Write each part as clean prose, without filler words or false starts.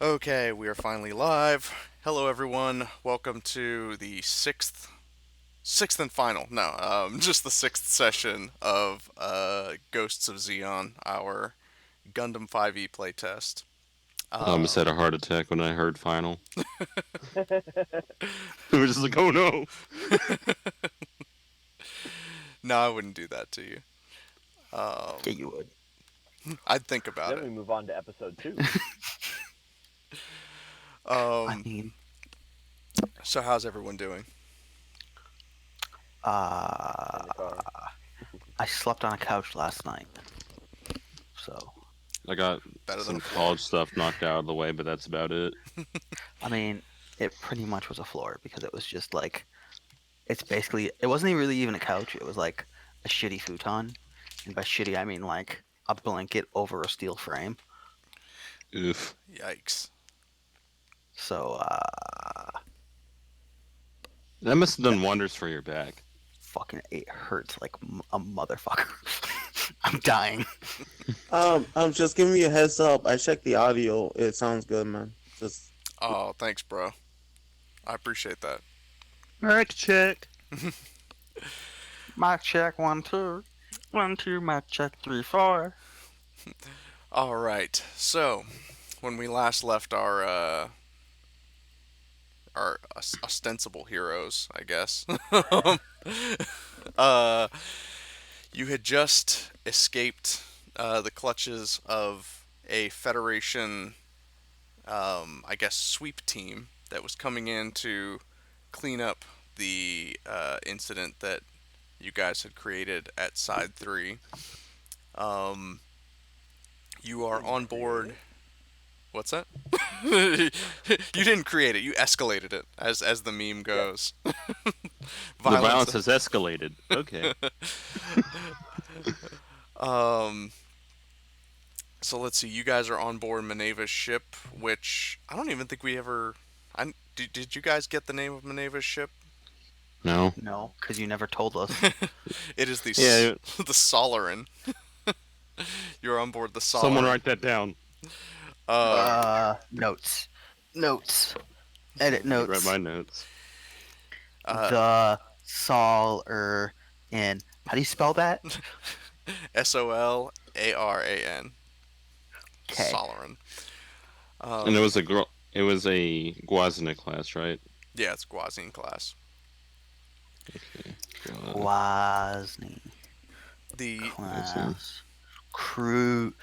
Okay, we are finally live. Hello, everyone. Welcome to the sixth and final. No, just the sixth session of Ghosts of Zeon, our Gundam 5e playtest. I almost had a heart attack when I heard final. It was just like, oh no. No, I wouldn't do that to you. Yeah, you would. I'd think about Then it. we move on to episode 2. I Um, mean, so how's everyone doing? uh, In the car. I slept on a couch last night, so I got Better than some a floor. college stuff knocked out of the way, but that's about it. I mean, it pretty much was a floor because it was just like it wasn't really even a couch. It was like a shitty futon, and by shitty I mean like a blanket over a steel frame. Oof. Yikes. So That must have done wonders for your back. fucking it hurts like a motherfucker. I'm dying. I'm just giving you a heads up. I checked the audio. It sounds good, man. Just Oh, thanks, bro. I appreciate that. Mic check. Mic check 1 2, 1 2. Mic check 3 4. All right. So, when we last left our ostensible heroes, I guess. uh, you had just escaped the clutches of a Federation, I guess, sweep team that was coming in to clean up the incident that you guys had created at Side 3. Um, you are Didn't on create board. it. What's that? You didn't create it. You escalated it, as the meme Yep. goes. The Violence. violence has escalated. Okay. Um. So let's see. You guys are on board Minerva's ship, which I don't even think we ever. Did you guys get the name of Minerva's ship? No. No, because you never told us. It is the Yeah, the Solarin. You're on board the someone Solarin. write that down. Uh, Notes, notes, edit Let me write notes. my notes. The Sol in. How do you spell that? Solaran. Okay. Solarin. And it was a girl. It was a Guazina class, right? Yeah, it's Guazine class. Okay. Wozni The class. Crew.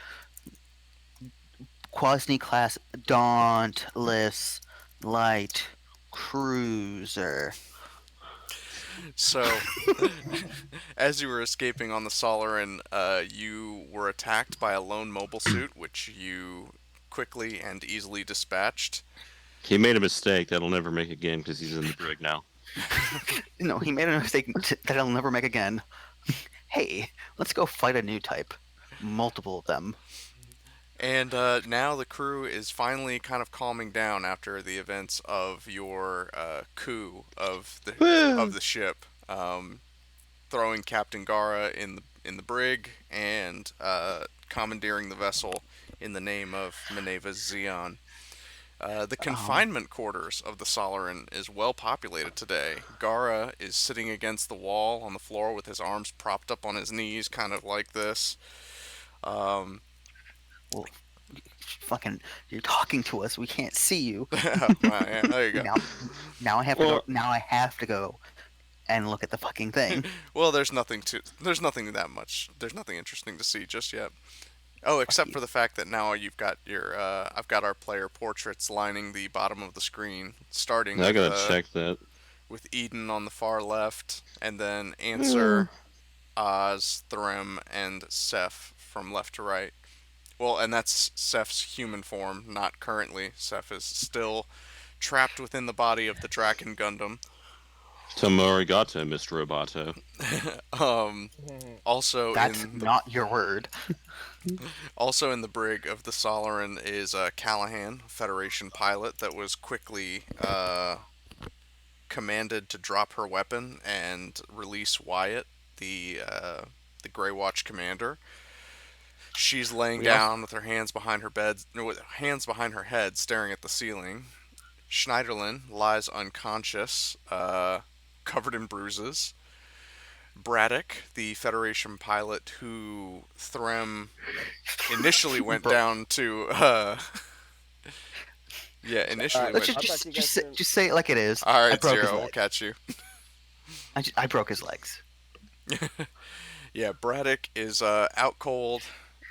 Quasny class. Dauntless light cruiser. So, as you were escaping on the Solarin, you were attacked by a lone mobile suit, which you quickly and easily dispatched. He made a mistake that'll never make again because he's in the brig now. No, he made a mistake that I'll never make again. Hey, let's go fight a new type. Multiple of them. And now the crew is finally kind of calming down after the events of your coup Woo! of the ship, throwing Captain Gara in the brig and commandeering the vessel in the name of Minerva's Zeon. The confinement quarters of the Solaran is well populated today. Gara is sitting against the wall on the floor with his arms propped up on his knees, kind of like this. Um, Well, fucking, you're talking to us. We can't see you. yeah, there you go. Now I have to go. Now I have to go and look at the fucking thing. Well, there's nothing that much. There's nothing interesting to see just yet. Oh, except for the fact that now you've got I've got our player portraits lining the bottom of the screen, starting I with gotta check that. with Eden on the far left, and then Hmm. Answer, Oz, Threm, and Seth from left to right. Well, and that's Seth's human form, not currently. Seth is still trapped within the body of the Draken Gundam. Tomorigata, Mr. Roboto. Um, also That's in the not your word. Also in the brig of the Solaran is Callahan, Federation pilot that was quickly commanded to drop her weapon and release Wyatt, the Grey Watch commander. She's laying We also, down with her hands behind her bed, no, with hands behind her head, staring at the ceiling. Schneiderlin lies unconscious, covered in bruises. Braddock, the Federation pilot who Threm initially went bro, down to, yeah, Alright, initially let's went. I thought you guys couldn't. just say it like it is. All I right, broke his Zero, we'll leg. catch you. I broke his legs. Yeah, Braddock is out cold,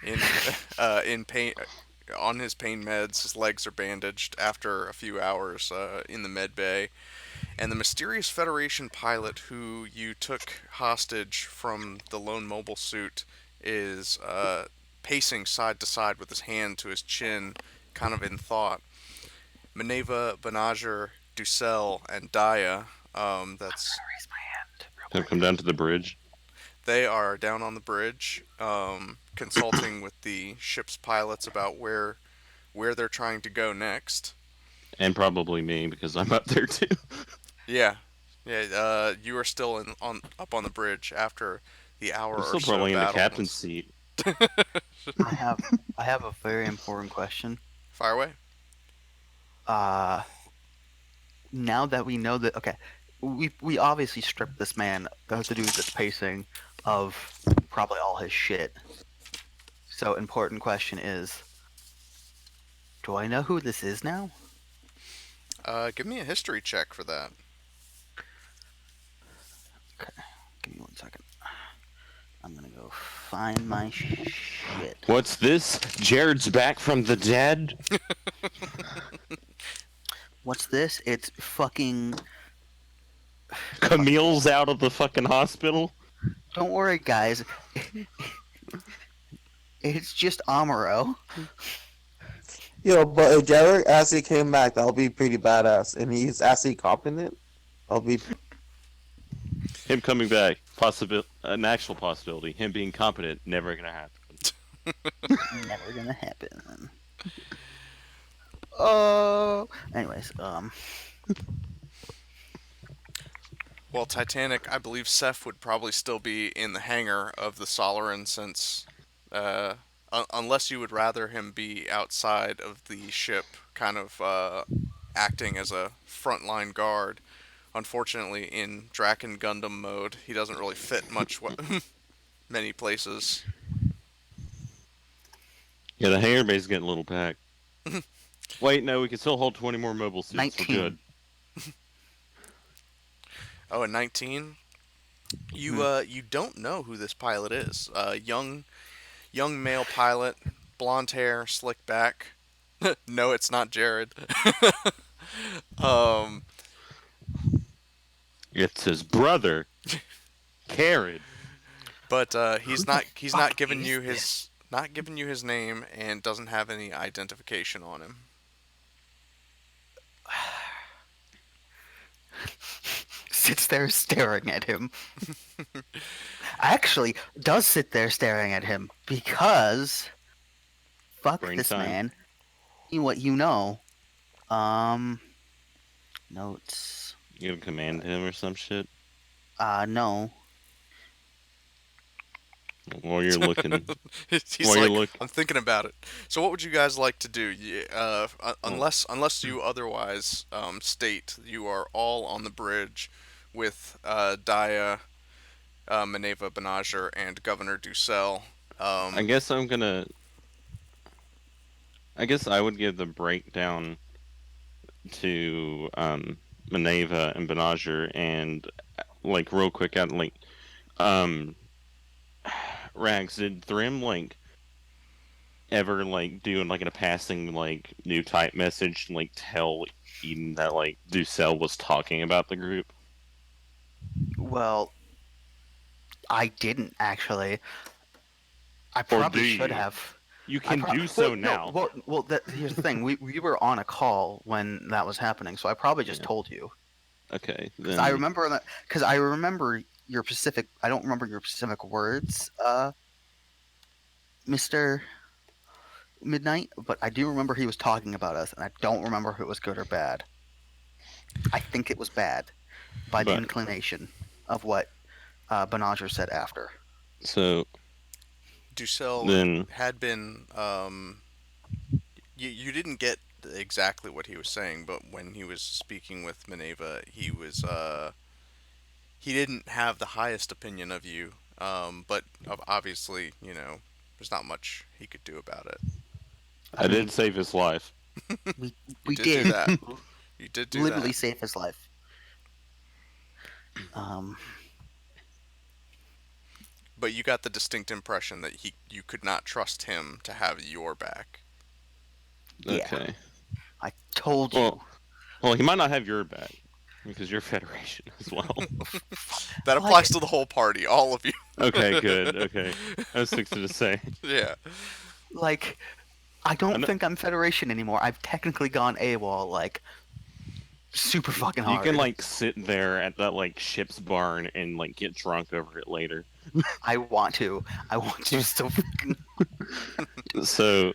in in pain, on his pain meds. His legs are bandaged after a few hours in the med bay. And the mysterious Federation pilot who you took hostage from the lone mobile suit is pacing side to side with his hand to his chin, kind of in thought. Maneva, Benager, Ducel, and Daya. That's Raise my hand. Real Have quick. come down to the bridge. They are down on the bridge, consulting with the ship's pilots about where they're trying to go next. And probably me, because I'm up there too. Yeah, yeah. You are still on up on the bridge after the hour I'm or still so probably in the battle. captain's seat. I have a very important question. Fire away. Uh, now that we know that, okay, we obviously stripped this man, the dude that's pacing, of probably all his shit. So important question is, do I know who this is now? Give me a history check for that. Okay, give me 1 second. I'm gonna go find my shit. What's this? Jared's back from the dead? What's this? It's fucking. Camille's out of the fucking hospital? Don't worry, guys. It's just Amuro. Yo, but if Jared actually came back, that'll be pretty badass. And he's actually competent. I'll be. Him coming back, an actual possibility. Him being competent, never gonna happen. Never gonna happen. Oh. Anyways, Well, Titanic, I believe Seth would probably still be in the hangar of the Solaran since, unless you would rather him be outside of the ship, kind of acting as a frontline guard. Unfortunately, in Draken Gundam mode, he doesn't really fit many places. Yeah, the hangar base is getting a little packed. Wait, no, we can still hold 20 more mobile suits. 19. We're good. Oh, and 19. You don't know who this pilot is. Young male pilot, blonde hair, slick back. No, it's not Jared. um, It's his brother, Karen. but he's not fuck giving is you this? his name and doesn't have any identification on him. Sits there staring at him. Actually, does sit there staring at him because fuck Brain this time. man. What you know? Notes. You gonna command him or some shit? No. While you're looking. He's While you're like, I'm thinking about it. So, what would you guys like to do? Unless you otherwise state you are all on the bridge with Daya, Maneva Benager, and Governor Ducel. I guess I'm gonna. I guess I would give the breakdown to Maneva and Benager and like real quick at like Rags, did Thrym like ever like do like in a passing like new type message like tell Eden that like Ducel was talking about the group? Well, I didn't actually. I Or probably do should you? have. You I can prob- do so well, now. No, here's the thing. We were on a call when that was happening, so I probably just Yeah. told you. Okay, Because then I remember that. Because I remember your specific. I don't remember your specific words, Mister Midnight, but I do remember he was talking about us, and I don't remember if it was good or bad. I think it was bad, by the But- inclination of what Benager said after. so Ducel Then had been. You didn't get exactly what he was saying, but when he was speaking with Minerva, he didn't have the highest opinion of you. But obviously, there's not much he could do about it. I I mean, did save his life. we You we did do did that. You did do literally that. save his life. Um, But you got the distinct impression that you could not trust him to have your back. yeah, Okay. I told you. Well, well, he might not have your back because you're Federation as well. That applies Like, to the whole party, all of you. Okay, good. Okay, I was fixing to say. Yeah. like, I I don't know, think I'm Federation anymore. I've technically gone AWOL, like, super fucking you can hard. like sit there at that like ship's barn and like get drunk over it later. I want to. I want to so fucking. So,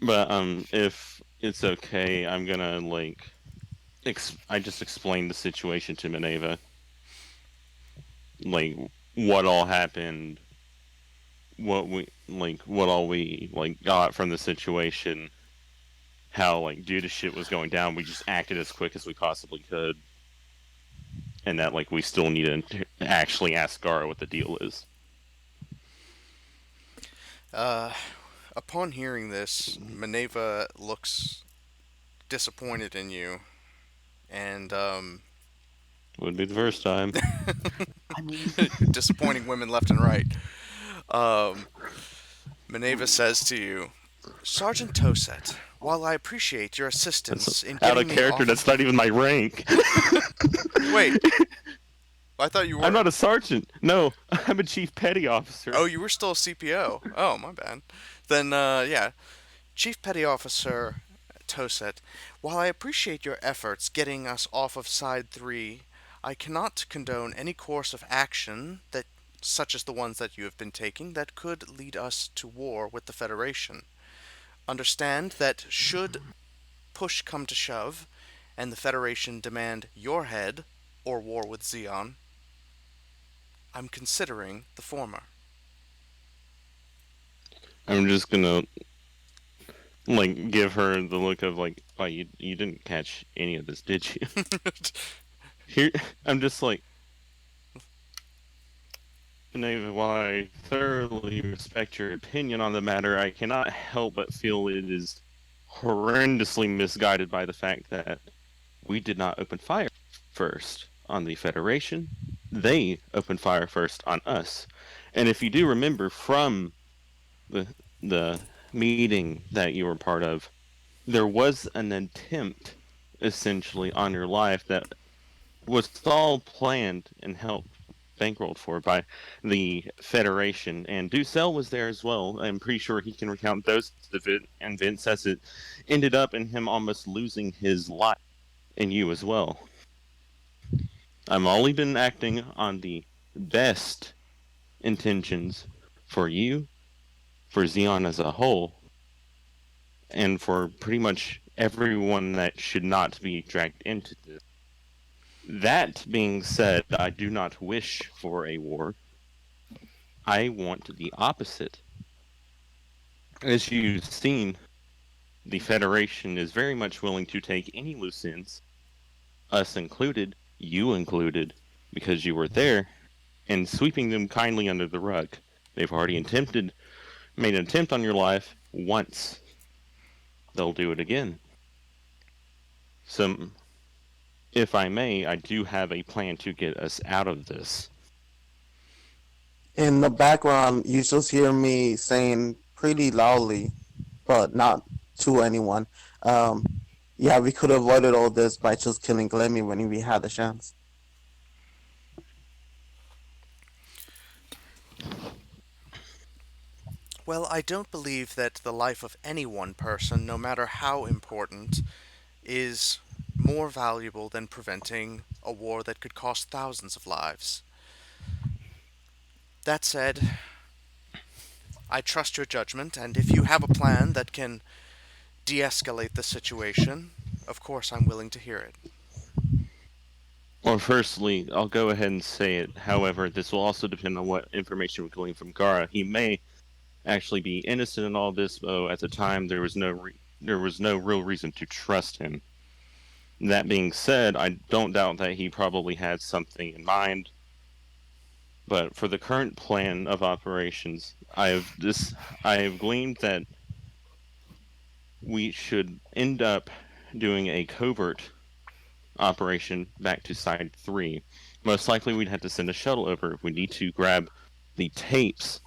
but if it's okay, I'm gonna like I just explained the situation to Minerva, like what all happened, what all we like got from the situation, how like due to shit was going down, we just acted as quick as we possibly could, and that like we still need to actually ask Gara what the deal is. Uh, upon hearing this, Maneva looks disappointed in you, and Would be the first time. I mean, disappointing women left and right. Um, Maneva says to you, Sergeant Toset, while I appreciate your That's assistance in out getting of me character. off of... That's not even my rank. Wait, I thought you I'm were. not a sergeant. No, I'm a chief petty officer. Oh, you were still a CPO. Oh, my bad. Then, yeah. Chief Petty Officer Toset, while I appreciate your efforts getting us off of Side 3, I cannot condone any course of action that such as the ones that you have been taking that could lead us to war with the Federation. Understand that should push come to shove, and the Federation demand your head, or war with Zeon, I'm considering the former. I'm just gonna like give her the look of like, oh, you didn't catch any of this, did you? Here, I'm just like, Neva, while I thoroughly respect your opinion on the matter, I cannot help but feel it is horrendously misguided by the fact that we did not open fire first on the Federation. They opened fire first on us. And if you do remember from the the meeting that you were part of, there was an attempt essentially on your life that was all planned and helped bankrolled for by the Federation, and Ducel was there as well. I'm pretty sure he can recount those events as it ended up in him almost losing his life, and you as well. I've only been acting on the best intentions for you, for Zeon as a whole, and for pretty much everyone that should not be dragged into this. That being said, I do not wish for a war. I want the opposite. As you've seen, the Federation is very much willing to take any loose ends, us included, you included, because you were there, and sweeping them kindly under the rug. They've already made an attempt on your life once. They'll do it again. So, if I may, I do have a plan to get us out of this. In the background, you just hear me saying pretty loudly, but not to anyone. Um, yeah, we could have avoided all this by just killing Glemmy when we had the chance. Well, I don't believe that the life of any one person, no matter how important, is more valuable than preventing a war that could cost thousands of lives. That said, I trust your judgment, and if you have a plan that can de escalate the situation, of course I'm willing to hear it. Well, firstly, I'll go ahead and say it. However, this will also depend on what information we're glean from Gara. He may actually be innocent in all this, though at the time there was no real reason to trust him. That being said, I don't doubt that he probably had something in mind. But for the current plan of operations, I have gleaned that we should end up doing a covert operation back to Side 3. Most likely, we'd have to send a shuttle over. We need to grab the tapes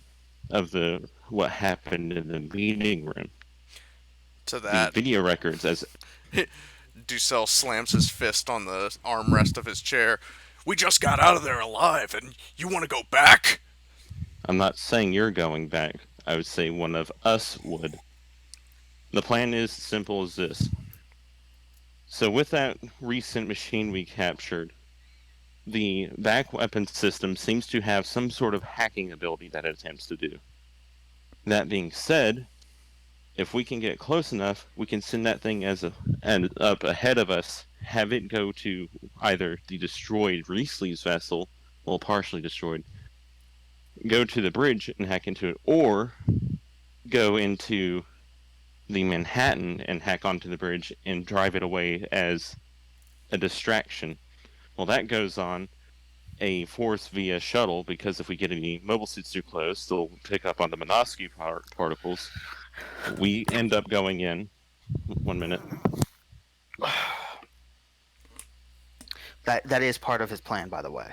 of the what happened in the meeting room, To the that, video records. As Ducel slams his fist on the armrest of his chair. We just got out of there alive, and you want to go back? I'm not saying you're going back. I would say one of us would. The plan is simple as this. So, with that recent machine we captured, the back weapon system seems to have some sort of hacking ability that it attempts to do. That being said, if we can get close enough, we can send that thing and up ahead of us, have it go to either the destroyed Riesle's vessel, well, partially destroyed, go to the bridge and hack into it, or go into the Manhattan and hack onto the bridge and drive it away as a distraction. Well, that goes on a force via shuttle because if we get any mobile suits too close, they'll pick up on the Minovsky particles. We end up going in. 1 minute. That is part of his plan, by the way.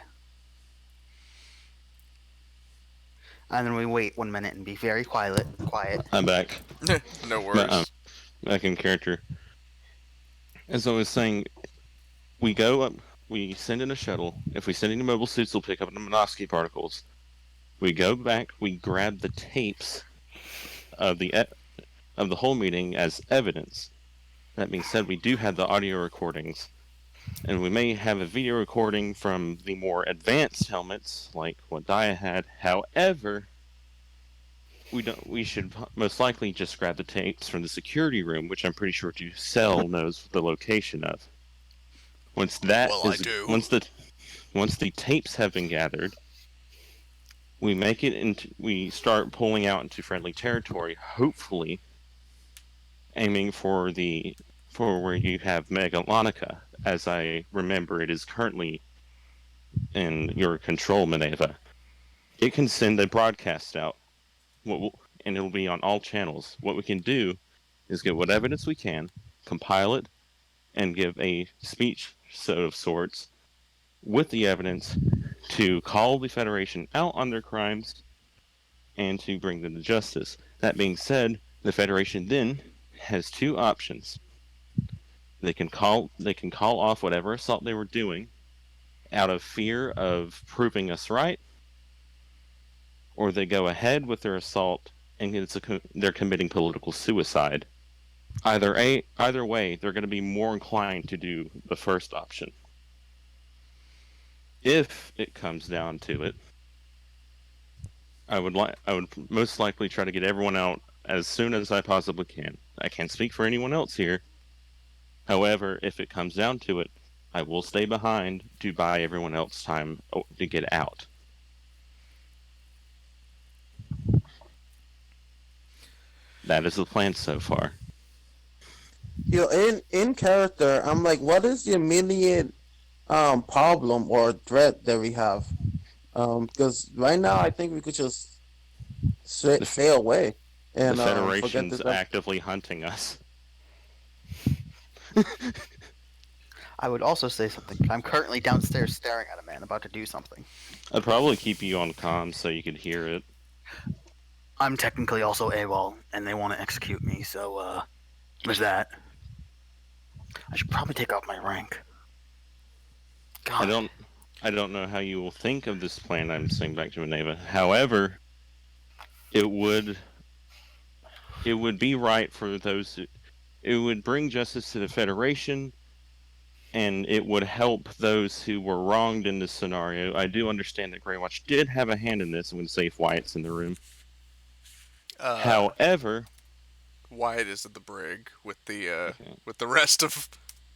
And then we wait 1 minute and be very quiet. I'm back. No But, worries. back in character. As I was saying, we go up, we send in a shuttle. If we send any mobile suits, they'll pick up the Minovsky particles. We go back, we grab the tapes of the whole meeting as evidence. That being said, we do have the audio recordings, and we may have a video recording from the more advanced helmets, like what Dia had. However, we should most likely just grab the tapes from the security room, which I'm pretty sure Ducell knows the location of. Once that Well, I is do. once the tapes have been gathered, we start pulling out into friendly territory, hopefully aiming for where you have Megalonica. As I remember, it is currently in your control, Maneva. It can send a broadcast out, and it'll be on all channels. What we can do is get what evidence we can, compile it, and give a speech of sorts with the evidence to call the Federation out on their crimes and to bring them to justice. That being said, the Federation then has two options. They can call off whatever assault they were doing out of fear of proving us right, or they go ahead with their assault and they're committing political suicide. Either way, they're going to be more inclined to do the first option. If it comes down to it, I would most likely try to get everyone out as soon as I possibly can. I can't speak for anyone else here. However, if it comes down to it, I will stay behind to buy everyone else time to get out. That is the plan so far. In character, I'm like, what is the immediate problem or threat that we have? Because right now I think we could just stay away The and forget Federation's this. actively hunting us. I would also say something. I'm currently downstairs staring at a man about to do something. I'd probably keep you on comms so you could hear it. I'm technically also AWOL, and they want to execute me, so there's that. I should probably take off my rank. God. I don't know how you will think of this plan I'm saying back to Maneva. However, it would be right for those it would bring justice to the Federation, and it would help those who were wronged in this scenario. I do understand that Greywatch did have a hand in this, and when safe Wyatt's in the room. However, Wyatt is at the brig with the rest of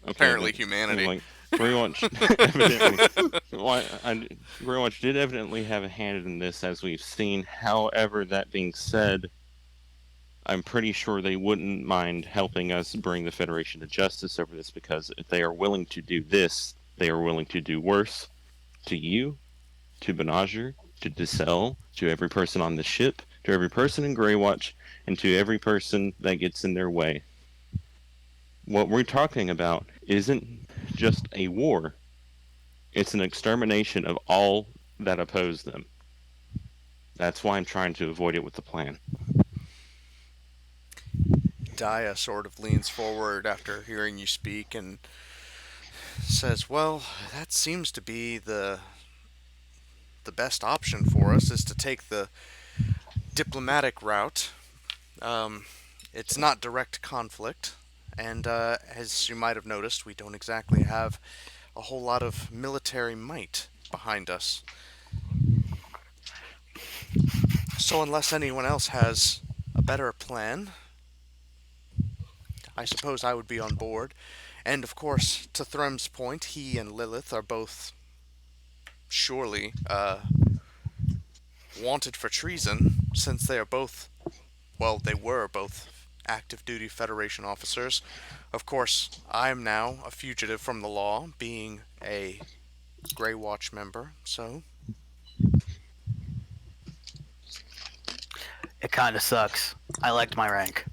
apparently humanity. Greenwatch evidently, well, Greenwatch did evidently have a hand in this, as we've seen. However, that being said, I'm pretty sure they wouldn't mind helping us bring the Federation to justice over this, because if they are willing to do this, they are willing to do worse to you, to Benager, to Dissel, to every person on the ship, to every person in Greywatch, and to every person that gets in their way. What we're talking about isn't just a war, it's an extermination of all that oppose them. That's why I'm trying to avoid it with the plan. Daya sort of leans forward after hearing you speak and says, "Well, that seems to be the best option for us is to take the diplomatic route. Um, it's not direct conflict, and as you might have noticed, we don't exactly have a whole lot of military might behind us. So unless anyone else has a better plan, I suppose I would be on board. And of course, to Threm's point, he and Lilith are both surely wanted for treason, since they are both, well, they were both active duty Federation officers. Of course, I am now a fugitive from the law, being a Grey Watch member, so It kind of sucks. I liked my rank.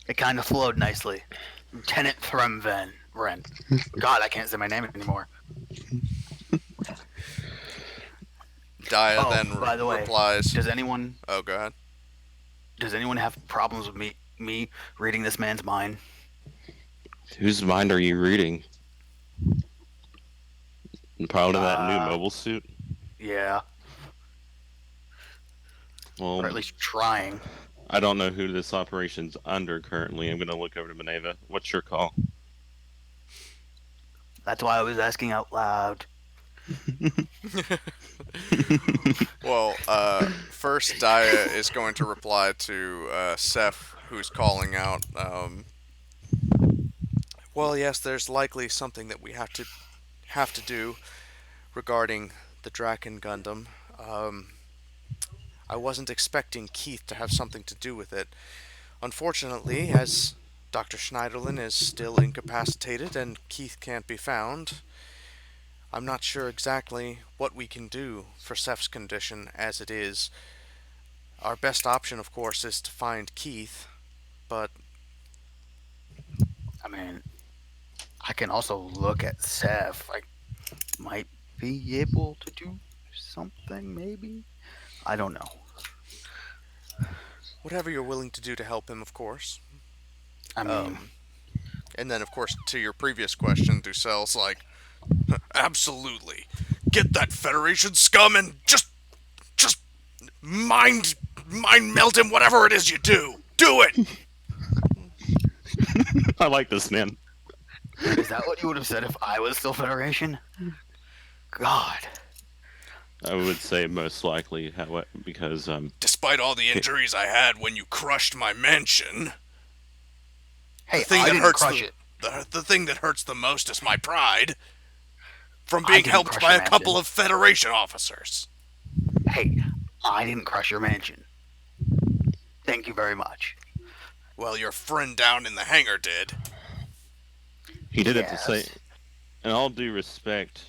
It kind of flowed nicely. Lieutenant Thremven. Ren. God, I can't say my name anymore. Daya then by the way, replies, does anyone "Oh, go ahead." have problems with me reading this man's mind? Whose mind are you reading? Proud of that new mobile suit? Yeah, Well, or at least trying. I don't know who this operation's under currently. I'm going to look over to Maneva. What's your call? That's why I was asking out loud. Well, first Daya is going to reply to Seth, who's calling out. Well, yes, there's likely something that we have to do regarding the Draken Gundam. I wasn't expecting Keith to have something to do with it. Unfortunately, as Dr. Schneiderlin is still incapacitated and Keith can't be found, I'm not sure exactly what we can do for Seth's condition as it is. Our best option, of course, is to find Keith, but I mean, I can also look at Seth. I might be able to do something, maybe? I don't know. whatever you're willing to do to help him, of course. I mean, And then, of course, to your previous question, Ducel's like, absolutely. Get that Federation scum and just mind melt him, whatever it is you do. Do it! I like this man. is that what you would have said if I was still Federation? God. I would say most likely, because Despite all the injuries I had when you crushed my mansion, Hey, the thing I that didn't hurts crush it. the thing that hurts the most is my pride from I being didn't helped crush by your a couple mansion. of Federation officers. Hey, I didn't crush your mansion. Thank you very much. Well, your friend down in the hangar did. he did it to Yes. say, in all due respect,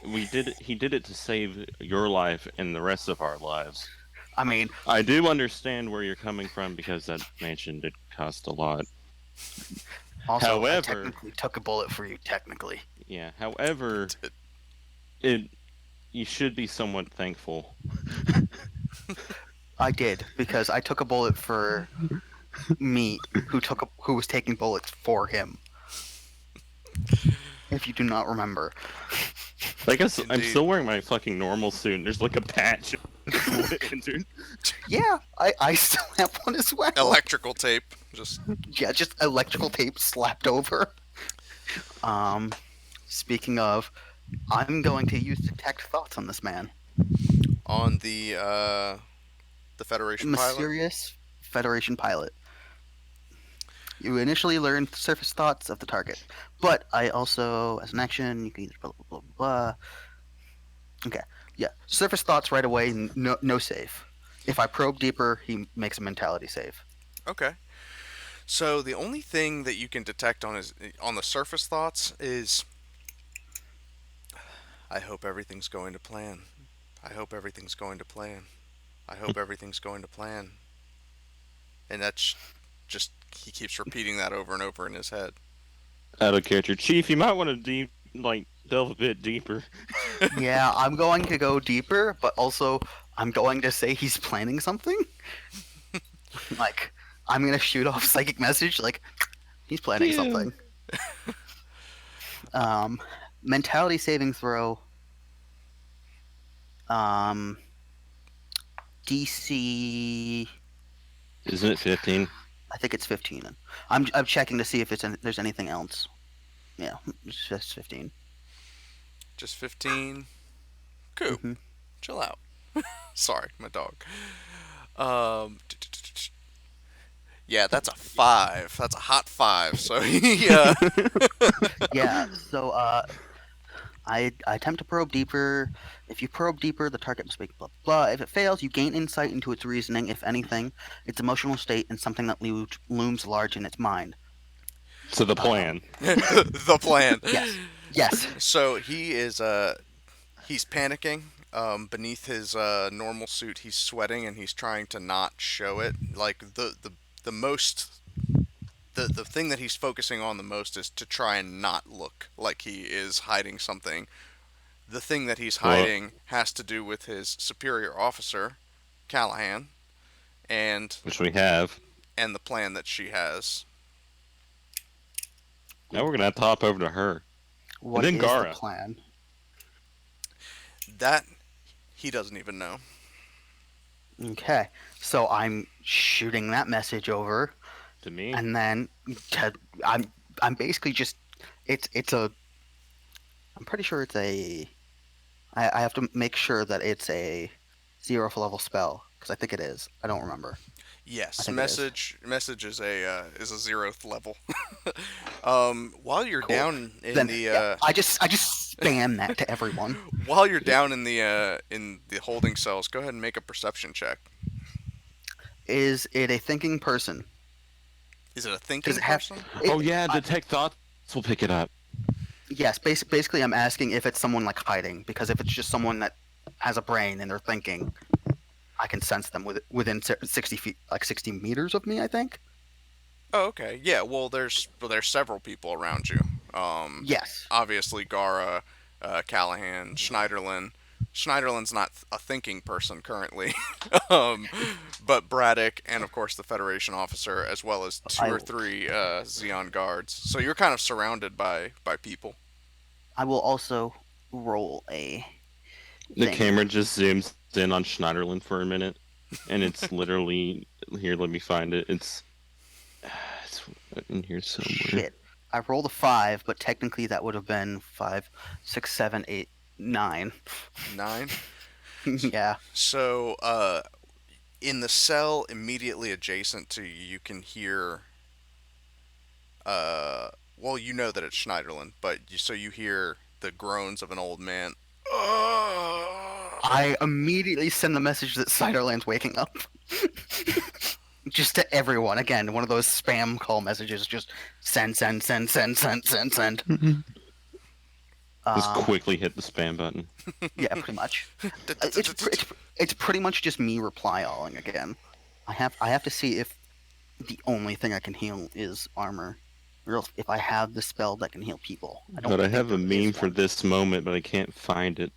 he did it to save your life and the rest of our lives. I mean, I do understand where you're coming from, because that mansion did cost a lot. also, However- I technically took a bullet for you, technically. Yeah, however, you should be somewhat thankful. I did, because I took a bullet for me, who was taking bullets for him. If you do not remember. I guess I'm Indeed. still wearing my fucking normal suit, and there's like a patch. Dude. Yeah, I still have one as well. Electrical tape. Just Yeah, just electrical tape slapped over. Speaking of, I'm going to use detect thoughts on this man. on the Federation pilot. Mysterious Federation pilot. You initially learn surface thoughts of the target, but I also, as an action, you can either blah blah blah blah. Okay, yeah, surface thoughts right away. No save. If I probe deeper, he makes a mentality save. Okay. So the only thing that you can detect on the surface thoughts is, I hope everything's going to plan. I hope everything's going to plan. I hope everything's going to plan. And that's just, he keeps repeating that over and over in his head. Out of character, Chief, you might want to delve a bit deeper. Yeah, I'm going to go deeper, but also I'm going to say he's planning something. Like, I'm gonna shoot off psychic message. Like, he's planning Phew. something. Um, mentality saving throw. Um, DC. Isn't it 15? I think it's 15. I'm checking to see if there's anything else. Yeah, it's just 15. Just 15. Cool. Mhm. Chill out. Sorry, my dog. Um, yeah, that's a 5. That's a hot 5. So yeah. Yeah. So I attempt to probe deeper. If you probe deeper, the target must make blah blah. If it fails, you gain insight into its reasoning, if anything, its emotional state, and something that looms large in its mind. So the plan. The plan. Yes. Yes. So he's panicking. Beneath his normal suit, he's sweating and he's trying to not show it. Like the most the thing that he's focusing on the most is to try and not look like he is hiding something. The thing that he's Well, hiding has to do with his superior officer, Callahan, and which we have. the plan that she has. Now we're gonna have to hop over to her. What then is Gara. the plan? That he doesn't even know. Okay. So I'm shooting that message over, To me. and then I'm I'm basically just it's a I'm pretty sure it's a I have to make sure that it's a 0th level spell because I think it is. I don't remember. I Yes, think it is. message is a 0th level. While you're Cool. down in Then the yeah, I just spam that to everyone. while you're down in the holding cells, go ahead and make a perception check. Is it a thinking person? Is it a thinking Does it have? person? Oh yeah, detect thoughts will pick it up. Yes. Basically, I'm asking if it's someone like hiding because if it's just someone that has a brain and they're thinking, I can sense them within 60 feet, like 60 meters of me. I think. Oh, okay. Yeah. Well, there's several people around you. Yes. Obviously Gara, Callahan, Schneiderlin. Schneiderlin's not a thinking person currently, um, but Braddock and of course the Federation officer, as well as two or three Zeon guards. So you're kind of surrounded by people. I will also roll a The thing. camera just zooms in on Schneiderlin for a minute, and it's literally here. Let me find it. It's in here somewhere. Shit. I rolled a 5, but technically that would have been 5, 6, 7, 8, 9. 9. Yeah. So in the cell immediately adjacent to you, you can hear. Well, you know that it's Schneiderlin, but so you hear the groans of an old man. I immediately send the message that Ciderland's waking up. Just to everyone. Again, one of those spam call messages. Just send. Just quickly hit the spam button. Yeah, pretty much. It's pretty much just me reply alling again. I have to see if the only thing I can heal is armor. Or else if I have the spell that can heal people. But I have a think there is meme for one. this moment, but I can't find it.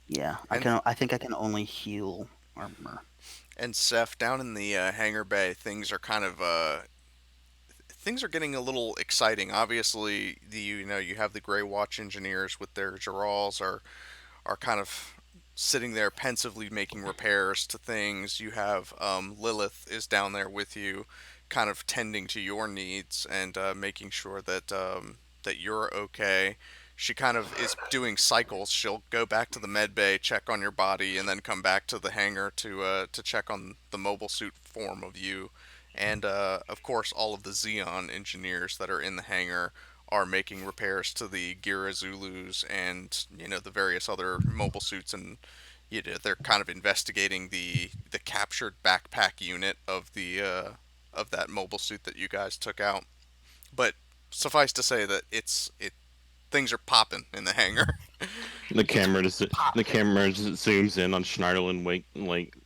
Yeah, And- I think I can only heal armor. And Seth, down in the hangar bay, things are kind of things are getting a little exciting. Obviously, you have the Grey Watch engineers with their Girals are kind of sitting there pensively making repairs to things. You have Lilith is down there with you, kind of tending to your needs and making sure that that you're okay. She kind of is doing cycles. She'll go back to the med bay, check on your body, and then come back to the hangar to check on the mobile suit form of you. and of course, all of the Zeon engineers that are in the hangar are making repairs to the Gira Zulus and the various other mobile suits, and they're kind of investigating the captured backpack unit of that mobile suit that you guys took out. But suffice to say that it things are popping in the hangar. The It's camera just the popping. camera just zooms in on Schneiderlin wake like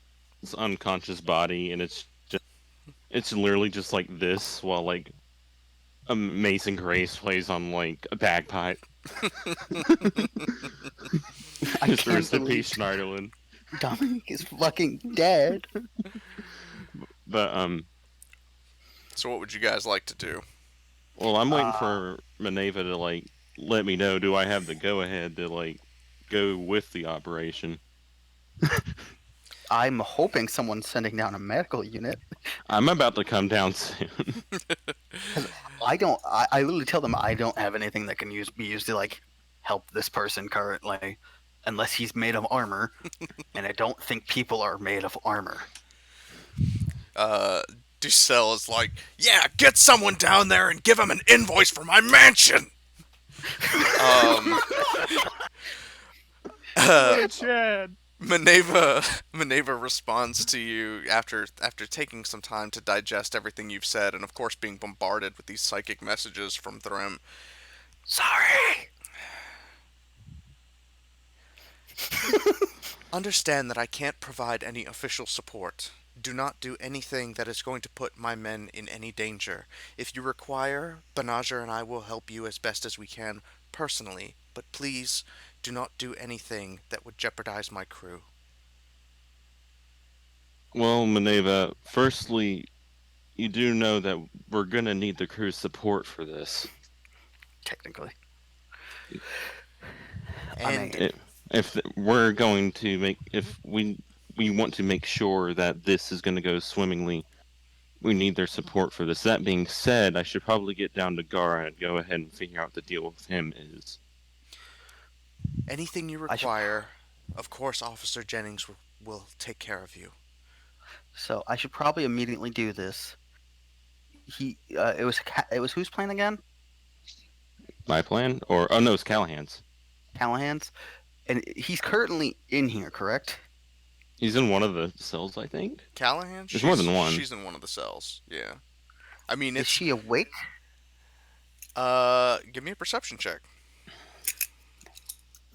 his unconscious body, and it's literally just like this while like Amazing Grace plays on like a bagpipe. I Just can't rest in believe peace, Schneiderlin. Dominic is fucking dead. But So what would you guys like to do? well, I'm waiting Uh, for Maneva to like let me know. Do I have the go ahead to like go with the operation? I'm hoping someone's sending down a medical unit. I'm about to come down soon. I don't. I literally tell them I don't have anything that can be used to like help this person currently, unless he's made of armor, and I don't think people are made of armor. Uh, Ducell is like, yeah, get someone down there and give him an invoice for my mansion. Um, Chad. Maneva responds to you after taking some time to digest everything you've said, and of course being bombarded with these psychic messages from Threm. Sorry. Understand that I can't provide any official support. Do not do anything that is going to put my men in any danger. If you require, Banager and I will help you as best as we can personally, but please do not do anything that would jeopardize my crew. Well, Maneva, firstly, you do know that we're gonna need the crew's support for this. Technically, I And mean, If we're going to make, if we want to make sure that this is going to go swimmingly, we need their support for this. That being said, I should probably get down to Gara and go ahead and figure out what the deal with him is. anything you I should. require, of course, Officer Jennings will take care of you. So I should probably immediately do this. It was whose plan again? My plan, or oh no, it's Callahan's. Callahan's, and he's currently in here, correct? He's in one of the cells, I think. Callahan, There's more than one. she's in one of the cells. Yeah. I mean, Is it's she awake? give me a perception check.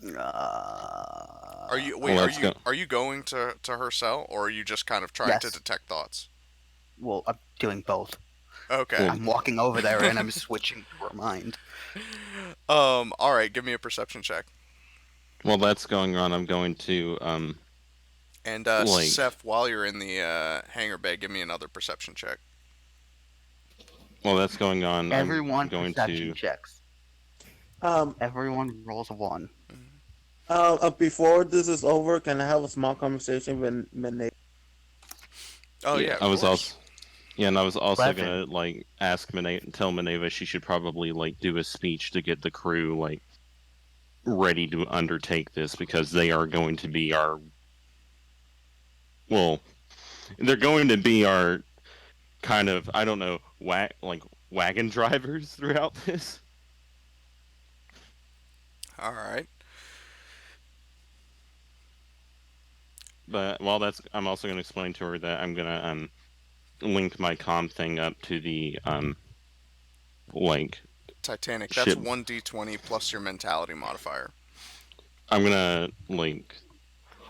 Are you Uh, wait? Well, Are let's you go. are you going to her cell, or are you just kind of trying to Yes. detect thoughts? well, I'm doing both. Okay. Well, I'm walking over there and I'm switching to her mind. All right. Give me a perception check. While that's going on, I'm going to And like. Seth, while you're in the hangar bay, give me another perception check. While that's going on, I'm Everyone going perception to. checks. Um, Everyone rolls a 1. before this is over, can I have a small conversation with Minnie? Oh yeah, Yeah, of I was course. also. Yeah, and I was also 11. gonna like ask tell Maneva she should probably like do a speech to get the crew like ready to undertake this because they are going to be our well, they're going to be our kind of I don't know wagon drivers throughout this. All right. But while that's, I'm also gonna explain to her that I'm gonna link my comm thing up to the like Titanic. That's ship. 1d20 plus your mentality modifier. I'm gonna like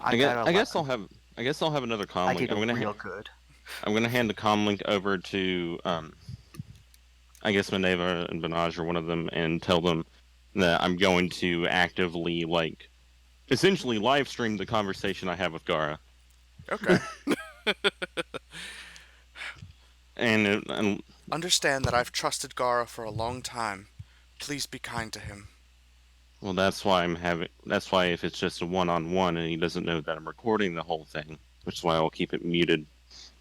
I got I guess 11. I guess I'll have another comm I link. did real good. I'm gonna hand the comm link over to I guess Maneva and Banaj or one of them and tell them that I'm going to actively like essentially live stream the conversation I have with Gara. Okay. And Understand that I've trusted Gara for a long time. Please be kind to him. well, that's why that's why if it's just a one-on-one and he doesn't know that I'm recording the whole thing, which is why I'll keep it muted.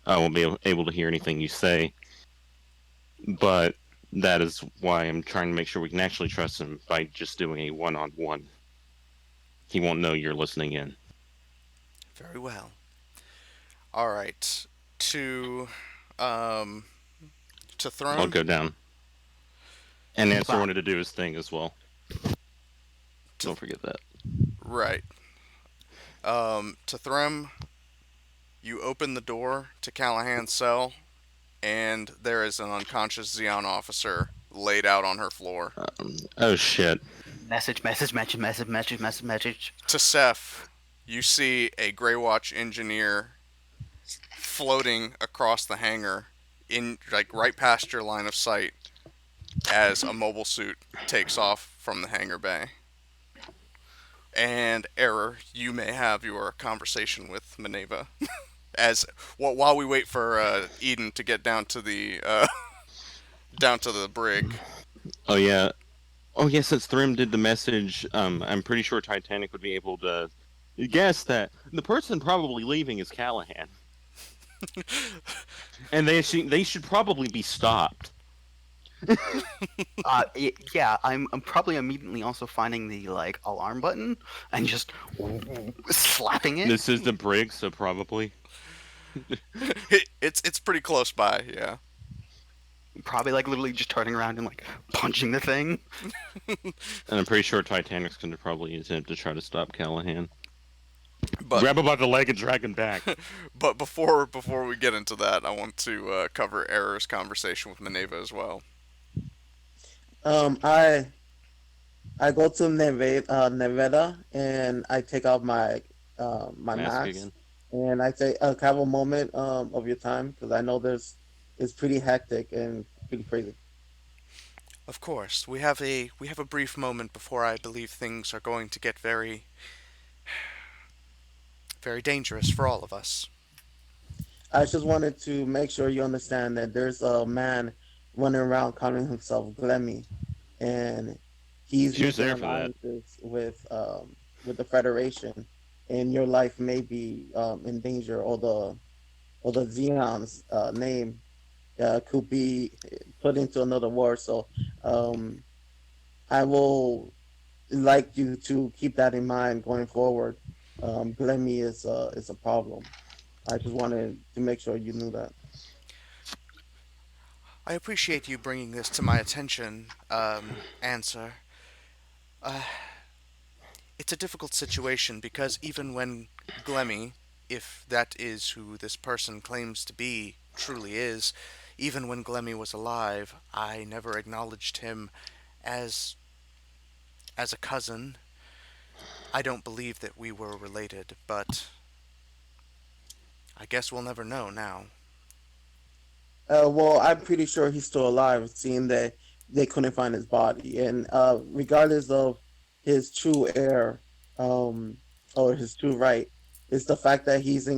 I won't be able to hear anything you say. But that is why I'm trying to make sure we can actually trust him by just doing a one-on-one. He won't know you're listening in. Very well. All right. To um To I'll Throne? go down. And Answer Wow. wanted to do his thing as well. To Don't forget that. right. To Threm, you open the door to Callahan's cell, and there is an unconscious Zeon officer laid out on her floor. Oh shit. Message. To Seth, you see a Greywatch engineer floating across the hangar in like right past your line of sight as a mobile suit takes off from the hangar bay. And Error, you may have your conversation with Maneva as while we wait for Eden to get down to the down to the brig. Oh yeah. Oh yeah. Since Thrym did the message, I'm pretty sure Titanic would be able to guess that the person probably leaving is Callahan, and they should probably be stopped. Yeah, I'm probably immediately also finding the like alarm button and just slapping it. This is the brig, so probably. It's pretty close by, yeah. Probably like literally just turning around and like punching the thing. And I'm pretty sure Titanic's going to probably attempt to try to stop Callahan. But Grab him by the leg and drag him back. but before we get into that, I want to cover Error's conversation with Maneva as well. Um, I I go to Nevada and I take off my Mask mask again. and I say, can I have a moment of your time because I know it's pretty hectic and pretty crazy. Of course, we have a brief moment before I believe things are going to get very dangerous for all of us. I just wanted to make sure you understand that there's a man running around calling himself Glemmy, and he's She was making there for that. alliances with the Federation, and your life may be in danger, or the Xeon's name could be put into another war. So um, I will like you to keep that in mind going forward. Glemmy is a problem. I just wanted to make sure you knew that. I appreciate you bringing this to my attention, Answer. Uh, it's a difficult situation because even when Glemmy, if that is who this person claims to be, truly is, even when Glemmy was alive, I never acknowledged him as as a cousin. I don't believe that we were related, but I guess we'll never know now. Well, I'm pretty sure he's still alive, seeing that they couldn't find his body. And regardless of his true heir, um, or his true right, it's the fact that he's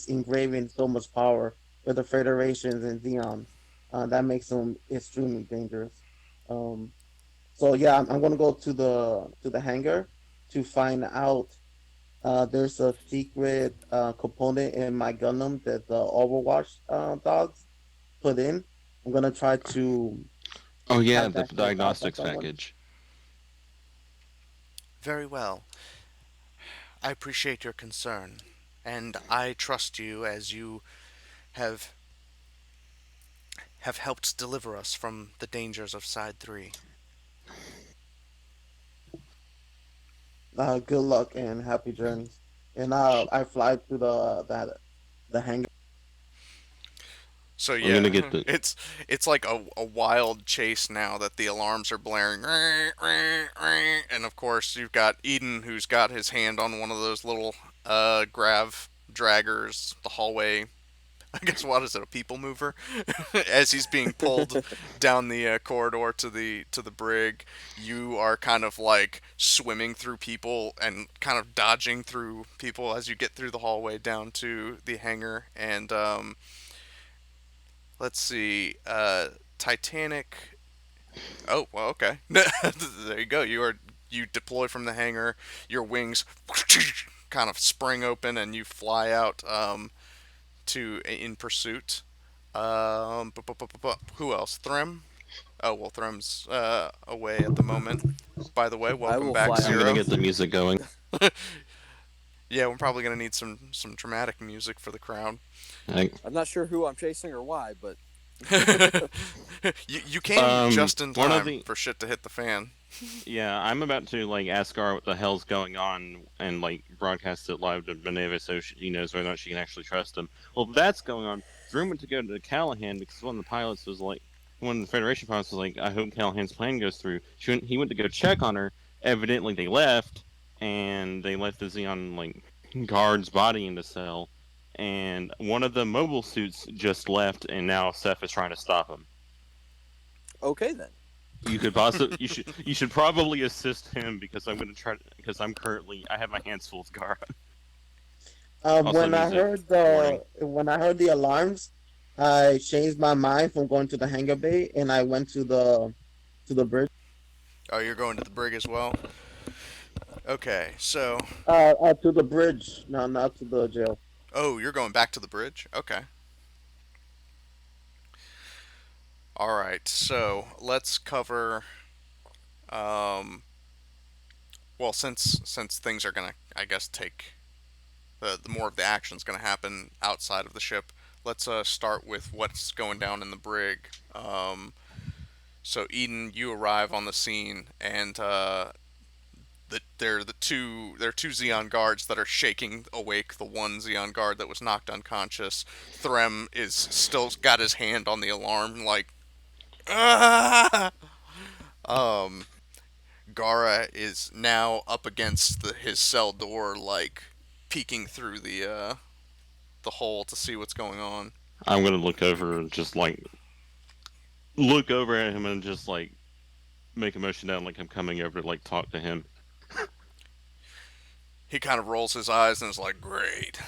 engraving so much power with the Federations and Zeons. That makes him extremely dangerous. Um, so yeah, I'm gonna go to the hangar to find out. There's a secret component in my Gundam that the Overwatch dogs put in. I'm gonna try to Oh yeah, have the that shipped out by diagnostics someone. package. Very well. I appreciate your concern, and I trust you as you have have helped deliver us from the dangers of Side 3. Good luck and happy journeys. And I fly to the hangar. So I'm gonna yeah, get the. it's like a wild chase now that the alarms are blaring, and of course you've got Eden who's got his hand on one of those little grav draggers, the hallway. I guess what is it, a people mover? As he's being pulled down the corridor to the brig, you are kind of like swimming through people and kind of dodging through people as you get through the hallway down to the hangar. And let's see, Titanic. Oh, well, okay. There you go. You deploy from the hangar. Your wings kind of spring open, and you fly out to in pursuit. Who else? Threm. Oh well, Threm's away at the moment. By the way, I welcome will back, fly I'm out gonna Zero. get the pursuit. music going. Yeah, we're probably gonna need some dramatic music for the crowd. I, I'm not sure who I'm chasing or why, but You came just in One of time the for shit to hit the fan. Yeah, I'm about to like ask Gar what the hell's going on and like broadcast it live to Beneva so he knows whether or not she can actually trust him. Well, if that's going on, Drew went to go to Callahan because one of the pilots was like, one of the Federation pilots was like, I hope Callahan's plan goes through. He went to go check on her. Evidently, they left, and they left the Zeon like guard's body in the cell, and one of the mobile suits just left, and now Seth is trying to stop him. Okay then. You could possibly you should probably assist him because I'm gonna try because I have my hands full with Gara. Also When I music heard warning. the alarms, I changed my mind from going to the hangar bay and I went to the bridge. Oh, you're going to the brig as well. Okay, so To the bridge, no, not to the jail. oh, you're going back to the bridge. Okay. All right. So let's cover. Um, well, since things are gonna, I guess, take the more of the action's gonna happen outside of the ship. Let's start with what's going down in the brig. So Eden, you arrive on the scene, and there are two Zeon guards that are shaking awake the one Zeon guard that was knocked unconscious. Threm is still got his hand on the alarm, like, ah! Um, Gara is now up against his cell door, like peeking through the hole to see what's going on. I'm gonna look over and just like look over at him and just like make a motion down like I'm coming over to like talk to him. He kind of rolls his eyes and is like, "Great."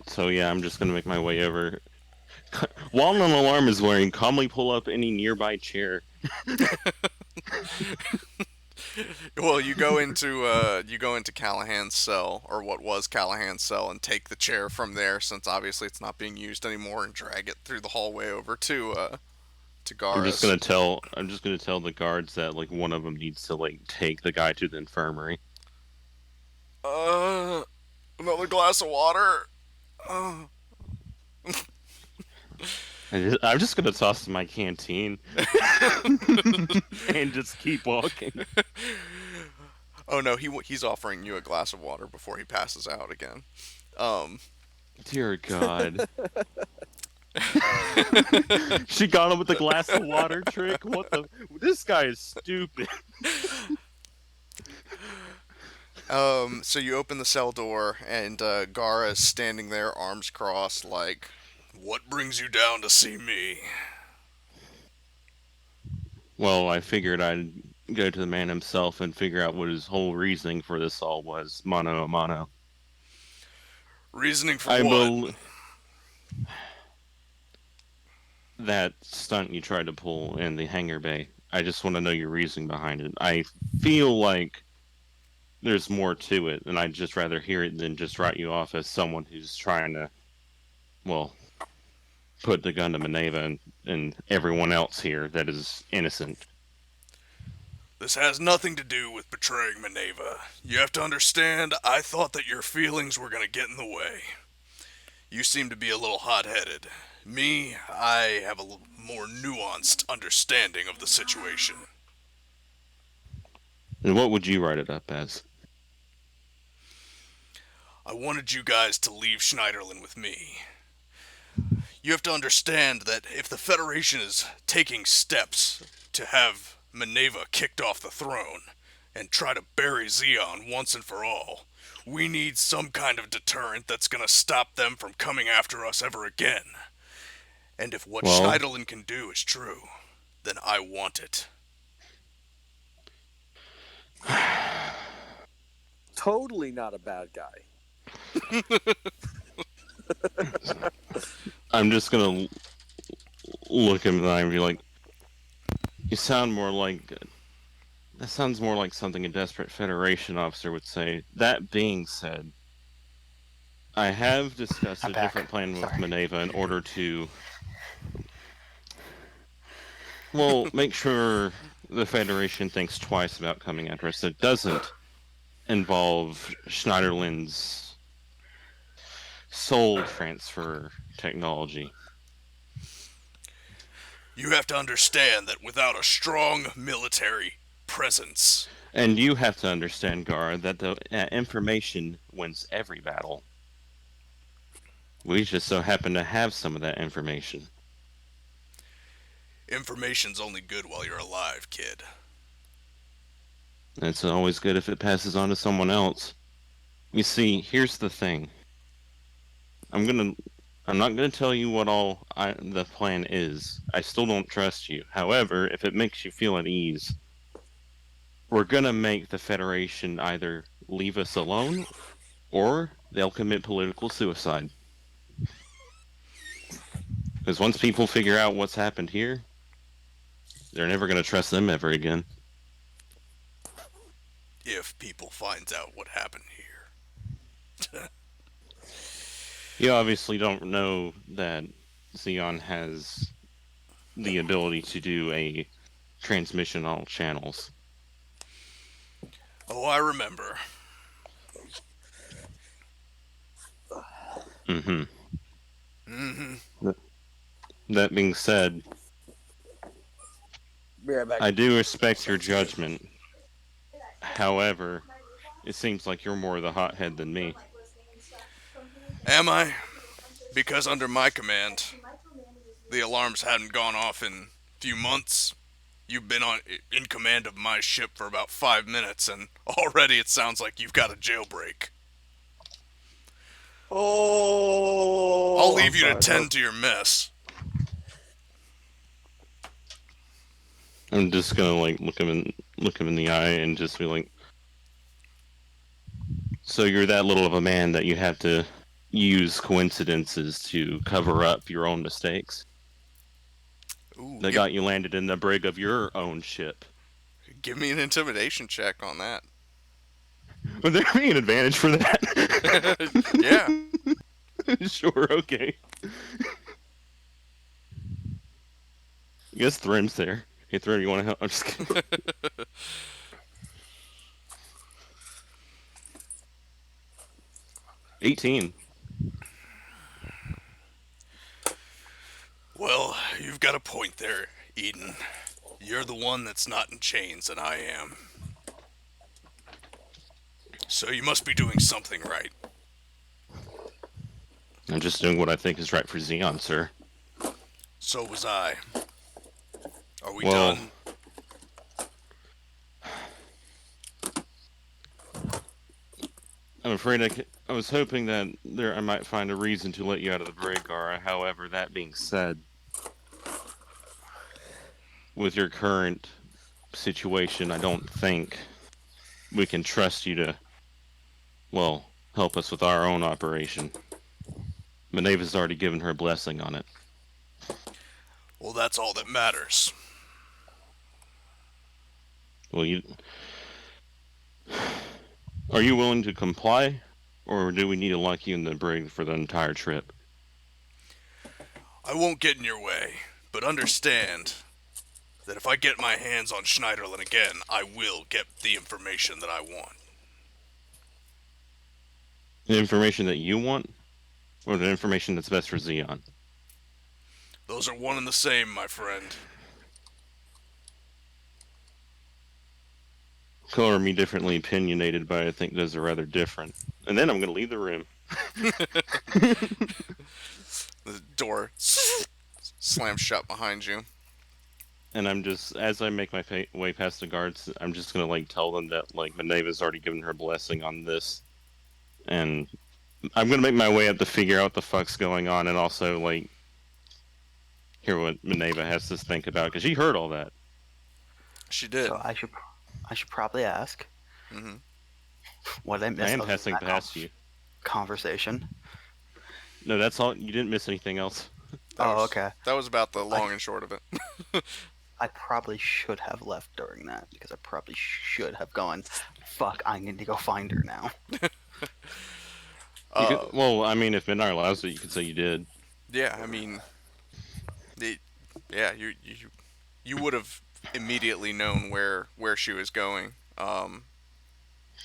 So yeah, I'm just gonna make my way over. While an alarm is wearing, calmly pull up any nearby chair. Well, you go into Callahan's cell, or what was Callahan's cell, and take the chair from there, since obviously it's not being used anymore, and drag it through the hallway over to Gara's. I'm just gonna tell the guards that like one of them needs to like take the guy to the infirmary. Uh, Another glass of water. Uh. I'm just gonna toss my canteen and just keep walking. Oh no, he's offering you a glass of water before he passes out again. Um, Dear God. She got him with the glass of water trick. What the? This guy is stupid. so you open the cell door, and Gara is standing there, arms crossed, like, "What brings you down to see me?" Well, I figured I'd go to the man himself and figure out what his whole reasoning for this all was. Mano a mano. Reasoning for I what? bel that stunt you tried to pull in the hangar bay. I just want to know your reasoning behind it. I feel like there's more to it, and I'd just rather hear it than just write you off as someone who's trying to, well, put the gun to Maneva and everyone else here that is innocent. This has nothing to do with betraying Maneva. You have to understand, I thought that your feelings were gonna get in the way. You seem to be a little hot-headed. Me, I have a little more nuanced understanding of the situation. And what would you write it up as? I wanted you guys to leave Schneiderlin with me. You have to understand that if the Federation is taking steps to have Maneva kicked off the throne and try to bury Zeon once and for all, we need some kind of deterrent that's gonna stop them from coming after us ever again. And if what Well, Schneiderlin can do is true, then I want it. Totally not a bad guy. I'm just gonna look at him and be like, "You sound more like that. Sounds more like something a desperate Federation officer would say." That being said, I have discussed I'm a back. different plan with Sorry. Maneva in order to, well, make sure the Federation thinks twice about coming after us. It doesn't involve Schneiderlin's soul transfer technology. You have to understand that without a strong military presence, And you have to understand, Gar, that the information wins every battle. We just so happen to have some of that information. information's only good while you're alive, kid. It's always good if it passes on to someone else. You see, here's the thing. I'm not gonna tell you what the plan is. I still don't trust you. However, if it makes you feel at ease, we're gonna make the Federation either leave us alone, or they'll commit political suicide. Because once people figure out what's happened here, they're never gonna trust them ever again. If people finds out what happened here. You obviously don't know that Zeon has the ability to do a transmission on all channels. Oh, I remember. Mm-hmm. Mm-hmm. That being said, Be right back. I do respect your judgment. However, it seems like you're more the hothead than me. Am I? Because under my command, the alarms hadn't gone off in a few months. You've been in command of my ship for about 5 minutes, and already it sounds like you've got a jailbreak. Oh, I'll leave I'm you to sorry. tend to your mess. I'm just gonna look him in the eye and just be like, so you're that little of a man that you have to use coincidences to cover up your own mistakes Ooh, that got you landed in the brig of your own ship. give me an intimidation check on that. Would there be an advantage for that? Yeah. Sure, okay. I guess Thrim's there. Hey, Thrim, you want to help? I'm just kidding. 18. Well, you've got a point there, Eden. You're the one that's not in chains, and I am. So you must be doing something right. I'm just doing what I think is right for Zeon, sir. So was I. Are we Well, done? I'm afraid I was hoping that I might find a reason to let you out of the brig, Gara. However, that being said, with your current situation, I don't think we can trust you to, well, help us with our own operation. Minerva's already given her blessing on it. Well, that's all that matters. Well, are you willing to comply, or do we need to lock you in the brig for the entire trip? I won't get in your way, but understand that if I get my hands on Schneiderlin again, I will get the information that I want. The information that you want, or the information that's best for Zeon? Those are one and the same, my friend. Color me differently opinionated, but I think those are rather different. And then I'm going to leave the room. The door slams shut behind you. And I'm just, as I make my way past the guards, I'm just going to tell them that Minerva's already given her blessing on this. And I'm going to make my way up to figure out what the fuck's going on, and also hear what Minerva has to think about, because she heard all that. She did. So I should probably ask. Mm-hmm. What did I miss? I am other than passing that past you. Conversation. No, that's all. You didn't miss anything else. Okay. That was about the long and short of it. I probably should have left during that because I probably should have gone. Fuck! I need to go find her now. Well, I mean, if Midnight allows it, you could say you did. Yeah, I mean, you would have immediately known where she was going.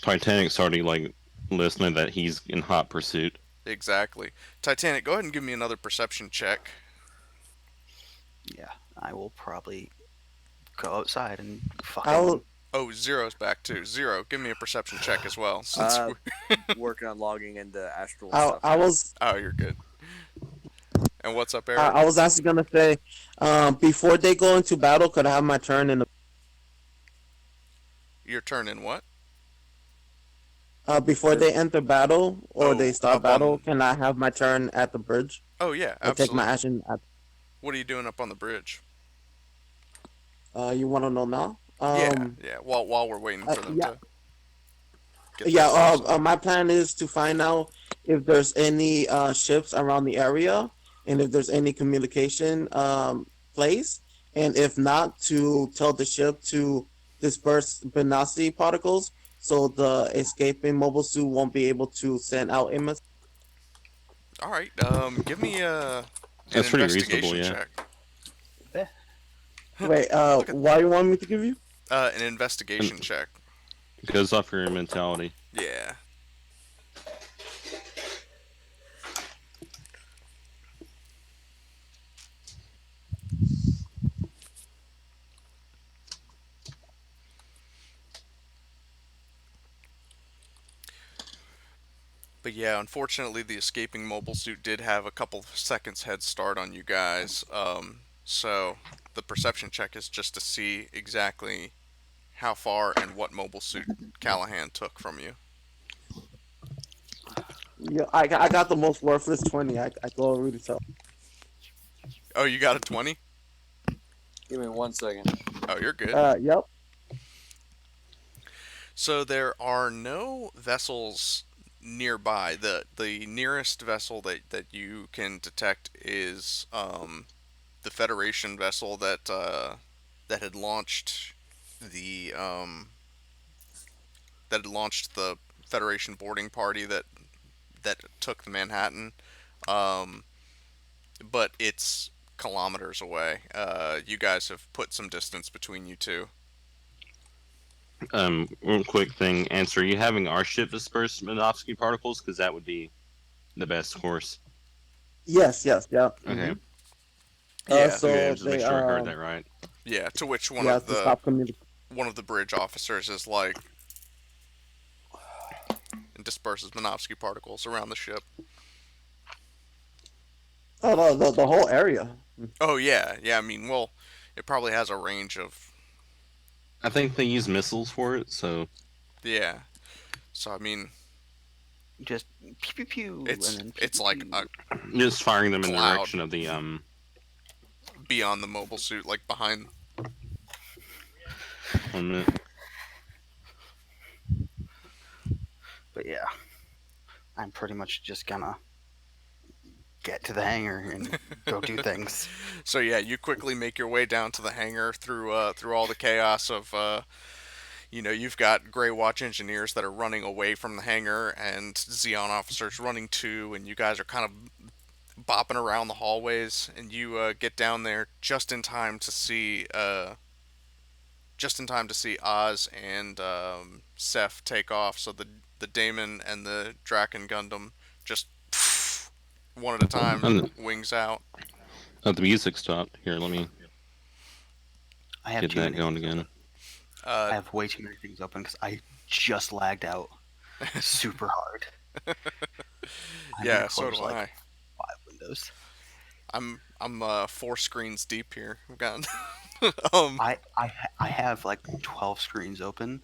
Titanic's already listening that he's in hot pursuit. Exactly. Titanic, go ahead and give me another perception check. Yeah, I will probably go outside and I'll fucking. Oh, Zero's back too. Zero, give me a perception check as well. Since Uh, we... working on logging into Astral and I, stuff I now. was Oh, you're good. And what's up, I, Eric? I was actually gonna say, before they go into battle, could I have my turn in the Your turn in what? before they enter battle or they Oh, start up battle? on. Can I have my turn at the bridge Oh yeah, or take my absolutely. action at? What are you doing up on the bridge? You want to know now? Yeah, yeah. While we're waiting for them Yeah, to get their yeah. stuff set up. My plan is to find out if there's any ships around the area and if there's any communication place, and if not, to tell the ship to disperse Benassi particles so the escaping mobile suit won't be able to send out a message. All right. Give me an That's pretty reasonable, investigation yeah. check. Eh, Wait, Look at why you want me to give you? an investigation And check. it goes off your mentality. Yeah. But yeah, unfortunately, the escaping mobile suit did have a couple seconds head start on you guys. So the perception check is just to see exactly how far and what mobile suit Callahan took from you. Yeah, I got the most worthless 20. I go already tell. Oh, you got a 20? Give me 1 second. Oh, you're good. Yep. So there are no vessels nearby. The nearest vessel that you can detect is the Federation vessel that had launched the the Federation boarding party that took the Manhattan. Um, but it's kilometers away. You guys have put some distance between you two. One quick thing, answer. Are you having our ship disperse Minovsky particles? Because that would be the best course. Yes, yes, yeah. Okay. Yeah, Okay, So just make they sure I heard that right. yeah. To which yeah, to stop communication. one of the bridge officers is like and disperses Minovsky particles around the ship. Oh, the whole area. Oh yeah, yeah. I mean, well, it probably has a range of I think they use missiles for it, so yeah. So I mean, just pew pew pew, and it's then pew, it's pew, like pew. a just firing them in the cloud direction of the beyond the mobile suit, like behind. helmet. But yeah, I'm pretty much just gonna get to the hangar and go do things. So yeah, you quickly make your way down to the hangar through all the chaos of you've got Grey Watch engineers that are running away from the hangar and Zeon officers running too, and you guys are kind of bopping around the hallways, and you get down there just in time to see Oz and Seth take off. So the Damon and the Draken Gundam just one at a time And wings out. the music stopped. Here, let me I have get too that many. going again. I have way too many things open because I just lagged out super hard. I'm Yeah, gonna so close do like I. 5 windows. I'm 4 screens deep here. We've got I have like 12 screens open.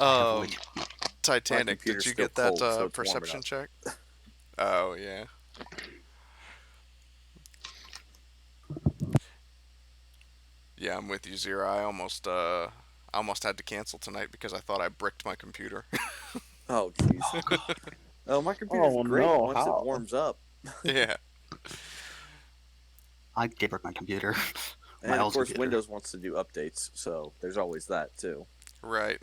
I have way um too Titanic. Did computer's you still get that cold, so it's warming perception up. check? Oh yeah. Yeah, I'm with you, Zero. I almost had to cancel tonight because I thought I bricked my computer. Oh, jeez. Oh god. Oh, my computer's Oh great no, once it how? warms up. Yeah. I did break my computer. My And of old course, computer. Windows wants to do updates, so there's always that too. Right.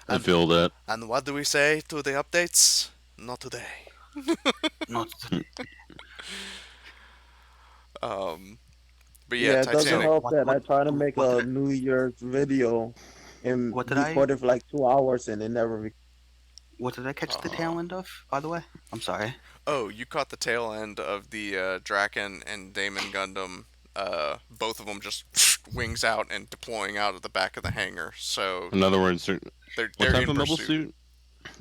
I feel that. And what do we say to the updates? Not today. Not today. But yeah, Yeah, it doesn't Titanic. help What that I what try to make what did a I, New Year's video and what did I record it for like 2 hours and it never. What did I catch the Uh, tail end of, by the way? I'm sorry. oh, you caught the tail end of the Draken and Damon Gundam. Both of them just wings out and deploying out of the back of the hangar. So In other words, they're what they're type in of mobile pursuit. suit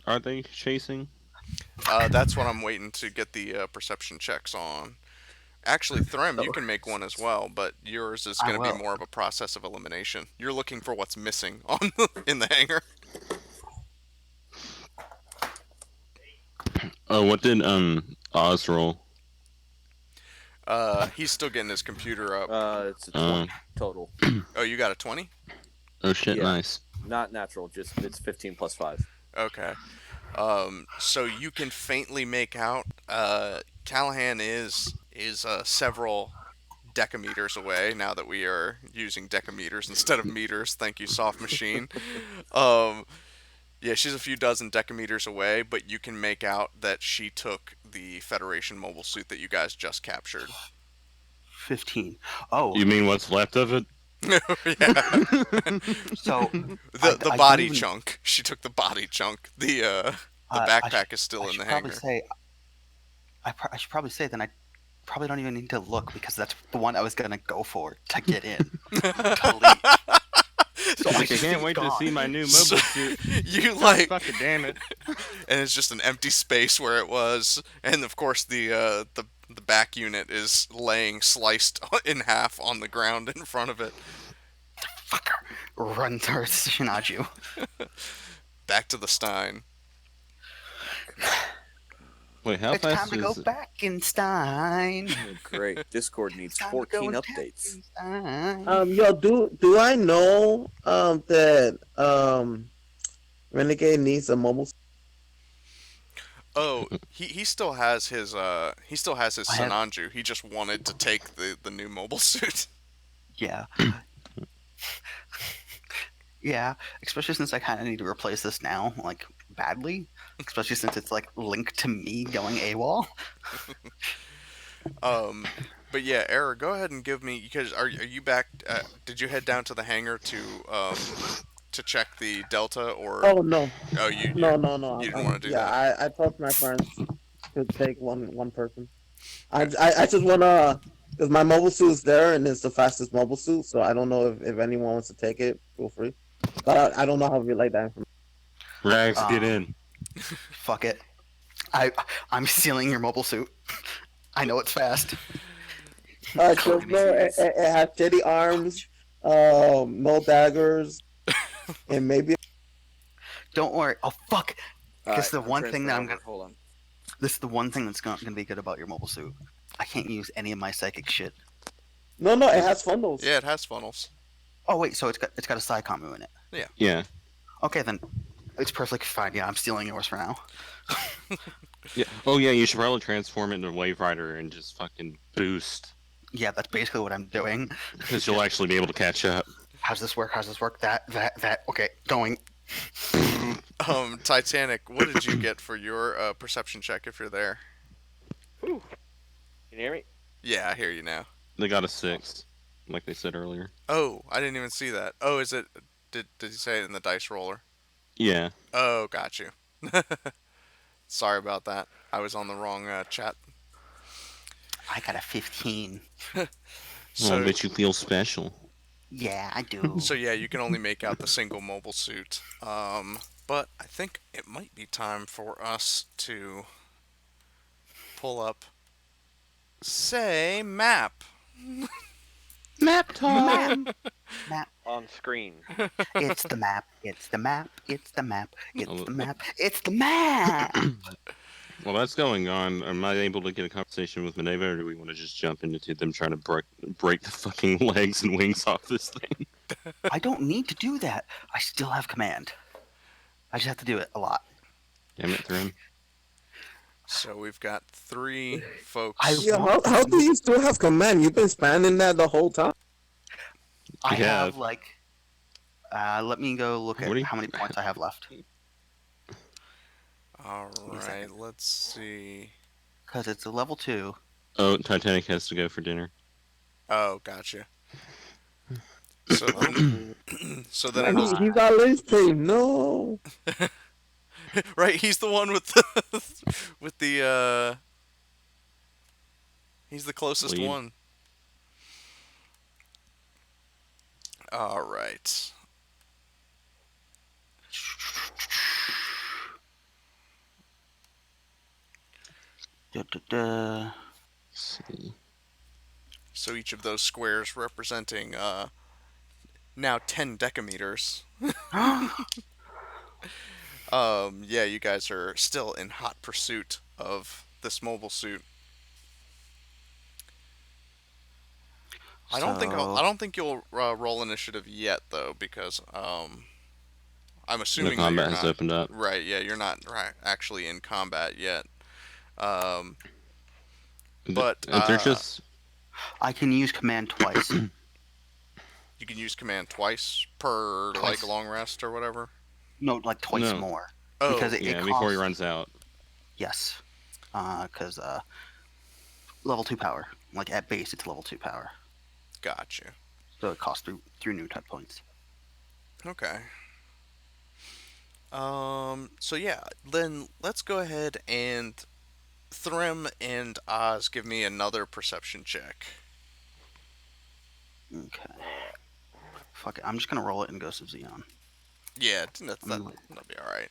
are they chasing? That's what I'm waiting to get the perception checks on. Actually, Threm, you Oh, can make one as well, but yours is I going to be will. more of a process of elimination. You're looking for what's missing on in the hangar. Oh, what did Oz roll? He's still getting his computer up. It's a 20 total. Oh, you got a 20? Oh shit, Yeah. nice. Not natural, just it's 15 plus 5. Okay. So you can faintly make out Callahan is several decameters away now that we are using decameters instead of meters. Thank you, Soft Machine. Um, yeah, she's a few dozen decameters away, but you can make out that she took the Federation mobile suit that you guys just captured. 15. Oh, You mean what's left of it? Yeah, so the I body don't even- chunk. She took the body chunk. The I backpack is still I in should the probably hangar. say. I should probably say then I probably don't even need to look because that's the one I was gonna go for to get in. To leave. So He's I like, I can't wait to gone. see my new mobile So- suit. You like, Fucking damn it. and it's just an empty space where it was, and of course the back unit is laying sliced in half on the ground in front of it. Fucker. Run towards Shinaju. Back to the Stein. Wait, how It's time fast to go is back in Stein. Oh, great. Discord needs Time to go 14 back updates. in Stein. Yo, do I know that Renegade needs a mobile? Oh, he still has his I have- Sananju. He just wanted to take the new mobile suit. Yeah. Yeah, especially since I kind of need to replace this now, like, badly. Especially since it's, like, linked to me going AWOL. But yeah, Era, go ahead and give me, because are you back? Did you head down to the hangar to check the Delta, or Oh no, oh you no. you didn't want to do that? Yeah, I trust my friends to take one person. I just wanna, because my mobile suit's there and it's the fastest mobile suit, so I don't know if anyone wants to take it. Feel free, but I don't know how to relay that information. Rags, get in. Fuck it. I'm stealing your mobile suit. I know it's fast. Just know it has shitty arms, no daggers, and maybe. Don't worry. Oh, fuck. Because the I'm one thing that I'm transferring gonna... over. Hold on. This is the one thing that's gonna be good about your mobile suit. I can't use any of my psychic shit. No, it has funnels. Yeah, it has funnels. Oh, wait, so it's got a Psycommu in it. Yeah. Okay, then. It's perfectly fine. Yeah, I'm stealing yours for now. Yeah. Oh yeah, you should probably transform it into Wave Rider and just fucking boost, Yeah, that's basically what I'm doing. because you'll actually be able to catch up. How's this work? That. Okay, going. Titanic, what did you get for your perception check if you're there? Can you hear me? Yeah, I hear you now. They got a 6, like they said earlier. Oh, I didn't even see that. Oh, is it? Did you say it in the dice roller? Yeah. Oh, got you. Sorry about that. I was on the wrong chat. I got a 15. So, I bet you feel special. Yeah, I do. so yeah, you can only make out the single mobile suit. But I think it might be time for us to pull up, say, map. Map talk. Map. On screen. It's the map. It's the map. It's the map. It's the map. It's the map. Well, that's going on. Am I able to get a conversation with Minerva, or do we want to just jump into them trying to break the fucking legs and wings off this thing? I don't need to do that. I still have command. I just have to do it a lot. Damn it, Thrym. So we've got 3 folks. Yeah, how do you still have command? You've been spanning that the whole time. I You have have. like. Let me go look at What do you- how many points I have left. All me a right, second. let's see. Because it's a level 2. Oh, Titanic has to go for dinner. Oh, gotcha. So then, so then He's got Lynch pain. No. Right, he's the one with the with the he's the closest Lead. one. All right. Da, da, da. Let's see. So each of those squares representing now 10 decameters. Yeah, you guys are still in hot pursuit of this mobile suit. So, I don't think you'll roll initiative yet though, because I'm The assuming that you're combat has not opened up. right. Yeah, you're not actually in combat yet. Um, but They're just I can use command twice. you can use command twice per like Twice. long rest or whatever. No, like twice No. more. Oh, Because it yeah costs, before he runs out. Yes. Because level 2 power. Like at base, it's level 2 power. gotcha. So it costs 3 new type points. Okay. So yeah, then let's go ahead and Threm and Oz give me another perception check. Okay. Fuck it. I'm just going to roll it in Ghost of Zeon. Yeah, that'll be all right.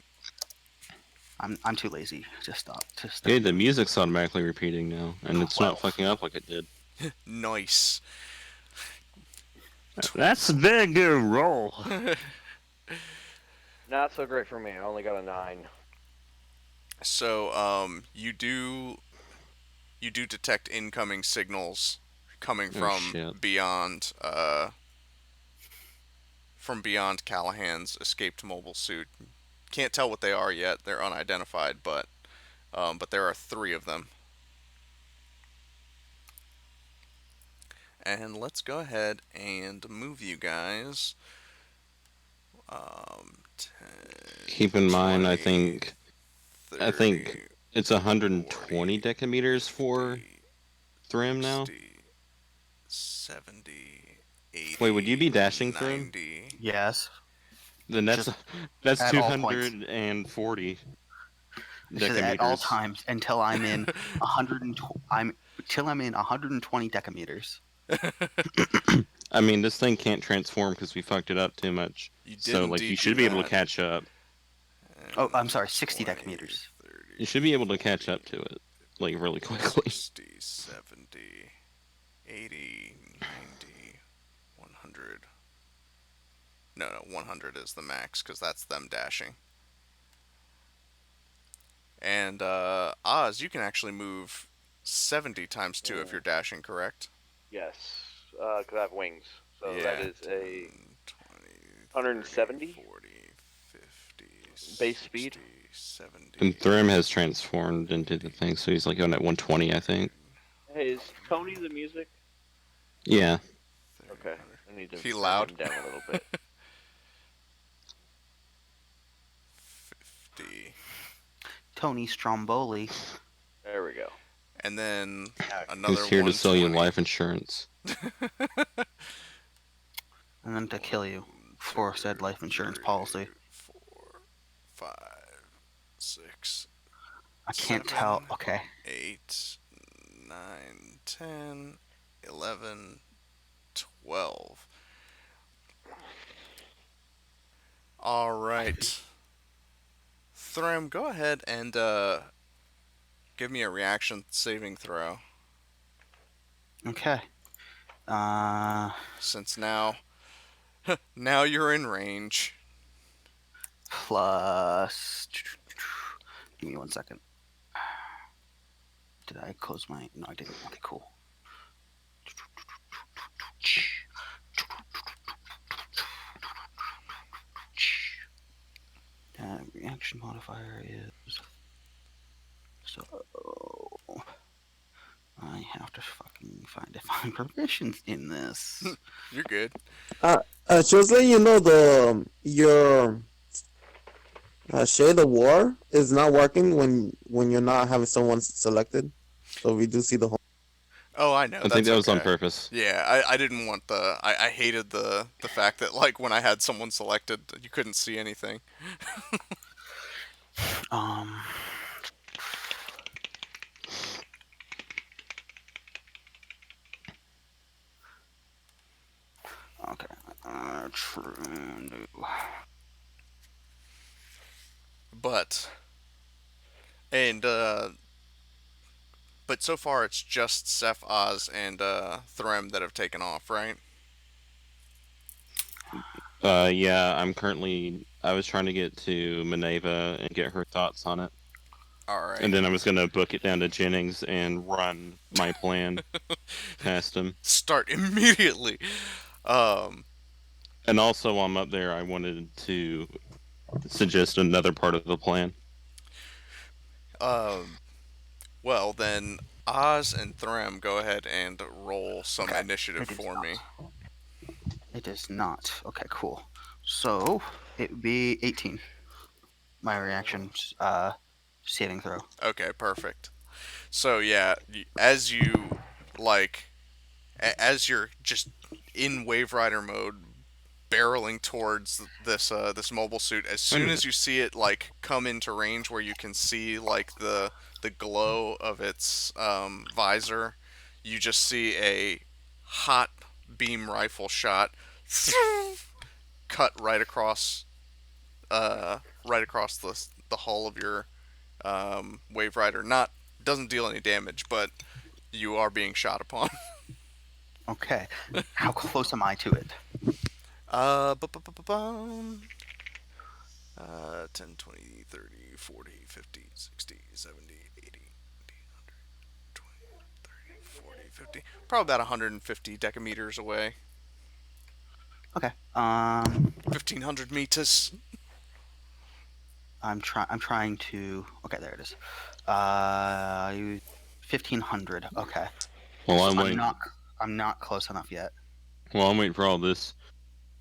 I'm too lazy to stop. Hey, the music's automatically repeating now, and it's not 12. fucking up like it did. Nice. That's a very good roll. Not so great for me. I only got a 9. So, you do detect incoming signals coming shit. from beyond Callahan's escaped mobile suit. Can't tell what they are yet. They're unidentified, but there are 3 of them. And let's go ahead and move you guys. 10, Keep in mind, 20, I think 30, it's 120 40, decameters for 50, Thrym now. 60, 70, 80, Wait, would you be dashing Thrym? 90. Yes. Then that's at all points. 240 It says at all decameters. times until I'm in 120 decameters. I mean, this thing can't transform because we fucked it up too much. You did So, like, indeed you should do be able to that. catch up. Oh, I'm sorry, 60 decameters. 30, You should be able to catch up to it, like, really quickly. 60, 70, 80, 90, 100. No, 100 is the max because that's them dashing. And Oz, you can actually move 70 times 2 if you're dashing, correct? Yes, because I have wings. So Yeah. that is a 20, 170 40, 50, base 60, speed. 70. And Thrym has transformed into the thing, so he's like going at 120, I think. Hey, is Tony the music? Yeah. Okay, I need to Is he bring loud? him down a little bit. 50. Tony Stromboli. There we go. And then another He's here to sell you 120. life insurance. And then to kill you for said life insurance policy. 4, 5, 6, I can't 7, tell. Okay. 8, 9, 10, 11, 12. All right. Threm, go ahead and give me a reaction saving throw. Okay. Since now you're in range. Plus. Give me 1 second. Did I close my? No, I didn't. Okay, cool. Reaction modifier is. So. I have to fucking define permissions in this. You're good. Just letting you know, your shade of war is not working when you're not having someone selected. So we do see the whole. Oh, I know. I think that was on okay. purpose. Yeah, I didn't want I hated the fact that like when I had someone selected, you couldn't see anything. Um. Okay. True. But and but so far it's just Seth, Oz, and Threm that have taken off, right? Yeah, I was trying to get to Maneva and get her thoughts on it. All And right. then I was gonna book it down to Jennings and run my plan past him. Start immediately. Um, And also, while I'm up there, I wanted to suggest another part of the plan. um, well then, Oz and Threm, go ahead and roll some Okay. initiative It is for not. me. It is not. Okay, cool. So it would be 18. My reaction, saving throw. Okay, perfect. So yeah, as you like, as you're just in Wave Rider mode, barreling towards this mobile suit, as Wait a soon as minute. you see it like come into range where you can see like the glow of its visor, you just see a hot beam rifle shot cut right across the hull of your Wave Rider. Not doesn't deal any damage, but you are being shot upon. Okay. How close am I to it? Bum. 10, 20, 30, 40, 50, 60, 70, 80, 20, 30, 40, 50. Probably about 150 decameters away. Okay. 1,500 meters. I'm trying to. Okay, there it is. 1500. Okay. While So I'm waiting, I'm not close enough yet. while I'm waiting for all this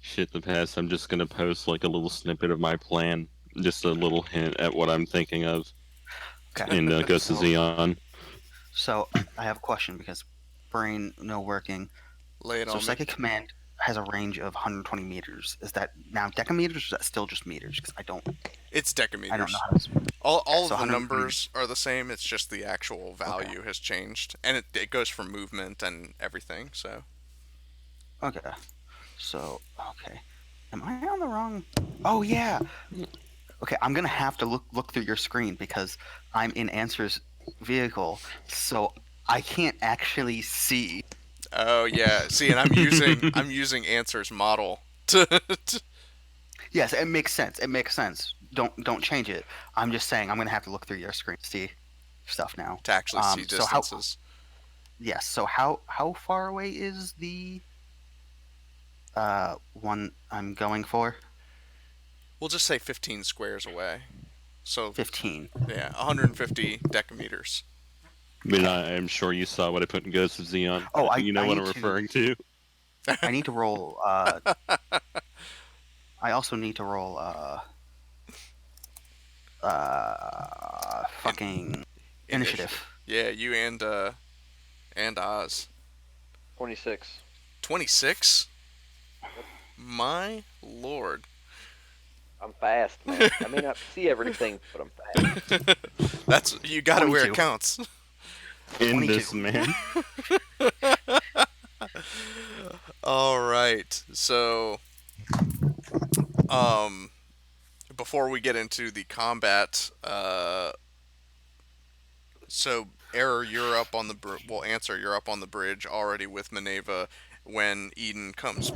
shit to pass, I'm just gonna post like a little snippet of my plan, just a little hint at what I'm thinking of, Okay. and goes to So, Zeon. so I have a question because brain no working. Lay it So on me. psychic command has a range of 120 meters. Is that now decameters or is that still just meters? Because It's I don't know decameters. how to. All So of the 120 meters. numbers are the same. It's just the actual Okay. value has changed, and it goes for movement and everything. So Okay. So okay. Am I on the wrong? Oh yeah. Okay, I'm gonna have to look through your screen because I'm in Answer's vehicle, so I can't actually see. oh yeah, see, and I'm using Answer's model to Yes, it makes sense. It makes sense. Don't change it. I'm just saying I'm gonna have to look through your screen to see stuff now. to actually see So how? distances. Yes. So how far away is the one I'm going for? We'll just say 15 squares away. So 15. yeah, 150 decameters. But Okay. I am sure you saw what I put in Ghost of Zeon. Oh, You know I what I'm need to referring to. I need to roll. I also need to roll. In, Fucking initiative. initiative. Yeah, you and Oz. 26. 26. My lord. I'm fast, man. I may not see everything, but I'm fast. That's you got it where it 22. counts. In 22. this man. All right. So, um, before we get into the combat, so Error, you're up on the well, Answer, you're up on the bridge already with Maneva when Eden comes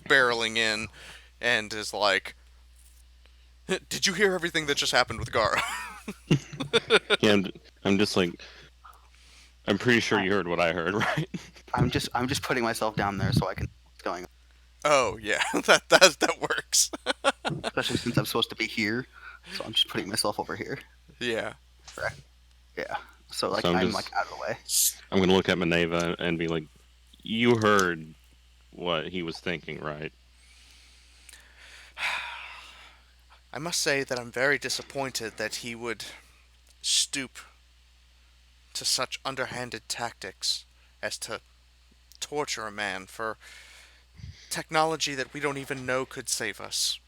barreling in and is like, "Did you hear everything that just happened with Gara?" Yeah, I'm just like, I'm pretty sure I, you heard what I heard, right? I'm just putting myself down there so I can what's going on. Oh yeah, that works. Especially since I'm supposed to be here, so I'm just putting myself over here. Yeah. Right. Yeah. So like So I'm like out of the way. I'm gonna look at Maneva and be like, you heard what he was thinking, right? I must say that I'm very disappointed that he would stoop to such underhanded tactics as to torture a man for technology that we don't even know could save us.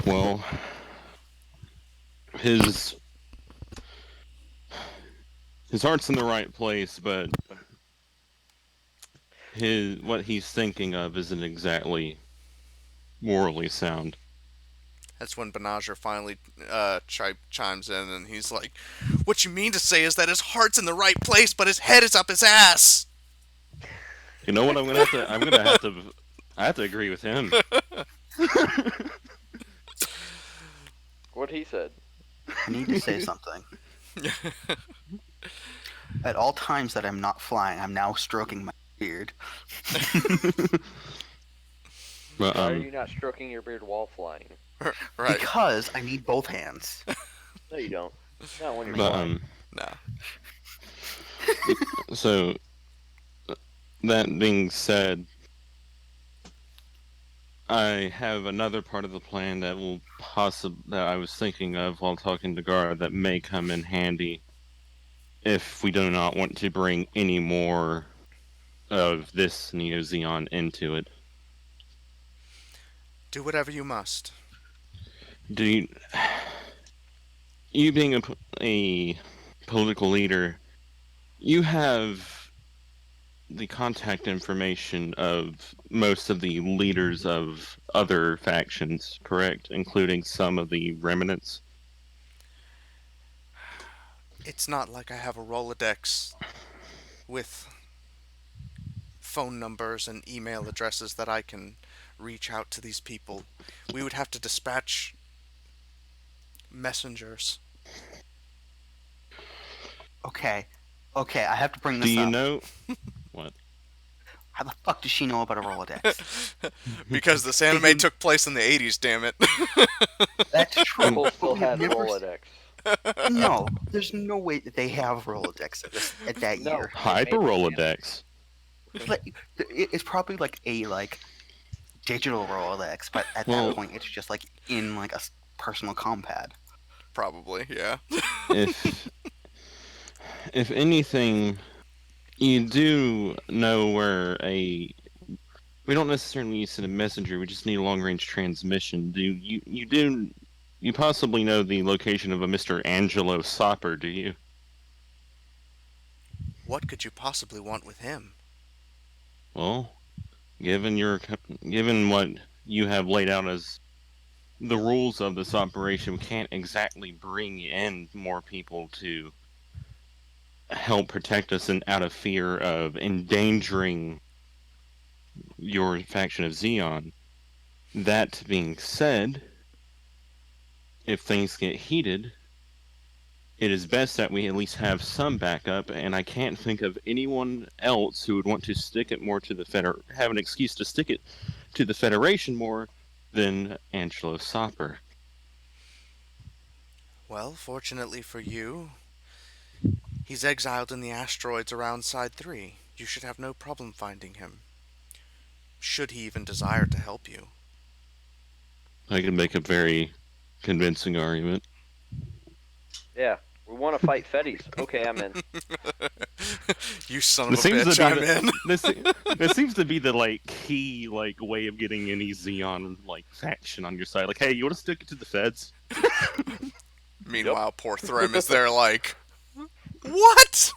Well, his heart's in the right place, but what he's thinking of isn't exactly morally sound. That's when Benager finally chimes in, and he's like, "What you mean to say is that his heart's in the right place, but his head is up his ass." You know what? I have to agree with him. What he said. I need to say something. At all times that I'm not flying, I'm now stroking my beard. But Why are you not stroking your beard while flying? Right? Because I need both hands. No, you don't. Not when you're but flying. No. so that being said, I have another part of the plan that that I was thinking of while talking to Gar that may come in handy if we do not want to bring any more of this Neo Zeon into it. Do whatever you must. Do you being a political leader, you have the contact information of most of the leaders of other factions, correct? Including some of the remnants? It's not like I have a Rolodex with phone numbers and email addresses that I can reach out to these people. We would have to dispatch messengers. Okay, I have to bring Do this you up. know what? How the fuck does she know about a Rolodex? Because this anime took place in the 80s, damn it. That's true. People still but we have had never Rolodex. No, there's no way that they have Rolodex at that No. year. Hyper Rolodex. It's probably like a digital Rolodex, but at Well- that point, it's just like in like a personal compad. Probably, yeah. If anything, you do know where we don't necessarily need to send a messenger, we just need a long range transmission. You possibly know the location of a Mr. Angelo Sopper, do you? What could you possibly want with him? Well, given what you have laid out as the rules of this operation, we can't exactly bring in more people to help protect us and out of fear of endangering your faction of Zeon. That being said, if things get heated, it is best that we at least have some backup, and I can't think of anyone else who would want to stick it more to the have an excuse to stick it to the Federation more than Angelo Sopper. Well, fortunately for you, he's exiled in the asteroids around Side 3. You should have no problem finding him. Should he even desire to help you. I can make a very convincing argument. Yeah. We want to fight Fetties. Okay, I'm in. You son of This a seems to bitch, be I'm the- in. This seems to be the key way of getting any Zeon faction on your side. Hey, you want to stick it to the feds? Meanwhile, poor Thrym is there like, what?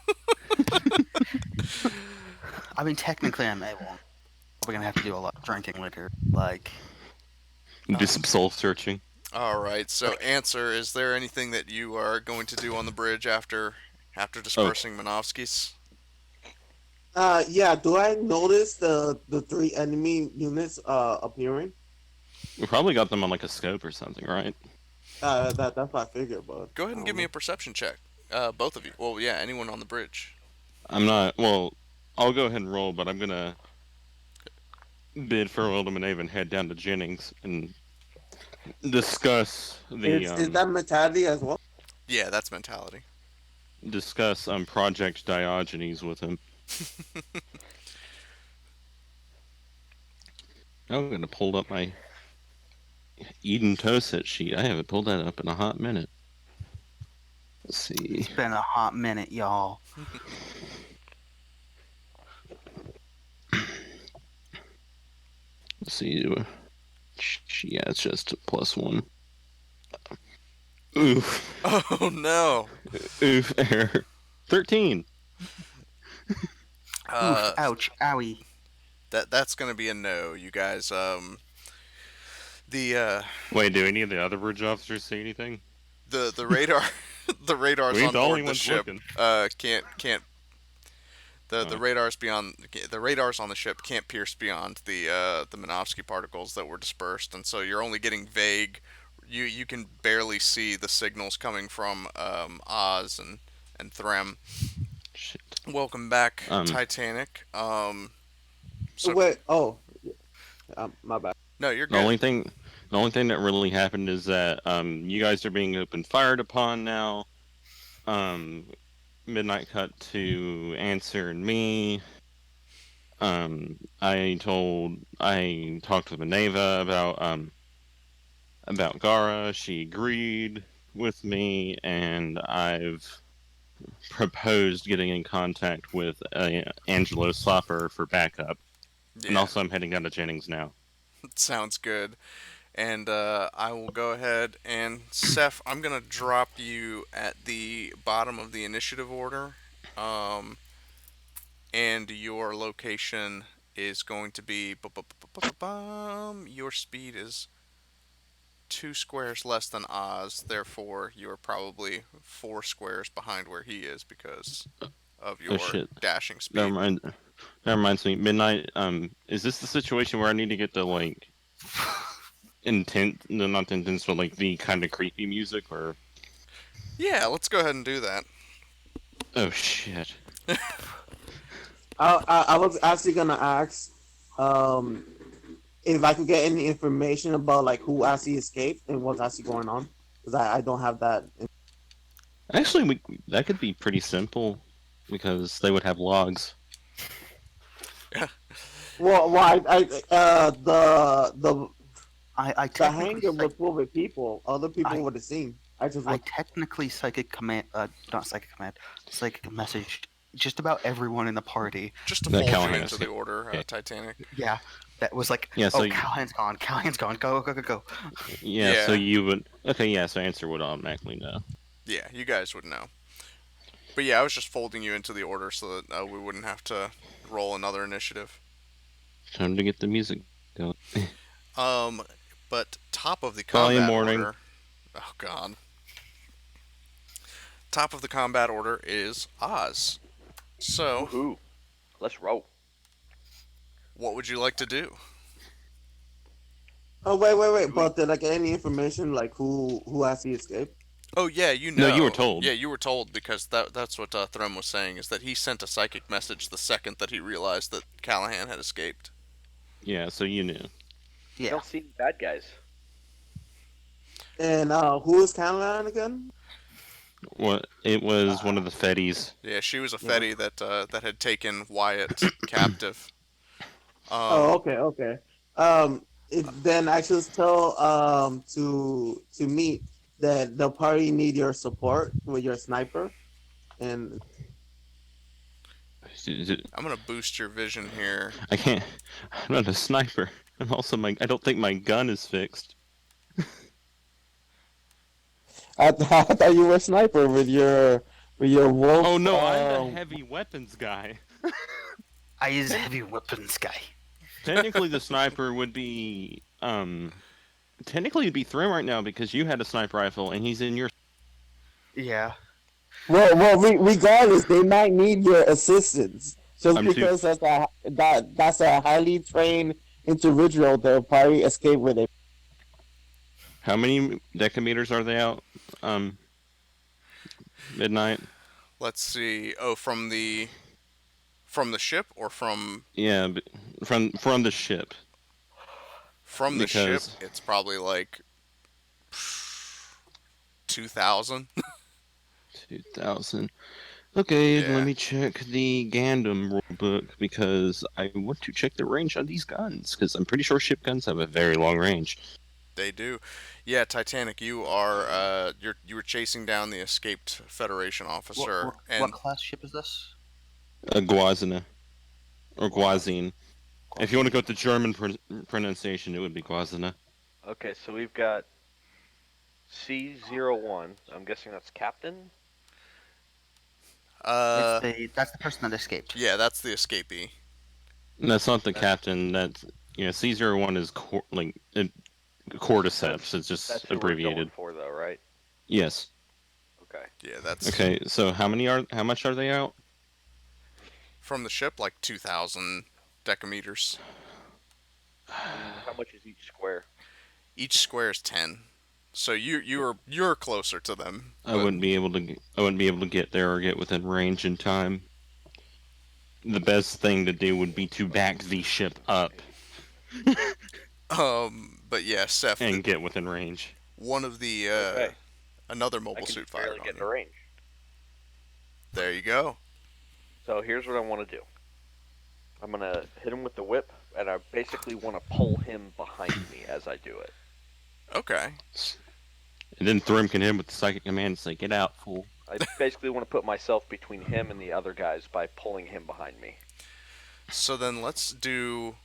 I mean, technically, I'm able. We're gonna have to do a lot of drinking later. Do some soul searching. Alright, so answer, is there anything that you are going to do on the bridge after dispersing Minovsky's? Yeah. Do I notice the three enemy units appearing? We probably got them on a scope or something, right? That's what I figured, but Go ahead and give me a perception check. Both of you. Well, yeah, anyone on the bridge. I'm not. Well, I'll go ahead and roll, but I'm gonna bid farewell to Manave and head down to Jennings and discuss is that mentality as well? Yeah, that's mentality. discuss Project Diogenes with him. I'm gonna pull up my Eden Toset sheet. I haven't pulled that up in a hot minute. Let's see. It's been a hot minute, y'all. Let's see. Yeah, it's just a +1. Oof. Oh no. Oof. Error. 13. Oof, Uh, ouch, owie. that's gonna be a no, you guys. The Wait, do any of the other bridge officers say anything? the radar, the radars We ain't on the only board the ones ship looking. can't the Oh. radars beyond the radars on the ship can't pierce beyond the Minovsky particles that were dispersed, and so you're only getting vague. You can barely see the signals coming from Oz and Threm. Shit. Welcome back, Um. Titanic. So Wait. Oh, my bad. no, you're The good. only thing. The only thing that really happened is that you guys are being open fired upon now. Um, Midnight cut to Answer and me. I talked with Maneva about Gara. She agreed with me, and I've proposed getting in contact with Angelo Slopper for backup. And Yeah, also, I'm heading down to Jennings now. sounds good. And I will go ahead and Seth, I'm gonna drop you at the bottom of the initiative order, um, and your location is going to be your speed is 2 squares less than Oz, therefore you're probably 4 squares behind where he is because of Oh your shit! dashing Never speed. mind. That reminds me. Midnight. Is this the situation where I need to get the like no, not intense, but like the kind of creepy music, or Yeah, let's go ahead and do that. oh shit. I was actually gonna ask, um, if I could get any information about like who actually escaped and what's actually going on, because I don't have that. Actually, that could be pretty simple because they would have logs. Well, the I the technically hangar was full with people. Other people I would have seen. I just I was. technically psychic command, not psychic command, psychic messaged just about everyone in the party. Just to That fold you Callahan into the escaped. order, Okay. Titanic. Yeah, that was like, Yeah. oh, So Callahan's gone, go, go, go, go. yeah. So Yeah, you would. Okay. Yeah. So answer would automatically know. yeah, you guys would know. But yeah, I was just folding you into the order so that we wouldn't have to roll another initiative. Time to get the music going. Um, but top of the Volume combat warning. order. Oh God. Top of the combat order is Oz. So, Woohoo! Let's roll. what would you like to do? Oh wait! Do we? But did I get any information like who actually escaped? Oh yeah, you No, you were know. told. Yeah, you were told because that's what Threm was saying is that he sent a psychic message the second that he realized that Callahan had escaped. Yeah. So you knew. I Yeah, don't see any bad guys. And who is Caroline again? What? It was one of the Fetties. Yeah, she was a Yeah. Fetty that had taken Wyatt captive. Oh, Um, okay. Then I should tell to meet that the party need your support with your sniper, and I'm gonna boost your vision here. I can't. I'm not a sniper. And also, I don't think my gun is fixed. I thought you were a sniper with your wolf. Oh no, I'm the heavy weapons guy. I is a heavy weapons guy. Technically, the sniper would be technically it'd be Thrym right now because you had a sniper rifle and he's in your. Yeah, Regardless, they might need your assistance just I'm too. because that's a highly trained individual. They'll probably escape with it. How many decameters are they out? Midnight. Let's see. Oh, from the ship or Yeah, from the ship from the ship? because It's probably like 2,000. 2000. Okay, Yeah. let me check the Gundam rulebook because I want to check the range on these guns because I'm pretty sure ship guns have a very long range. They do. Yeah, Titanic, you are you were chasing down the escaped Federation officer and what class ship is this? A Guazina or Guazine. If you want to go with the German pronunciation, it would be Guazina. Okay, so we've got C01. I'm guessing that's captain. Uh, That's the person that escaped. yeah, that's the escapee. That's not the captain. That's C01 is cordyceps. It's That's just who we're going abbreviated. for, though, right? Yes. Okay. Yeah, that's Okay. So how much are they out? from the ship, like 2,000 decameters. And how much is each square? Each square is 10. So you're closer to them. I wouldn't be able to get there or get within range in time. The best thing to do would be to back the ship up But yeah, Seth, and get within range. one of the Okay. another I mobile can suit barely fired get on in the you. range. There you go. So here's what I want to do. I'm gonna hit him with the whip, and I basically want to pull him behind me as I do it. Okay. And then Thrym can hit him with the psychic command and say, "Get out, fool." I basically want to put myself between him and the other guys by pulling him behind me. So then let's do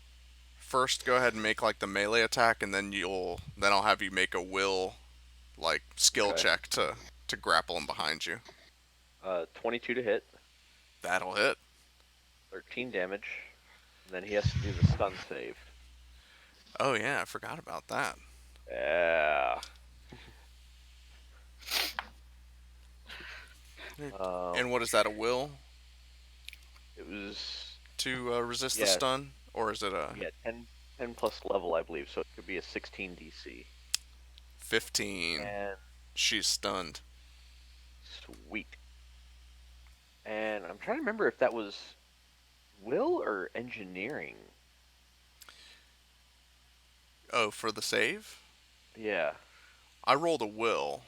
first. Go ahead and make like the melee attack, and then I'll have you make a will, like skill Okay. check to grapple him behind you. 22 to hit, That'll hit. 13 damage, and then he has to do the stun save. Oh yeah, I forgot about that. Yeah. And what is that? A will It was to resist the Yeah. stun, or is it a 10 plus level, I believe, so it could be a 16 DC. 15? And She's stunned. sweet. And I'm trying to remember if that was will or engineering. Oh, for the save? Yeah. I rolled a will,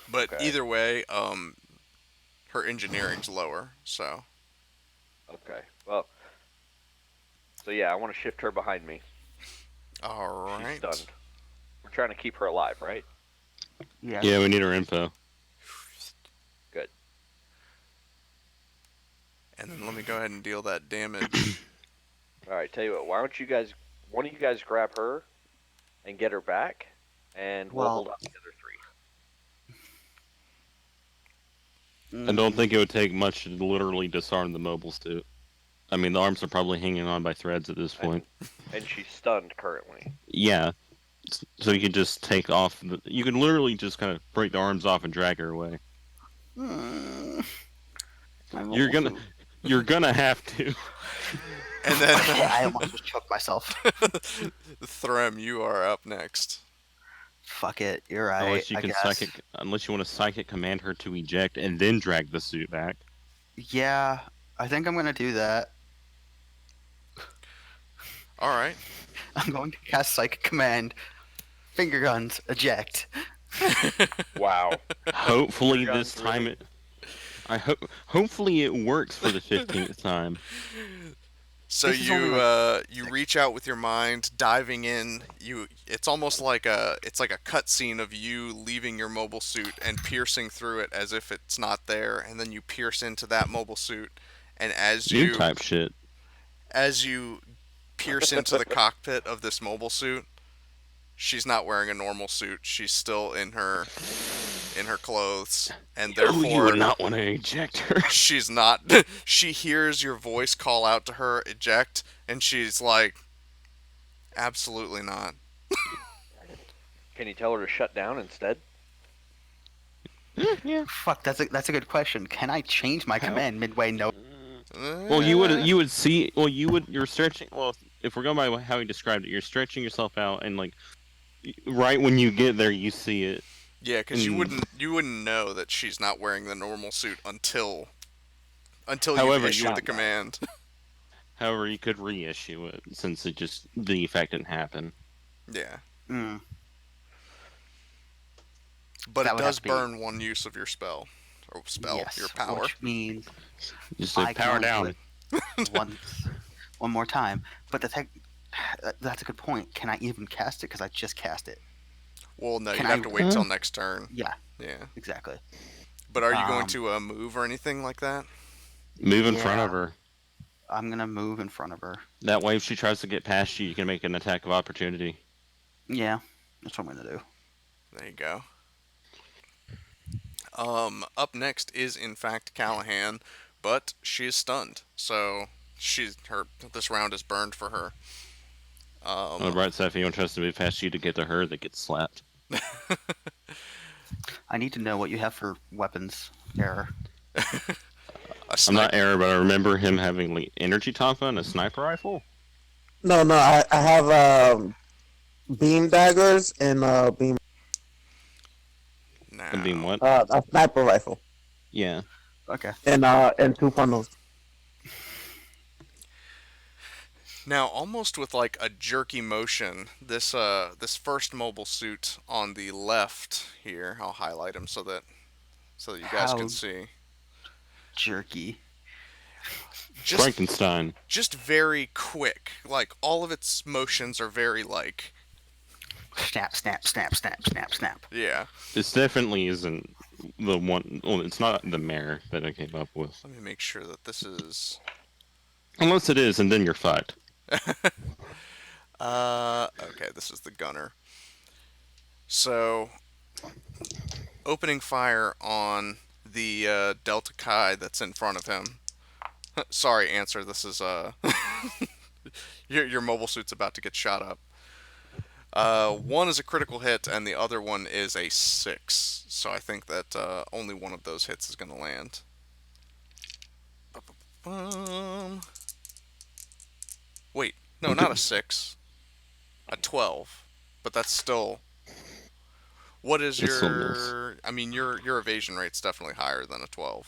but Okay. either way, her engineering's lower. So Okay. Well. So yeah, I want to shift her behind me. all She's right. stunned. We're trying to keep her alive, right? Yeah. Yeah, we need her info. Good. And then let me go ahead and deal that damage. All right. Tell you what. Why don't one of you guys grab her and get her back, and we'll Well- hold on to the other three. I don't think it would take much to literally disarm the mobile suit. I mean, the arms are probably hanging on by threads at this point. And she's stunned currently. Yeah. So you can just take off. You can literally just kind of break the arms off and drag her away. Mm. I'm You're almost- gonna, you're gonna have to. And then I almost just choked myself. Threm, you are up next. Fuck it, you're right. Unless you I can guess. unless you want to psychic command her to eject and then drag the suit back. Yeah, I think I'm gonna do that. All right. I'm going to cast Psychic Command, Finger Guns, Eject. Wow. Hopefully Finger this guns, time really? hopefully it works for the 15th time. So This is only you reach out with your mind, diving in. It's almost like a cutscene of you leaving your mobile suit and piercing through it as if it's not there, and then you pierce into that mobile suit, and New type shit. as you pierce into the cockpit of this mobile suit, she's not wearing a normal suit. She's still in her clothes, and Oh, you therefore would not want to eject her. she's not. She hears your voice call out to her, eject, and she's like, absolutely not. Can you tell her to shut down instead? Yeah. Fuck, that's a good question. Can I change my command midway? No. Well, you would see. Well, you're stretching. Well, if we're going by how he described it, you're stretching yourself out, and like right when you get there, you see it. Yeah, because you wouldn't know that she's not wearing the normal suit until However, you issued you- the command. However, you could reissue it since the effect didn't happen. Yeah, Mm. but That it would have does to be- burn one use of your Yes, your power. which means Just say I can power only down. do it one more time. But that's a good point. Can I even cast it? Because I just cast it. Well, no, Can you'd have I- to wait till next turn. Yeah, Yeah, exactly. but are you going Um, to move or anything like that? Move in front Yeah. of her. I'm gonna move in front of her. That way, if she tries to get past you, you can make an attack of opportunity. Yeah, that's what I'm gonna do. There you go. Up next is in fact Callahan, but she is stunned, so this round is burned for her. On the Um, bright side, if anyone tries to move past you to get to her, they get slapped. I need to know what you have for weapons, Error. a I'm sniper. not Aaron, but I remember him having like energy tonfa and a sniper rifle. No, no, I have beam daggers and beam And being Now, what? a sniper rifle Yeah. Okay. and two funnels. now, almost with like a jerky motion, this first mobile suit on the left here, I'll highlight him so that you guys can How see. jerky. Just Frankenstein. just very quick. Like all of its motions are very like Snap, snap, snap, snap, snap, snap. yeah. This definitely isn't the one. Well, it's not the mare that I came up with. Let me make sure that this is. Unless it is, and then you're fucked. Okay, this is the gunner. So, opening fire on the Delta Chi that's in front of him. Sorry, answer. This is your mobile suit's about to get shot up. One is a critical hit, and the other one is a 6. So I think that only one of those hits is going to land. Wait, no, not a 6. A 12. But that's still. What is It still miss. your? I mean, your evasion rate's definitely higher than a 12.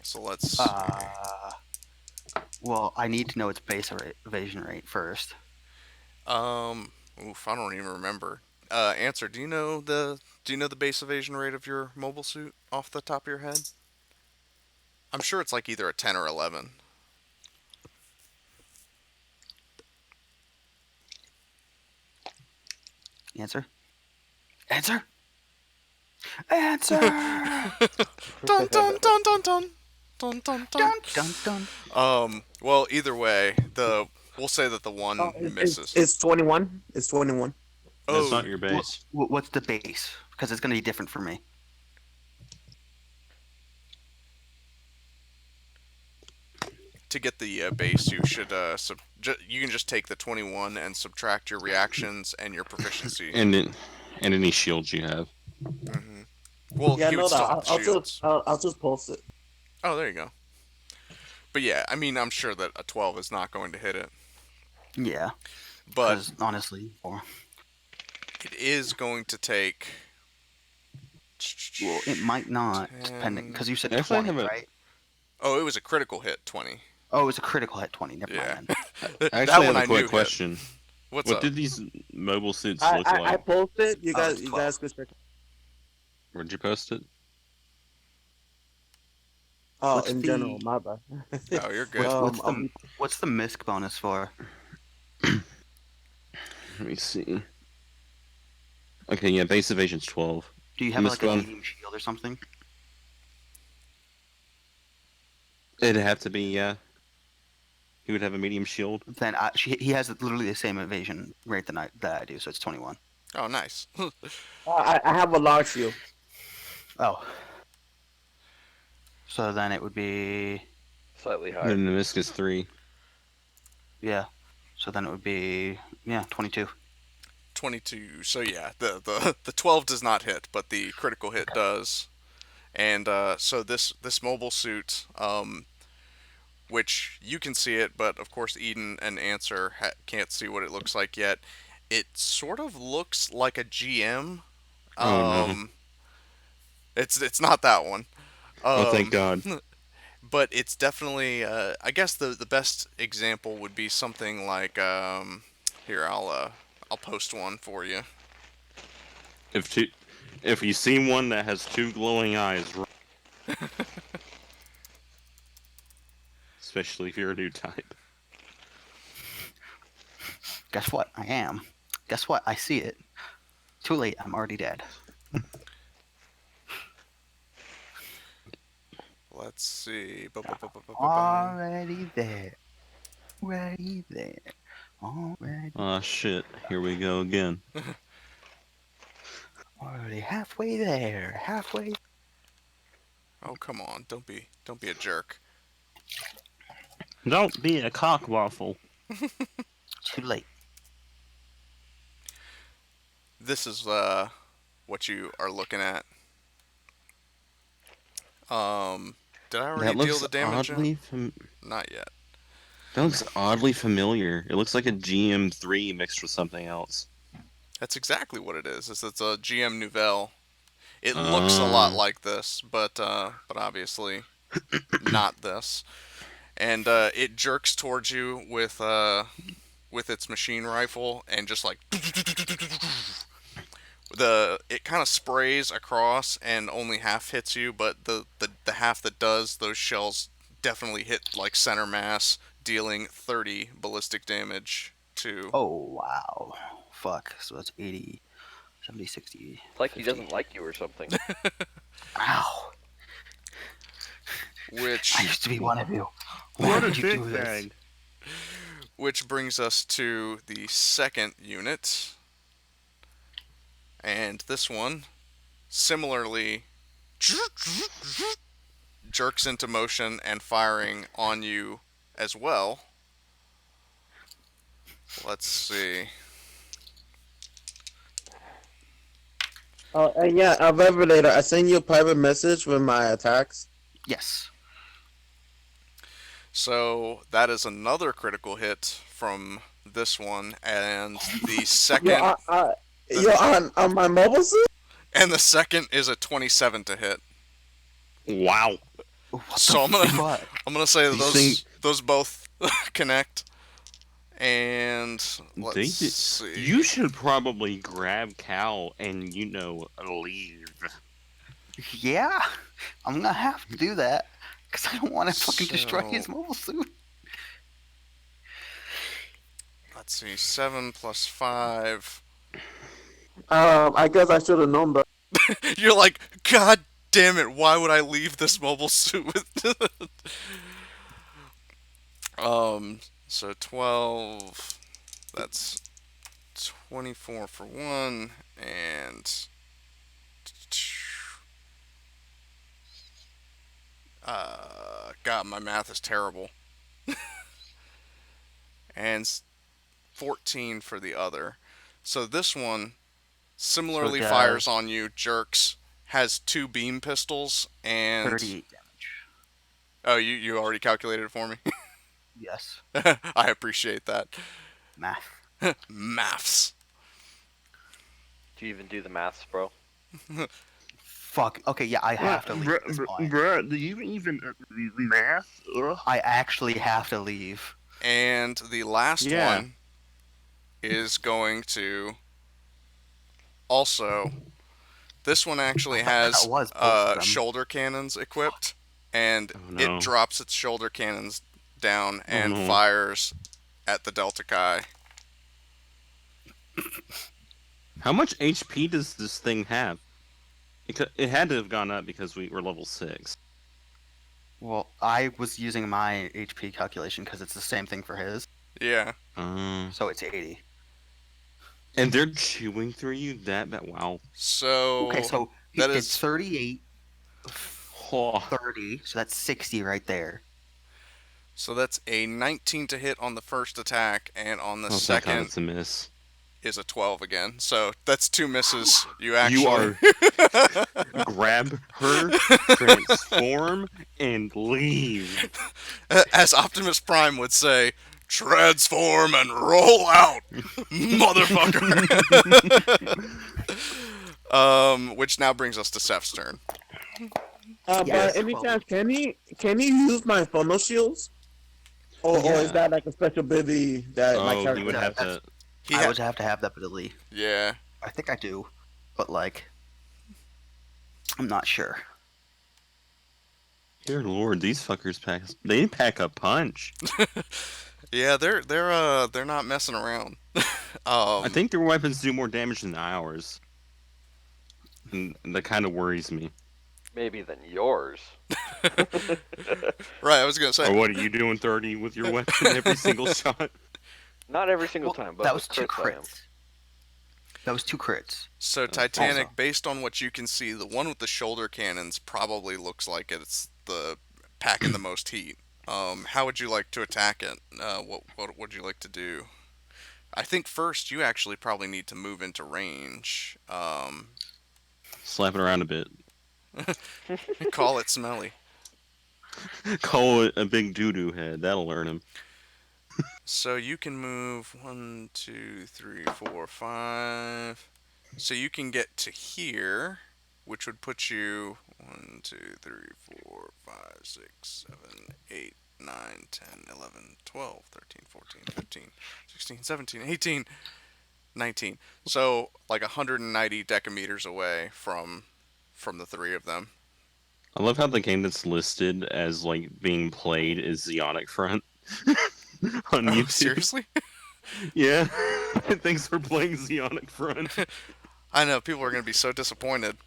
So let's. Well, I need to know its base evasion rate first. Oof, I don't even remember. Answer. Do you know the base evasion rate of your mobile suit off the top of your head? I'm sure it's like either a 10 or 11. Answer? Answer? Answer! Dun dun dun dun dun. Dun dun dun. Dun, dun. Well, either way, we'll say that the one Oh, misses. it's 21. It's 21. That's Oh, not your base. What's the base? Because it's going to be different for me. to get the base, you should you can just take the 21 and subtract your reactions and your proficiency. And any shields you have. hmm Well, Yeah, he no, would no. still have shields. I'll just post it. Oh, there you go. But yeah, I mean, I'm sure that a 12 is not going to hit it, Yeah. but Because honestly, or it is going to take. well, it might not, depending. Because you said Actually, I 20, have a- right? Oh, it was a critical hit, 20. Oh, it was a critical hit 20. Never Yeah. mind. Then. I That actually one have I a quick knew question. What's What up? did these mobile suits I, look I, I like? posted. You Oh, guys, it's you 12. guys could check. Where'd you post it? Oh, What's in the- general, my bad. Oh, you're good. What's the misc bonus for? Let me see. Okay, yeah, base evasion's 12. Do you have like a Miscon. medium shield or something? It'd have to be, yeah. He would have a medium shield. Then he has literally the same evasion rate that I do, so it's 21. Oh, nice. I have a large shield. Oh. So then it would be Slightly higher. Then the misc is 3. yeah. So then it would be 22. 22. So yeah, the 12 does not hit, but the critical hit does. And so this mobile suit, which you can see it, but of course Eden and Answer can't see what it looks like yet. It sort of looks like a GM. Oh, no. It's not that one. Oh, thank God. But it's definitely. I guess the best example would be something like. Here, I'll post one for you. If you see one that has 2 glowing eyes, especially if you're a new type. Guess what? I am. Guess what? I see it. Too late. I'm already dead. Let's see. Already there. Already there. Already. Oh shit, here we go again. Already halfway there. Halfway. Oh, come on. Don't be a jerk. Don't be a cockwaffle. Too late. This is what you are looking at. Did I already That deal looks the damage? oddly Not yet. That looks oddly familiar. It looks like a GM3 mixed with something else. That's exactly what it is. It's a GM Nouvelle. It looks a lot like this, but obviously not this. And it jerks towards you with its machine rifle and just like it kind of sprays across and only half hits you, but the half that does, those shells definitely hit like center mass, dealing 30 ballistic damage to. Oh, wow. Fuck. So that's 80, 70, 60. It's like 50. he doesn't like you or something. Ow. Which I used to be one of you. Why did you do this? Which brings us to the second unit. And this one, similarly, jerks into motion and firing on you as well. Let's see. Oh, and yeah, Revelator, I sent you a private message with my attacks. Yes. So that is another critical hit from this one, and the second, On my mobile suit? and the second is a 27 to hit. Wow. What So the fuck? I'm gonna say These those both connect. And They let's did- see. You should probably grab Cal and, leave. Yeah. I'm gonna have to do that. Because I don't want to fucking destroy his So- mobile suit. Let's see. 7 plus 5. I guess I should have known that. You're like, God damn it! Why would I leave this mobile suit with? So 12. That's 24 for one, and God, my math is terrible. And 14 for the other. So this one similarly So it fires does- on you, jerks, has 2 beam pistols, and 38 damage. oh, you already calculated it for me. Yes. I appreciate that. Math. Maths. Do you even do the maths, bro? Fuck. Okay, yeah, I have to leave at this point. Bruh, do you even math? I actually have to leave. And the last Yeah. one is going to also. This one actually has That was both of them. shoulder cannons equipped, and Oh, no. it drops its shoulder cannons down and no. fires at the Delta Chi. How much HP does this thing have? It had to have gone up because we were level 6. Well, I was using my HP calculation because it's the same thing for his. Yeah. So it's 80. And they're chewing through you that bad? Wow. So Okay, so that it's is 38, Oh, 30, so that's 60 right there. so that's a 19 to hit on the first attack, and on the thank God second it's a miss. is a 12 again. So that's 2 misses. You actually You are grab her, transform, and leave. as Optimus Prime would say, transform and roll out, motherfucker. Which now brings us to Seph's turn. By Yes, any well- chance, can he use my funnel shields? Or is that like a special ability that my Oh, character you would have to. He I ha- would have to have that ability. yeah. I think I do, but like, I'm not sure. Dear Lord, these fuckers pack a punch. Yeah, they're not messing around. I think their weapons do more damage than ours. And that kind of worries me. Maybe than yours. Right, I was gonna say. Or what are you doing 30 with your weapon every single shot? Not every single Well, time, but that with was 2 crits I am. crits. That was 2 crits. So Also. Titanic, based on what you can see, the one with the shoulder cannons probably looks like it's the packing the most heat. How would you like to attack it? What would you like to do? I think first you actually probably need to move into range. Slap it around a bit. Call it smelly. Call it a big doo-doo head. That'll learn him. So you can move 1, 2, 3, 4, 5. So you can get to here, which would put you 1, 2, 3, 4, 5, 6, 7, 8, 9, 10, 11, 12, 13, 14, 15, 16, 17, 18, 19. So like 190 decameters away from the three of them. I love how the game that's listed as like being played is Zeonic Front on Oh, YouTube. seriously? Yeah. Thanks for playing Zeonic Front. I know people are going to be so disappointed.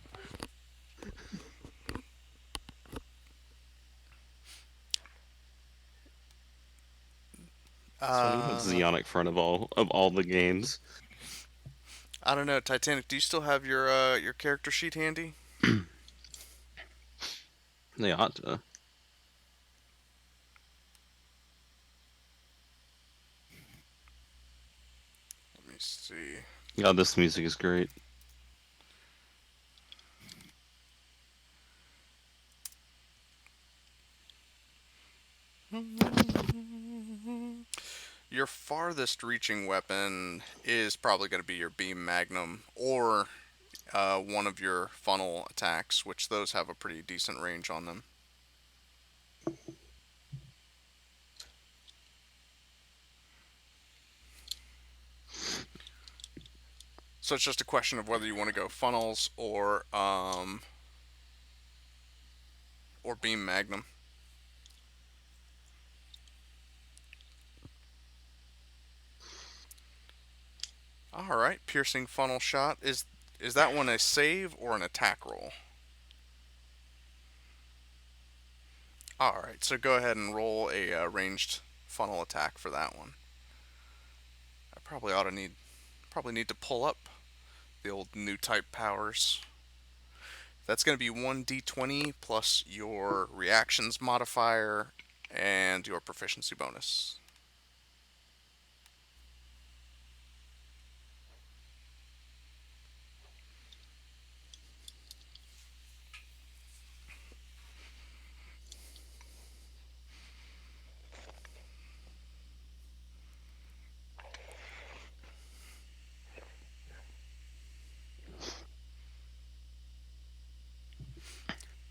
It's funny you have Zeonic Front of all the games. I don't know, Titanic. Do you still have your character sheet handy? They ought to. Let me see. God, this music is great. Your farthest reaching weapon is probably going to be your beam magnum or one of your funnel attacks, which those have a pretty decent range on them. So it's just a question of whether you want to go funnels or beam magnum. All right, piercing funnel shot. Is that one a save or an attack roll? All right, so go ahead and roll a ranged funnel attack for that one. I probably need to pull up the old new type powers. That's going to be 1d20 plus your reactions modifier and your proficiency bonus.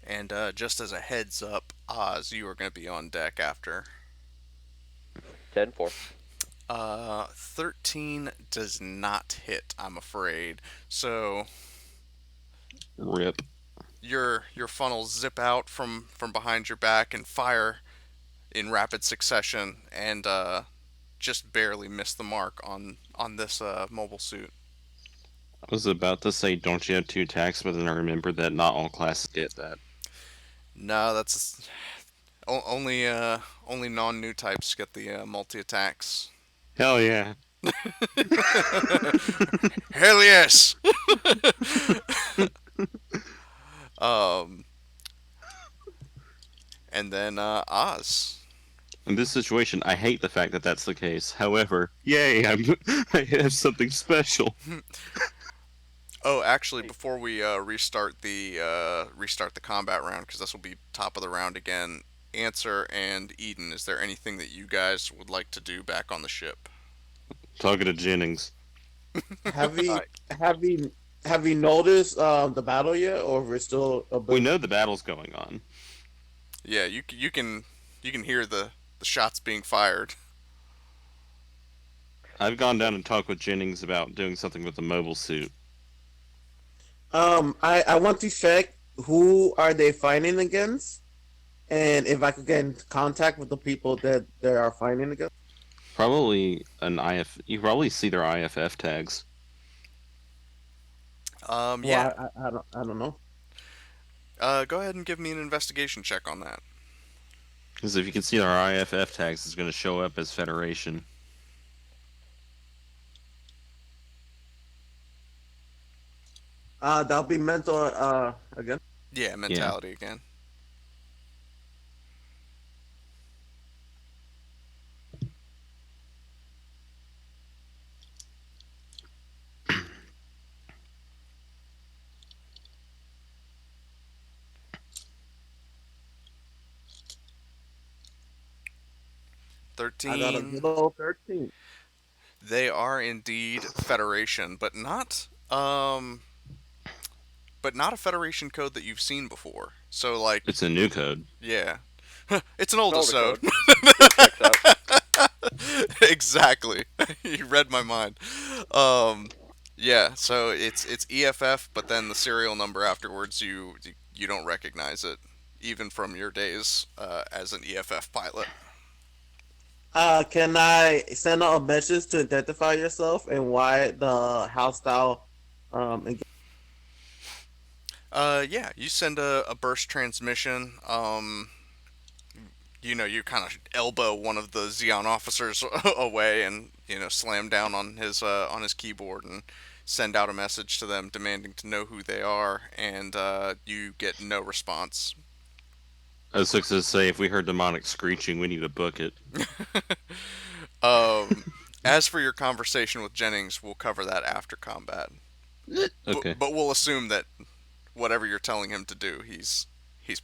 And just as a heads up, Oz, you are going to be on deck after. 10-4. 13 does not hit, I'm afraid. So Rip. your funnels zip out from behind your back and fire in rapid succession, and just barely miss the mark on this mobile suit. I was about to say, don't you have 2 attacks, but then I remembered that not all classes get that. No, that's only non-new types get the multi attacks. Hell yeah. Hell yes. um, and then Oz. In this situation, I hate the fact that that's the case. However, yay, I have something special. Oh, actually, before we restart the combat round, because this will be top of the round again. Answer and Eden, is there anything that you guys would like to do back on the ship? Talking to Jennings. Have we Alright. have we noticed the battle yet, or we're still a bit... We know the battle's going on. Yeah, you can hear the shots being fired. I've gone down and talked with Jennings about doing something with the mobile suit. I want to check who are they fighting against, and if I could get in contact with the people that they are fighting against. Probably an IF. You probably see their IFF tags. Yeah. Well, I don't know. Go ahead and give me an investigation check on that. Because if you can see their IFF tags, it's going to show up as Federation. That'll be mental. Again. Yeah, Yeah. mentality again. I got a 13. good old 13. They are indeed Federation, but not a Federation code that you've seen before. So like, It's a new code. yeah, it's an old Older episode. code. It checks out. Exactly. You read my mind. Um, yeah. So it's EFF, but then the serial number afterwards, you don't recognize it, even from your days as an EFF pilot. Can I send out a message to identify yourself and why the hostile engagement? Yeah. You send a burst transmission. You kind of elbow one of the Zeon officers away, and slam down on his keyboard and send out a message to them demanding to know who they are, and you get no response. O6 says, say, if we heard demonic screeching, we need to book it. Um, as for your conversation with Jennings, we'll cover that after combat. Okay. But we'll assume that whatever you're telling him to do, he's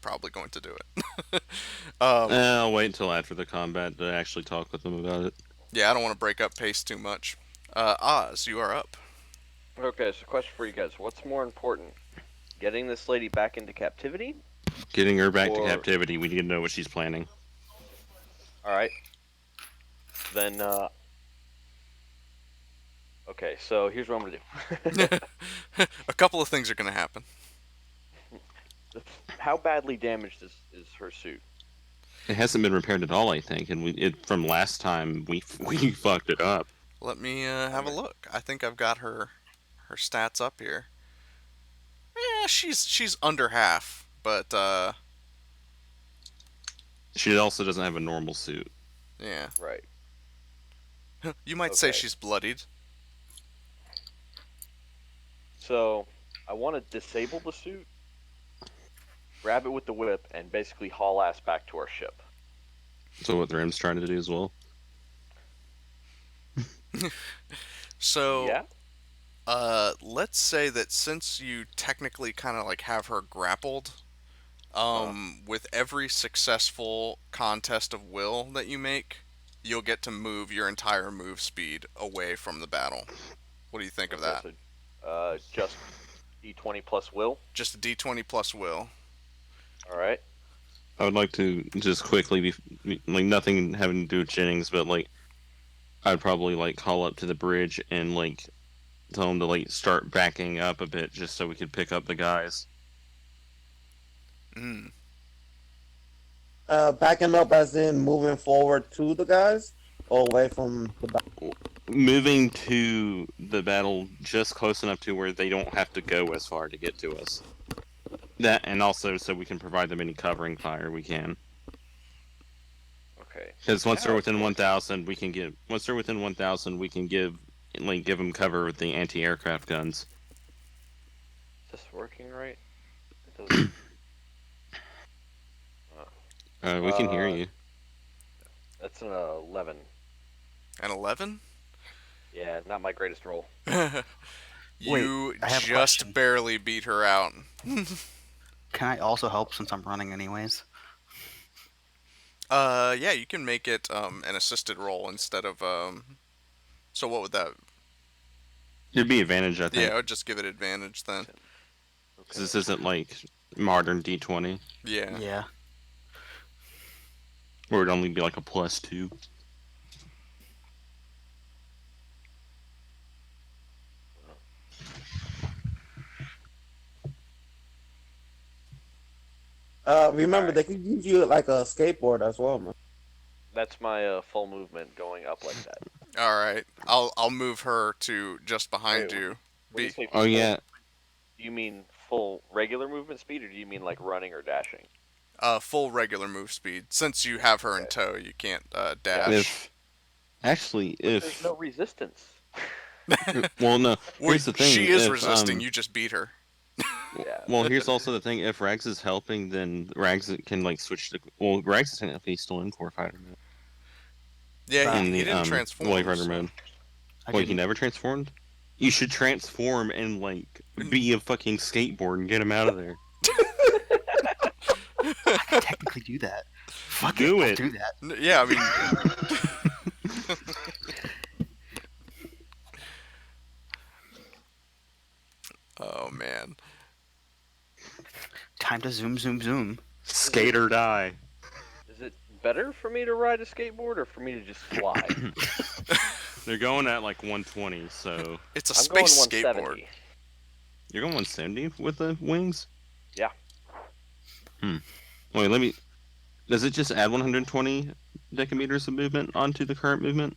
probably going to do it. I'll wait until after the combat to actually talk with them about it. Yeah, I don't want to break up pace too much. Oz, you are up. Okay, so question for you guys: what's more important, getting this lady back into captivity? Getting her back to Or- captivity, we need to know what she's planning. All right. Then, okay. So here's what I'm gonna do. A couple of things are going to happen. How badly damaged is her suit? It hasn't been repaired at all, I think, and from last time we fucked it up. Let me have a look. I think I've got her stats up here. Yeah, she's under half, but She also doesn't have a normal suit. yeah. Right. You might say Okay. she's bloodied. So I want to disable the suit, grab it with the whip, and basically haul ass back to our ship. So what Thrim's trying to do as well. So Yeah. let's say that since you technically kind of like have her grappled, with every successful contest of will that you make, you'll get to move your entire move speed away from the battle. What do you think of that? So, just D20 plus will. Just a D20 plus will. All right. I would like to just quickly like nothing having to do with Jennings, but like I'd probably like call up to the bridge and like tell them to like start backing up a bit just so we could pick up the guys. Mm. Backing up as in moving forward to the guys or away from the back. Moving to the battle just close enough to where they don't have to go as far to get to us. That, and also so we can provide them any covering fire we can. Okay. Because once they're Yeah, within of course. 1,000, we can give. Once they're within 1,000, we can give them cover with the anti-aircraft guns. Is this working right? It doesn't. We can hear Uh, you. That's an 11. An 11? Yeah, not my greatest roll. You I have a just question. barely beat her out. Can I also help since I'm running anyways? Yeah, you can make it an assisted roll instead of So what would that? It'd be advantage, I think. Yeah, I would just give it advantage then. Because this isn't like modern D20, Yeah. Yeah. where it'd only be like a +2. Remember, Alright. they could use you like a skateboard as well, man. That's my full movement going up like that. All right. I'll move her to just behind Wait, you. When you Be say Oh full, yeah, do you mean full regular movement speed, or do you mean like running or dashing? full regular move speed. Since you have her in Okay. tow, you can't and dash. if actually There's if no resistance. well no, Well, here's the thing. she is if, resisting. You just beat her. Yeah. Well, here's also the thing: if Rags is helping, then Rags can like switch to. Well, Rags is technically still in Core Fighter mode Yeah, But in he the didn't Wave transform. Rider So. mode. I Wait, he didn't. never transformed? You should transform and like be a fucking skateboard and get him out of there. I could technically do that. Fuck Do it. I'll it. do that. Yeah, I mean, oh man. Time to zoom, zoom, zoom. Skate or die. Is it better for me to ride a skateboard or for me to just fly? They're going at like 120, so It's a I'm going space 170. skateboard. you're going 170 with the wings. Yeah. Wait, let me. Does it just add 120 decameters of movement onto the current movement?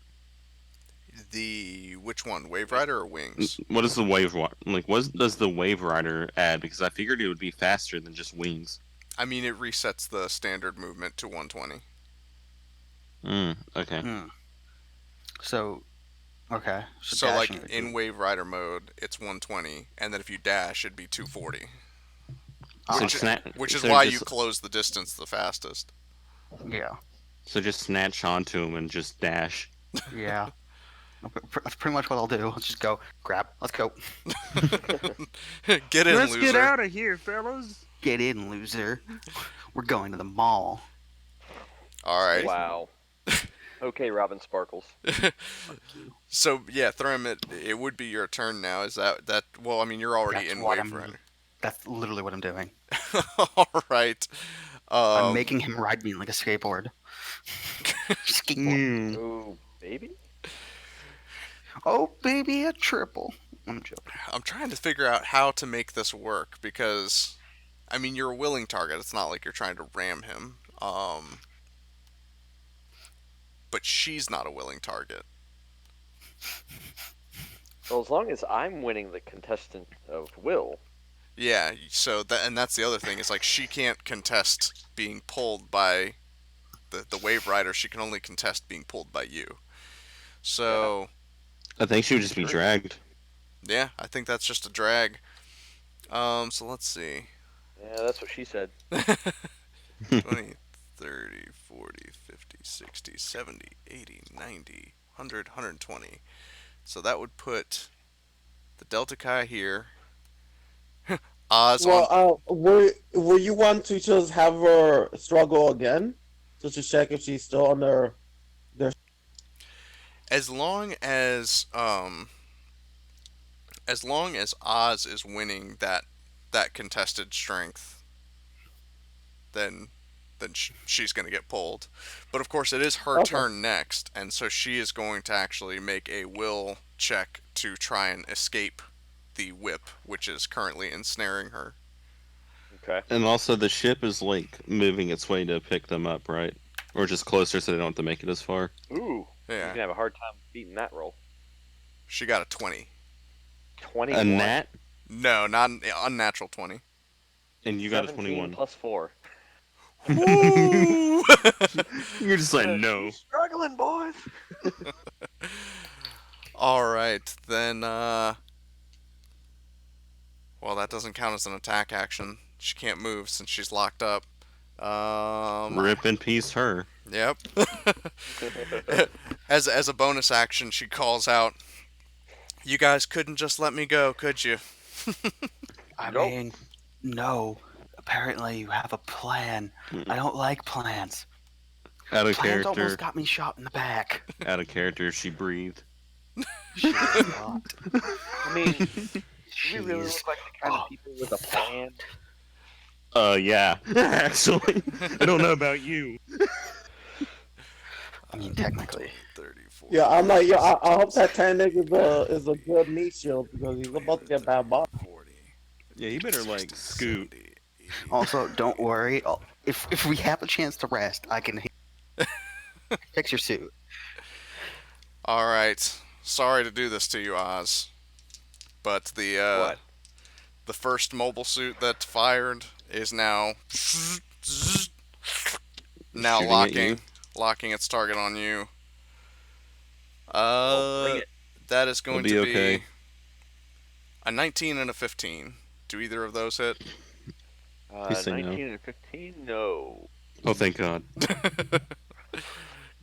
The which one? Wave Rider or Wings? What is the wave like? What does the Wave Rider add? Because I figured it would be faster than just wings. I mean, it resets the standard movement to 120. Okay. Hmm. So, okay. So like dashing would in be- Wave Rider mode, it's 120, and then if you dash, it'd be 240. Oh, So Which, which is so why just, you close the distance the fastest. yeah. So just snatch onto him and just dash. Yeah. That's pretty much what I'll do. I'll just go, grab, let's go. Get in, loser. of here, fellas. Get in, loser. We're going to the mall. All right. Wow. Okay, Robin Sparkles. So yeah, Thrym, it would be your turn now. Is that? Well, I mean, you're already That's in what Wave Rider. That's literally what I'm doing. All right. I'm making him ride me like a skateboard. Skateboard. Ooh, baby? Oh, baby, a triple. I'm joking. I'm trying to figure out how to make this work because, I mean, you're a willing target. It's not like you're trying to ram him. But she's not a willing target. Well, as long as I'm winning the contestant of will. Yeah. So that's the other thing is like she can't contest being pulled by the Wave Rider. She can only contest being pulled by you. So I think she would just be dragged. yeah, I think that's just a drag. So let's see. Yeah, that's what she said. 20, 30, 40, 50, 60, 70, 80, 90, 100, 120. So that would put the Delta Chi here. Oz on. Well, were you want to just have her struggle again, just to check if she's still under? As long as Oz is winning that contested strength, then she's going to get pulled. But of course, it is her Okay. turn next, and so she is going to actually make a will check to try and escape the whip, which is currently ensnaring her. Okay. And also, the ship is like moving its way to pick them up, right? Or just closer, so they don't have to make it as far. Ooh. You Yeah, can have a hard time beating that roll. she got a 20. 21. A gnat, No, not an unnatural 20. and you got a 17 21. plus 4. Ooh! You're just like, no. She's struggling, boys. All right, then. Well, that doesn't count as an attack action. She can't move since she's locked up. Rip in peace, her. Yep. as a bonus action, she calls out, "You guys couldn't just let me go, could you?" I Nope. mean, no. Apparently, you have a plan. I don't like plans. Out of Plans almost character. got me shot in the back. Out of character, she breathed. Shit, not. I mean, do we really Jeez. look like the kind of people with a plan? Yeah. Actually, I don't know about you. I mean, technically. 30, 40, Yeah, I'm like, I 50, hope that Titanic is a good meat shield because he's about to get bad boss. 40, Yeah, you better like scoot. 70, 80. Also, don't worry. If we have a chance to rest, I can fix your suit. All right. Sorry to do this to you, Oz, but What? the first mobile suit that fired is now Shooting at you. locking its target on you. Well, bring it. That is going It'll to be okay. be a 19 and a 15 Do either of those hit? Please say no. 19 and 15, no. Oh, thank God.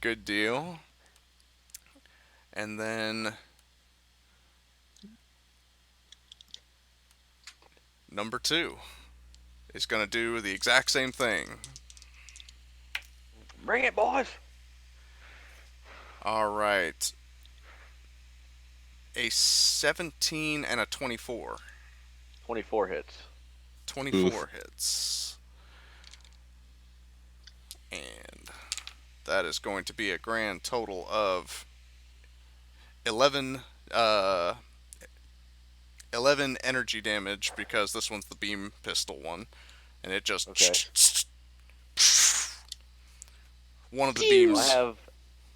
Good deal. And then number 2 is going to do the exact same thing. Bring it, boys. All right. A 17 and a 24. 24 hits. 24 hits. And that is going to be a grand total of 11 11 energy damage, because this one's the beam pistol one, and it just Okay. one of the I beams. have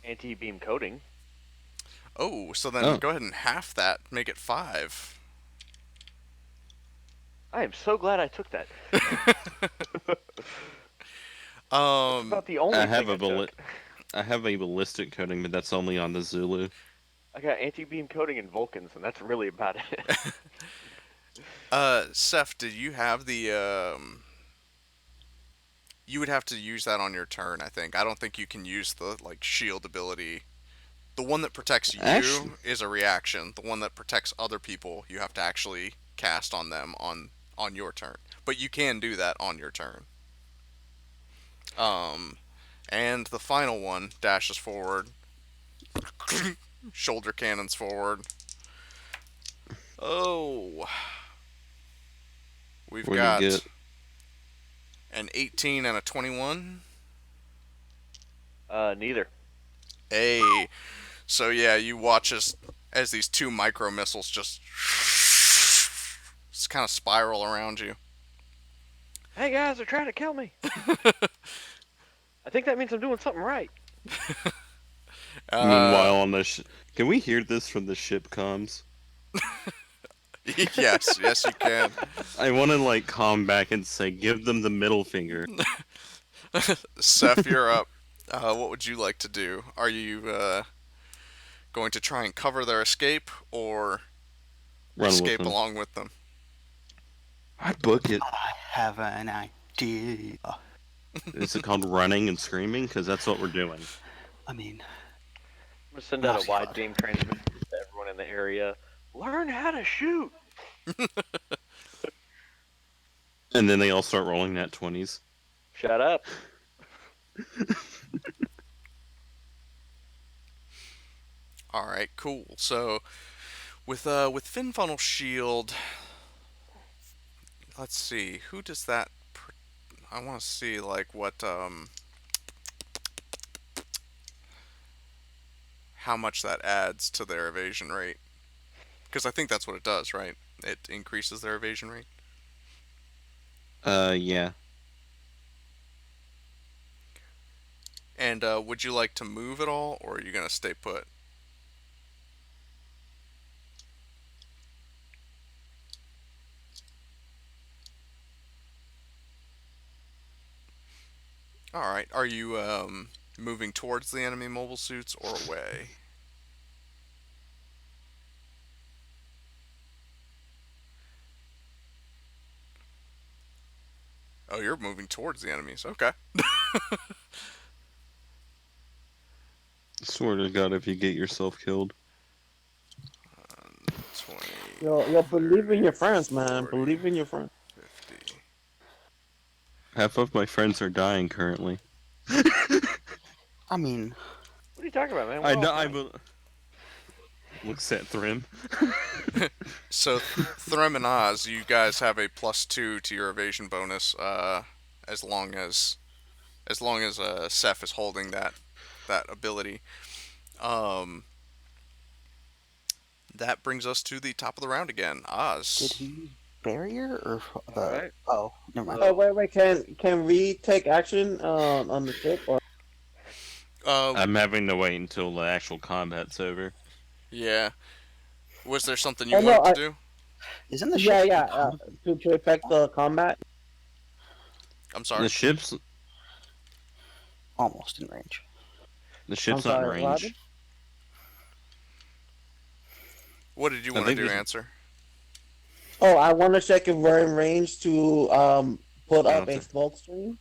anti-beam coating. Oh, so then go ahead and half that, make it 5. I am so glad I took that. Um, About the only I have thing a bullet. took. I have a ballistic coating, but that's only on the Zulu. I got anti-beam coating and Vulcans, and that's really about it. Seth, did you have the you would have to use that on your turn, I think. I don't think you can use the like shield ability. The one that protects you Actually- is a reaction. The one that protects other people, you have to actually cast on them on your turn. But you can do that on your turn. And the final one dashes forward. Shoulder cannons forward. Oh. We've What do got you get? an 18 and a 21. Neither. Hey. So yeah, you watch as these 2 micro missiles just kind of spiral around you. Hey guys, they're trying to kill me. I think that means I'm doing something right. Meanwhile, on the can we hear this from the ship comms? yes, you can. I want to like calm back and say, give them the middle finger. Seth, you're up. What would you like to do? Are you going to try and cover their escape, or Run with escape them. along with them? I'd book it. I have an idea. Is it called running and screaming? Because that's what we're doing. I mean, I'm gonna send out Oh, a wide God. beam transmission to everyone in the area. Learn how to shoot. And then they all start rolling nat 20s. Shut up. All right, cool. So with fin funnel shield, let's see, who does that? I want to see like what how much that adds to their evasion rate, because I think that's what it does, right? It increases their evasion rate. Yeah. And would you like to move at all, or are you gonna stay put? All right. Are you moving towards the enemy mobile suits or away? Oh, you're moving towards the enemies. Okay. Swear to God, if you get yourself killed. 20, Yo, believe in your friends, man. 40, Believe in your friends. 50. Half of my friends are dying currently. I mean, What are you talking about, man? We're I all know. fine. Looks at Thrym. So, Threm and Oz, you guys have a +2 to your evasion bonus, as long as Seth is holding that ability. That brings us to the top of the round again. did Oz. he use barrier or the? Alright. Oh, never mind. Oh, wait. Can we take action on the ship? Or I'm having to wait until the actual combat's over. Yeah. Was there something you Oh, no, wanted to do? Isn't the yeah, ship yeah. To affect the combat. I'm sorry. The ship's almost in range? not in sorry, what range. happened? What did you I want to think do, we should- Answer? Oh, I want to check if we're in range to put I up don't a think smoke screen,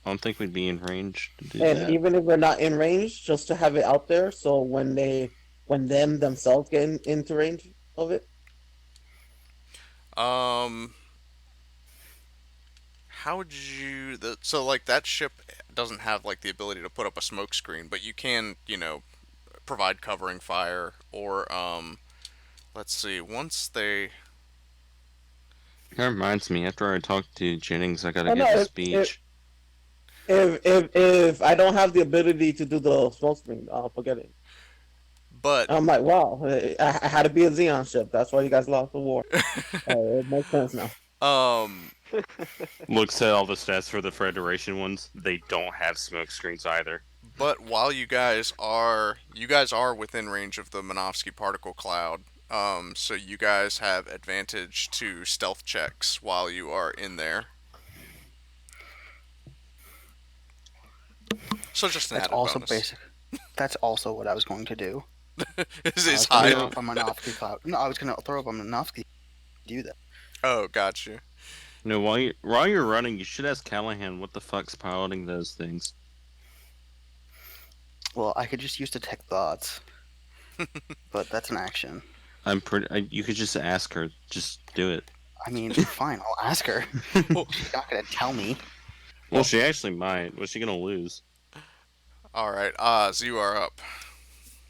I don't think we'd be in range to do and that. even if we're not in range, just to have it out there, so when them themselves get into range of it. Um, how would you? So like that ship doesn't have like the ability to put up a smoke screen, but you can, provide covering fire or let's see. Once they That reminds me, after I talk to Jennings, I gotta Oh no, give a if speech. if I don't have the ability to do the smoke screen, I'll forget it. but I'm like, wow, I had to be a Zeon ship. That's why you guys lost the war. It makes sense now. um Looks at all the stats for the Federation ones. They don't have smoke screens either. but while you guys are within range of the Minovsky particle cloud. So you guys have advantage to stealth checks while you are in there. So just an That's added also bonus. basic. That's also what I was going to do. Is I his was going to hide? throw up a Minovsky cloud. No, I was going to throw up a Minovsky. Do that. Oh, got you. No, while you're running, you should ask Callahan what the fuck's piloting those things. Well, I could just use detect thoughts, but that's an action. You could just ask her. Just do it. I mean, fine, I'll ask her. Well, She's not going to tell me. Well, she actually might. What's she gonna lose? all right, Oz, you are up.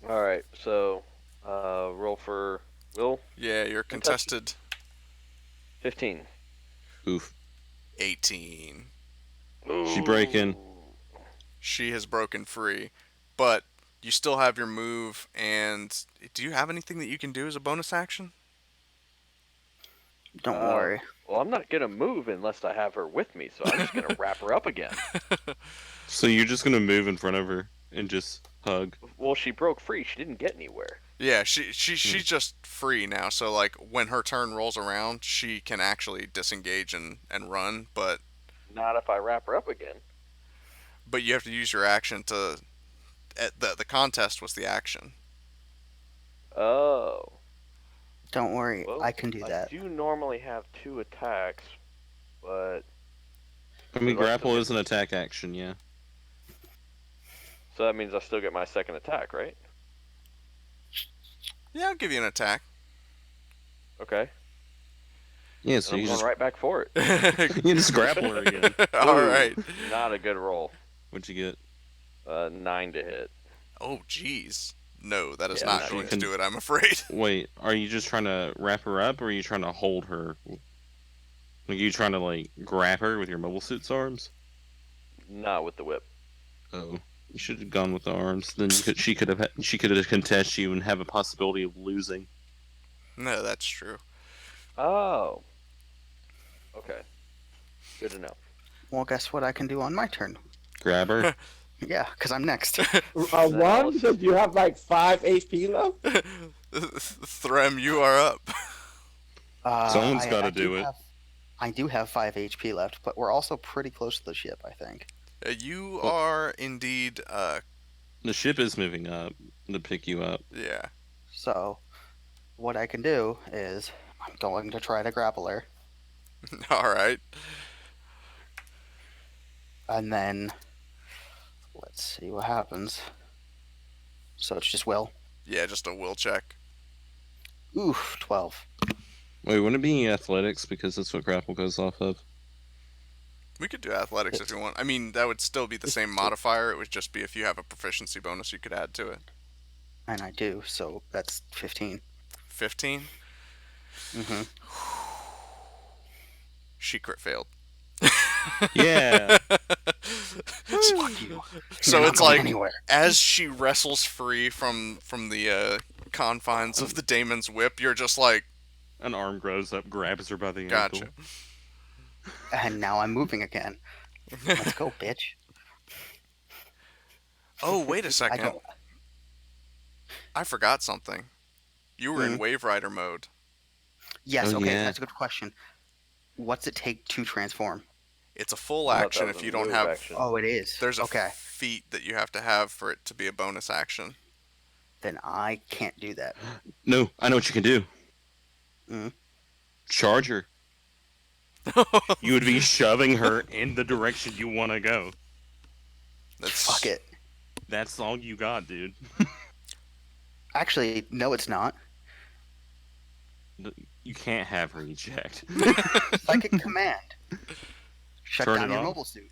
All right, so roll for Will. Yeah, you're contested 15. Oof. 18. She breaking. She has broken free, but you still have your move. And do you have anything that you can do as a bonus action? Don't worry. Well, I'm not gonna move unless I have her with me, so I'm just gonna wrap her up again. So you're just gonna move in front of her and just hug. Well, she broke free. She didn't get anywhere. Yeah, she's just free now. So like when her turn rolls around, she can actually disengage and run, Not if I wrap her up again. but you have to use your action to. The contest was the action. Oh. Don't worry, Well, I can do that. I do normally have 2 attacks, but I mean, Do I grapple still is an attack action, yeah. so that means I still get my second attack, right? Yeah, I'll give you an attack. Okay. Yeah, So so I'm you going just right back for it. you just grapple her again. All Ooh, right. Not a good roll. What'd you get? 9 to hit. Oh, jeez. No, that is Yeah, not not going good. to do it, I'm afraid. Wait, are you just trying to wrap her up, or are you trying to hold her? Like, you trying to like grab her with your mobile suit's arms? Not with the whip. Oh, you should have gone with the arms. Then she could have contested you and have a possibility of losing. No, that's true. Oh. Okay. Good to know. Well, guess what I can do on my turn? Grab her. Yeah, because I'm next. One because you have like 5 HP left. Threm, you are up. Someone's I- got I to do it. I do have 5 HP left, but we're also pretty close to the ship, I think. You Well- are indeed, The ship is moving up to pick you up. yeah. So, what I can do is I'm going to try to grapple her, All right. and then let's see what happens. So it's just will. Yeah, just a will check. Oof, 12. Wait, wouldn't it be athletics because that's what grapple goes off of? We could do athletics if you want. I mean, that would still be the same modifier. It would just be if you have a proficiency bonus you could add to it. And I do, so that's 15. 15? Mm-hmm. She crit failed. Yeah. Fuck you. So You're not it's going like anywhere. as she wrestles free from the confines of the daemon's whip, you're just like, An arm grows up, grabs her by the gotcha. ankle. And now I'm moving again. Let's go, bitch. Oh, wait a I second. don't. I forgot something. You were in Hmm? Wave Rider mode. Yes, Oh, okay, yeah. that's a good question. What's it take to transform? It's a full I thought that action was if a you don't move have. action. Oh, it is. There's a okay. feat that you have to have for it to be a bonus action. Then I can't do that. No, I know what you can do. Mhm. Charge her. You would be shoving her in the direction you want to go. That's Fuck it. That's all you got, dude. Actually, no, it's not. You can't have her eject. Psychic command. Shut Turn down it your off? mobile suit.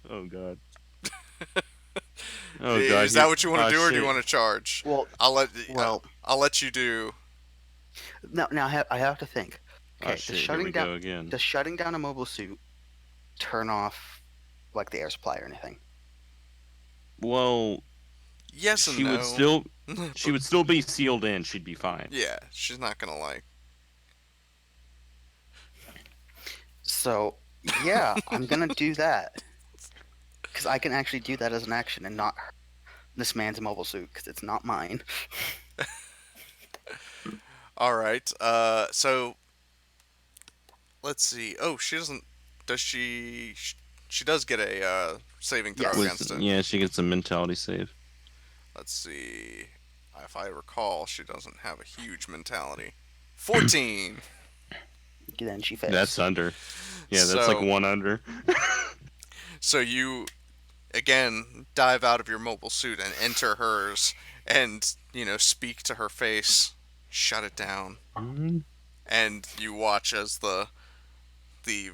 Oh god. Oh god. Is that what you want to do, or do you shit. want to charge? Well, well, I'll let you do. now I have to think. Okay, Shit, here we go again. does shutting down a mobile suit turn off like the air supply or anything? Well, Yes and she no. would still be sealed in. She'd be fine. Yeah, she's not gonna like. So yeah, I'm gonna do that because I can actually do that as an action and not hurt this man's mobile suit because it's not mine. All right. So let's see. Oh, she doesn't. Does she? She does get a saving throw Yes. against it. Yeah, she gets a mentality save. Let's see. If I recall, she doesn't have a huge mentality. 14. Then she fails. That's under. Yeah, that's like So- one under. So you again dive out of your mobile suit and enter hers, and speak to her face. Shut it down. And you watch as the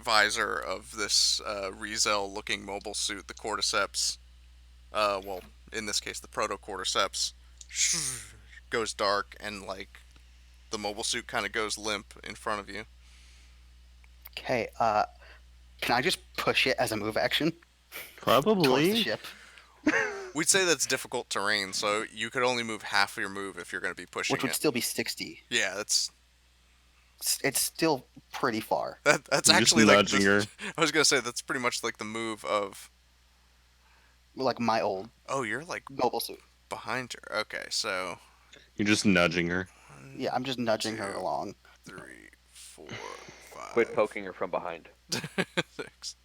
visor of this Rizel-looking mobile suit, the cordyceps, well, in this case, the proto-cordyceps, goes dark, and like the mobile suit kind of goes limp in front of you. Okay. Can I just push it as a move action towards the Probably. ship? We'd say that's difficult terrain, so you could only move half of your move if you're going to be pushing Which would it. still be 60. Yeah, that's It's still pretty far. that's You're actually just like nudging her. I was gonna say that's pretty much like the move of. Like my old Oh, you're like mobile suit. behind her. Okay, so You're just nudging her. Yeah, I'm just nudging her Two. along. 3, 4, 5. Quit poking her from behind. 6.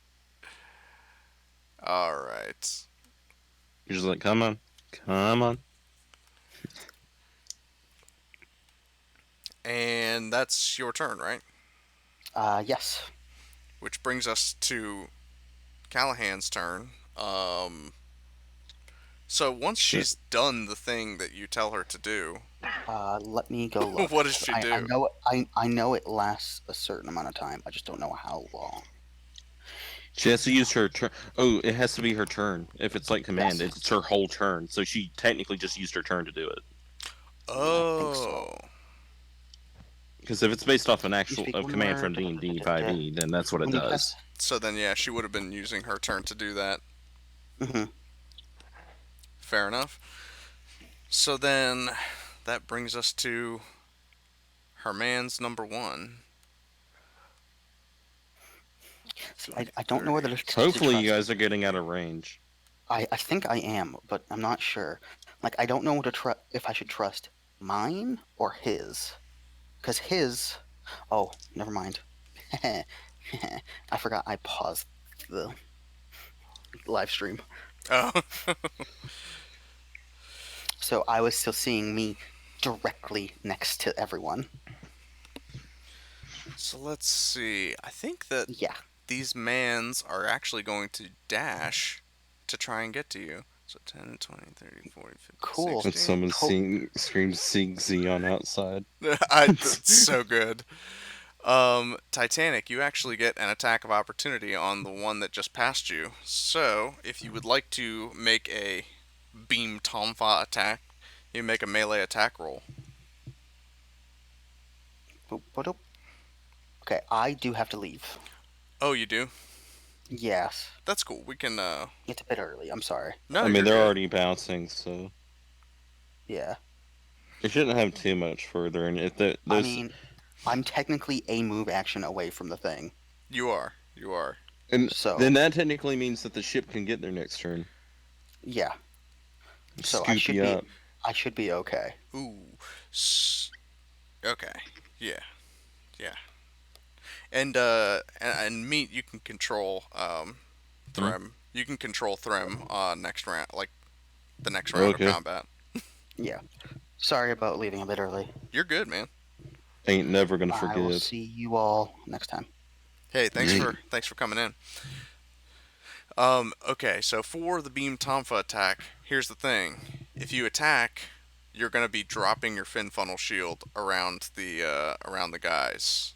All right. You're just like, come on. Come on. And that's your turn, right? Yes. Which brings us to Callahan's turn. So once Shit. she's done the thing that you tell her to do, Let me go look. What does she do? I know it lasts a certain amount of time. I just don't know how long. She has to use her turn. Oh, it has to be her turn. If it's like command, Yes. it's her whole turn. So she technically just used her turn to do it. oh, so. Because if it's based off an actual speak of one command word, from D&D 5e, then that's what it When you does. press- so then yeah, she would have been using her turn to do that. Mhm. Fair enough. So then that brings us to her man's number 1. See, I don't know whether to Hopefully, you trust. guys are getting out of range. I think I am, but I'm not sure. Like, I don't know if I should trust mine or his. Because his... Oh, never mind. I forgot I paused the live stream. Oh. So I was still seeing me directly next to everyone. So let's see. I think that Yeah. these mans are actually going to dash to try and get to you. So 10, 20, 30, 40, 50, Cool. When 60. someone Cool. screams "Seek Zeon" outside. That's so good. Titanic, you actually get an attack of opportunity on the one that just passed you. So, if you would like to make a beam tonfa attack, you make a melee attack roll. Boop, ba-doop. Okay, I do have to leave. Oh, you do? Yes. That's cool. We can, It's a bit early. I'm sorry. No, I mean, you're they're good. already bouncing, so Yeah. you shouldn't have too much further. And if there's, I mean, I'm technically a move action away from the thing. You are. You are. and so- then that technically means that the ship can get their next turn. Yeah. So I Scoop should you be up. I should be okay. Ooh. Okay. Yeah. Yeah. And Meat, you can control, Threm. You can control Threm, next round, like, the next round Okay. of combat. Yeah. Sorry about leaving a bit early. You're good, man. Ain't never gonna I will forgive. see you all next time. Hey, Yeah. thanks for coming in. Okay, so for the beam tonfa attack, here's the thing: if you attack, you're gonna be dropping your fin funnel shield around the guys.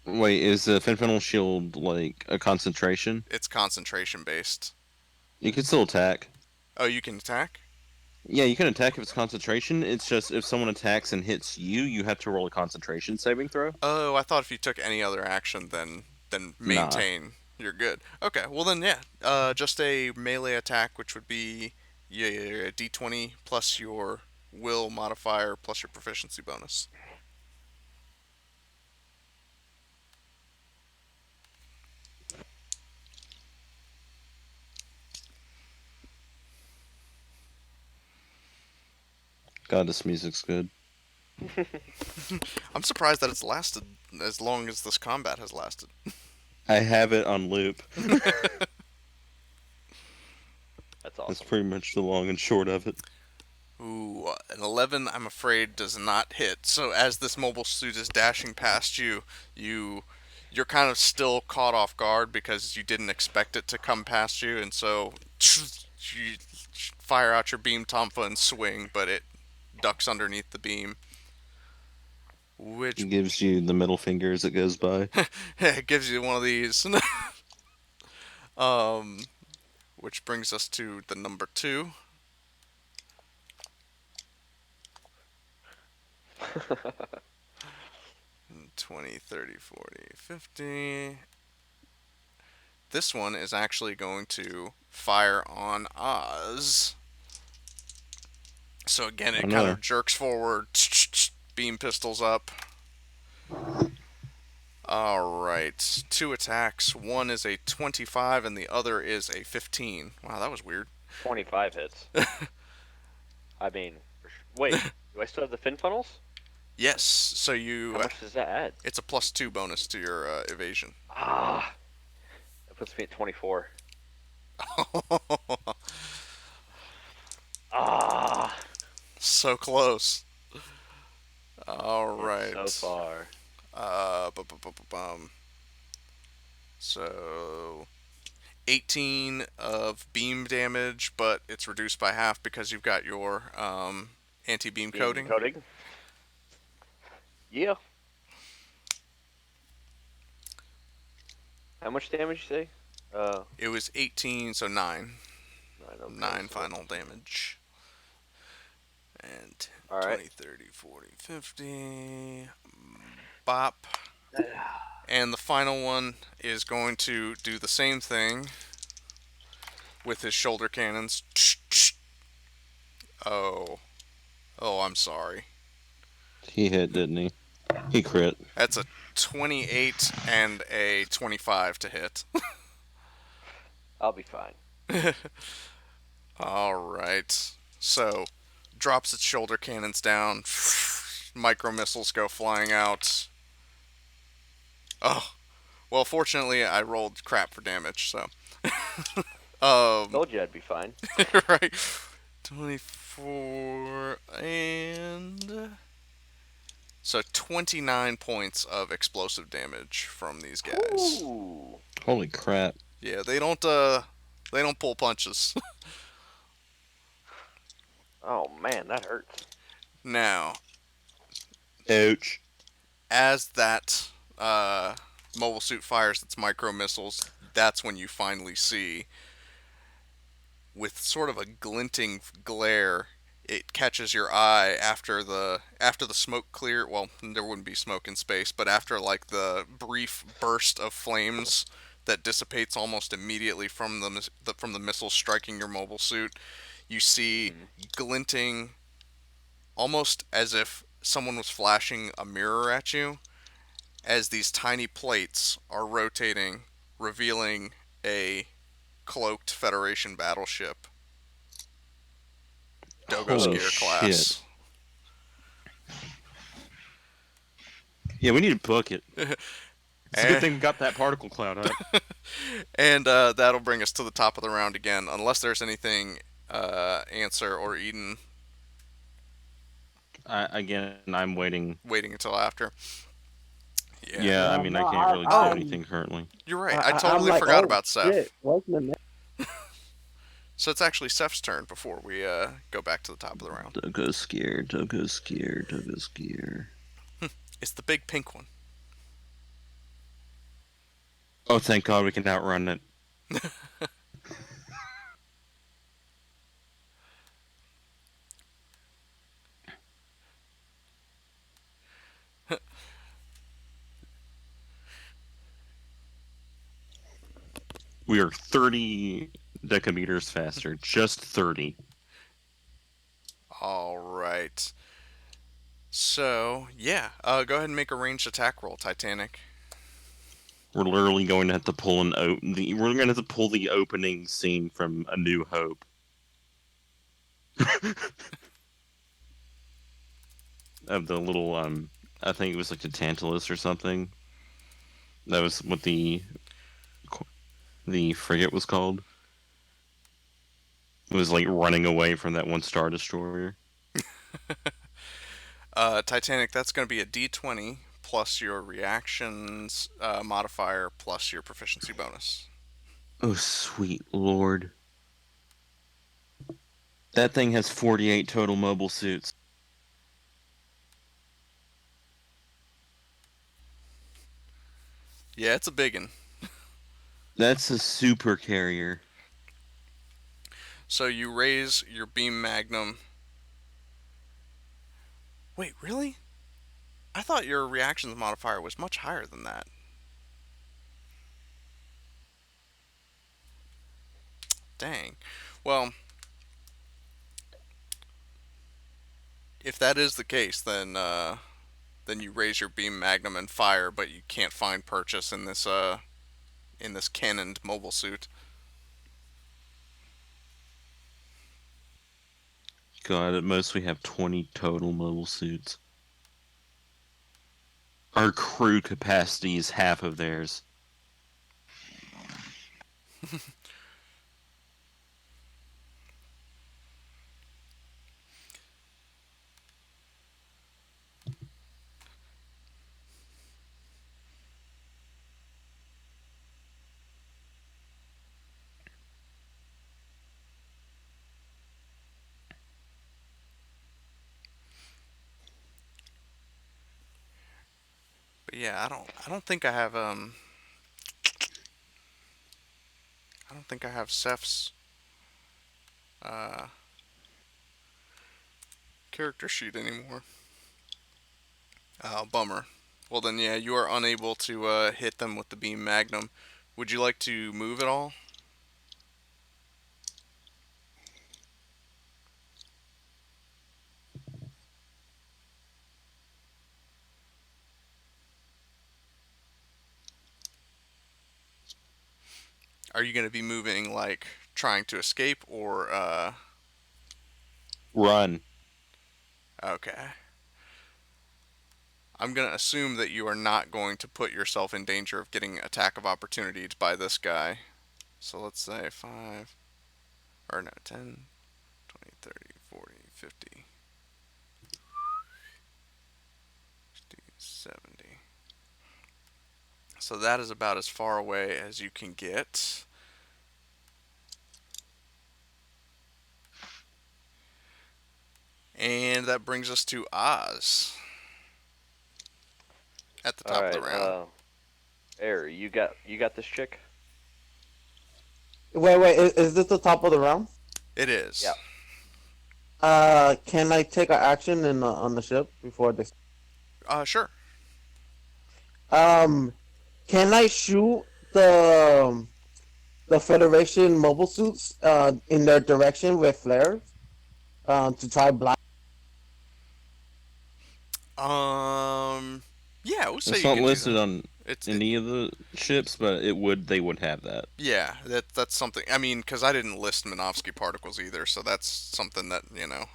Wait, is the Finfennel shield like a concentration? It's concentration based. You can still attack. Oh, you can attack? Yeah, you can attack if it's concentration. It's just if someone attacks and hits you, you have to roll a concentration saving throw. Oh, I thought if you took any other action, then Nah. maintain, you're good. Okay, well then yeah, just a melee attack, which would be your d20 plus your will modifier plus your proficiency bonus. God, this music's good. I'm surprised that it's lasted as long as this combat has lasted. I have it on loop. That's That's awesome. pretty much the long and short of it. Ooh, an 11, I'm afraid, does not hit. So as this mobile suit is dashing past you, you you're kind of still caught off guard because you didn't expect it to come past you, and so you fire out your beam tonfa and swing, but it ducks underneath the beam, which It gives you the middle finger as it goes by. gives you one of these. um, which brings us to the number 2. 20, 30, 40, 50. This one is actually going to fire on Oz. So again, Oh it kind no. of jerks forward, beam pistols up. Alright, 2 attacks. One is a 25 and the other is a 15. Wow, that was weird. 25 hits. I mean, wait, do I still have the fin funnels? Yes, so you. How much does that add? It's a +2 bonus to your evasion. Ah, that puts me at 24. Ah, So close. it's Alright. so far. Bum. So 18 of beam damage, but it's reduced by half because you've got your anti-beam Beam coating. coating. Yeah. How much damage you say? It was 18, so 9. 9. Okay, 9 so- final damage. And All 20, right. 30, 40, 50. Bop. And the final one is going to do the same thing with his shoulder cannons. Oh. Oh, I'm sorry. He hit, didn't he? He crit. That's a 28 and a 25 to hit. I'll be fine. Alright. So, drops its shoulder cannons down. Micro missiles go flying out. Oh. Well, fortunately, I rolled crap for damage, so. Told you I'd be fine. Right. 24 and. So 29 points of explosive damage from these guys. Ooh. Holy crap. Yeah, they don't pull punches. Oh man, that hurts. Now, Ouch. as that mobile suit fires its micro missiles, that's when you finally see, with sort of a glinting glare, it catches your eye after the smoke clear. Well, there wouldn't be smoke in space, but after like the brief burst of flames that dissipates almost immediately from the missile striking your mobile suit, you see glinting, almost as if someone was flashing a mirror at you, as these tiny plates are rotating, revealing a cloaked Federation battleship, Dogo's Holy Gear shit. class. Yeah, we need to book it. It's a Eh. good thing we got that particle cloud up. And that'll bring us to the top of the round again, unless there's anything Answer or Eden Again, I'm waiting. waiting until after. Yeah. Yeah, I Yeah, mean, no, I can't really do Oh, anything currently. you're right. I I'm totally like, forgot oh about Seth. shit, what's the name? So it's actually Seth's turn before we go back to the top of the round. Don't go scared. Don't go scared. Don't go scared. It's the big pink one. Oh, thank God we can outrun it. We are 30 decameters faster. Just 30. All right. So yeah, go ahead and make a ranged attack roll, Titanic. We're literally going to have to pull we're going to have to pull the opening scene from A New Hope. Of the little I think it was like the Tantalus or something. That was what the frigate was called. It was like running away from that one Star Destroyer. Titanic, that's going to be a D20 plus your reactions modifier plus your proficiency bonus. Oh, sweet lord. That thing has 48 total mobile suits. Yeah, it's a biggin. That's a super carrier. So you raise your beam magnum. Wait, really? I thought your reactions modifier was much higher than that. Dang. Well, if that is the case, then you raise your beam magnum and fire, but you can't find purchase in this cannoned mobile suit. God, at most we have 20 total mobile suits. Our crew capacity is half of theirs. But yeah, I don't think I have I don't think I have Seth's uh, character sheet anymore. Oh, bummer. Well then, yeah, you are unable to hit them with the beam magnum. Would you like to move at all? Are you going to be moving like trying to escape or Run. okay. I'm going to assume that you are not going to put yourself in danger of getting attack of opportunity by this guy. So let's say 5 or no, 10, 20, 30, 40, 50, 60, 70. So that is about as far away as you can get. And that brings us to Oz at the All top of the right, round. Air, you got this chick. Wait, is this the top of the round? It is. Yeah. Can I take an action on the ship before this? Sure. Um, can I shoot the Federation mobile suits in their direction with flares to try blind? Yeah, we'll say It's you not can do listed that. on any of the ships, but they would have that. Yeah, that's something. I mean, because I didn't list Minovsky particles either, so that's something that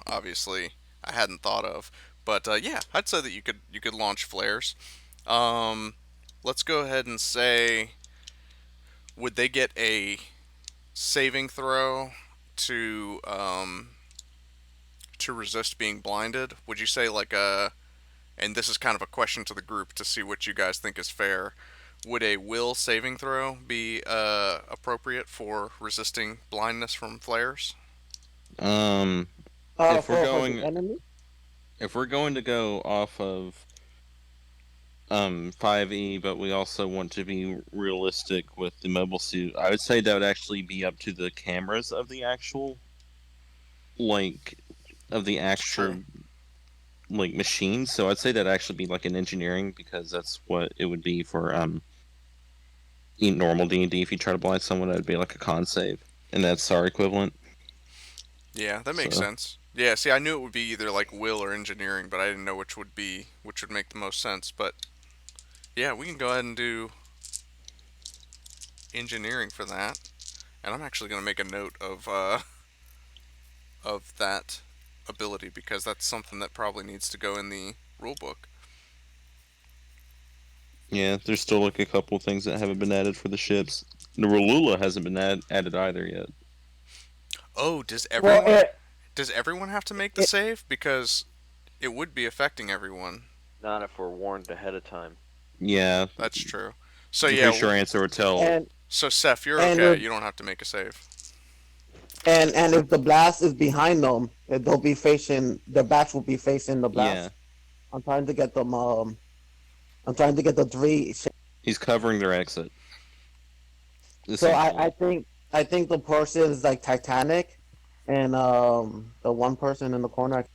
obviously I hadn't thought of. But yeah, I'd say that you could launch flares. Um, let's go ahead and say, would they get a saving throw to resist being blinded? Would you say like a and this is kind of a question to the group to see what you guys think is fair. Would a will saving throw be appropriate for resisting blindness from flares? Um, if we're For the going, enemy. if we're going to go off of 5E, but we also want to be realistic with the mobile suit, I would say that would actually be up to the cameras of the actual, like, of the It's true. actual like machines. So I'd say that actually be like an engineering, because that's what it would be for normal D&D. If you try to blind someone, it would be like a con save, and that's our equivalent. Yeah, that makes So sense. Yeah, see, I knew it would be either like will or engineering, but I didn't know which would make the most sense. But yeah, we can go ahead and do engineering for that. And I'm actually going to make a note of that ability because that's something that probably needs to go in the rule book. yeah, there's still like a couple things that haven't been added for the ships. The Rolula hasn't been added either yet. Oh, Well, does everyone have to make the it save because it would be affecting everyone? Not if we're warned ahead of time. Yeah, That's true. So I'm yeah, pretty sure Answer would tell. and so Seth, you're and okay. if You don't have to make a save. and if the blast is behind them, they'll be facing the bats will be facing the Yeah, blast. I'm trying to get them. I'm trying to get the three. he's covering their exit. So I Essentially, think the person is like Titanic, and the one person in the corner.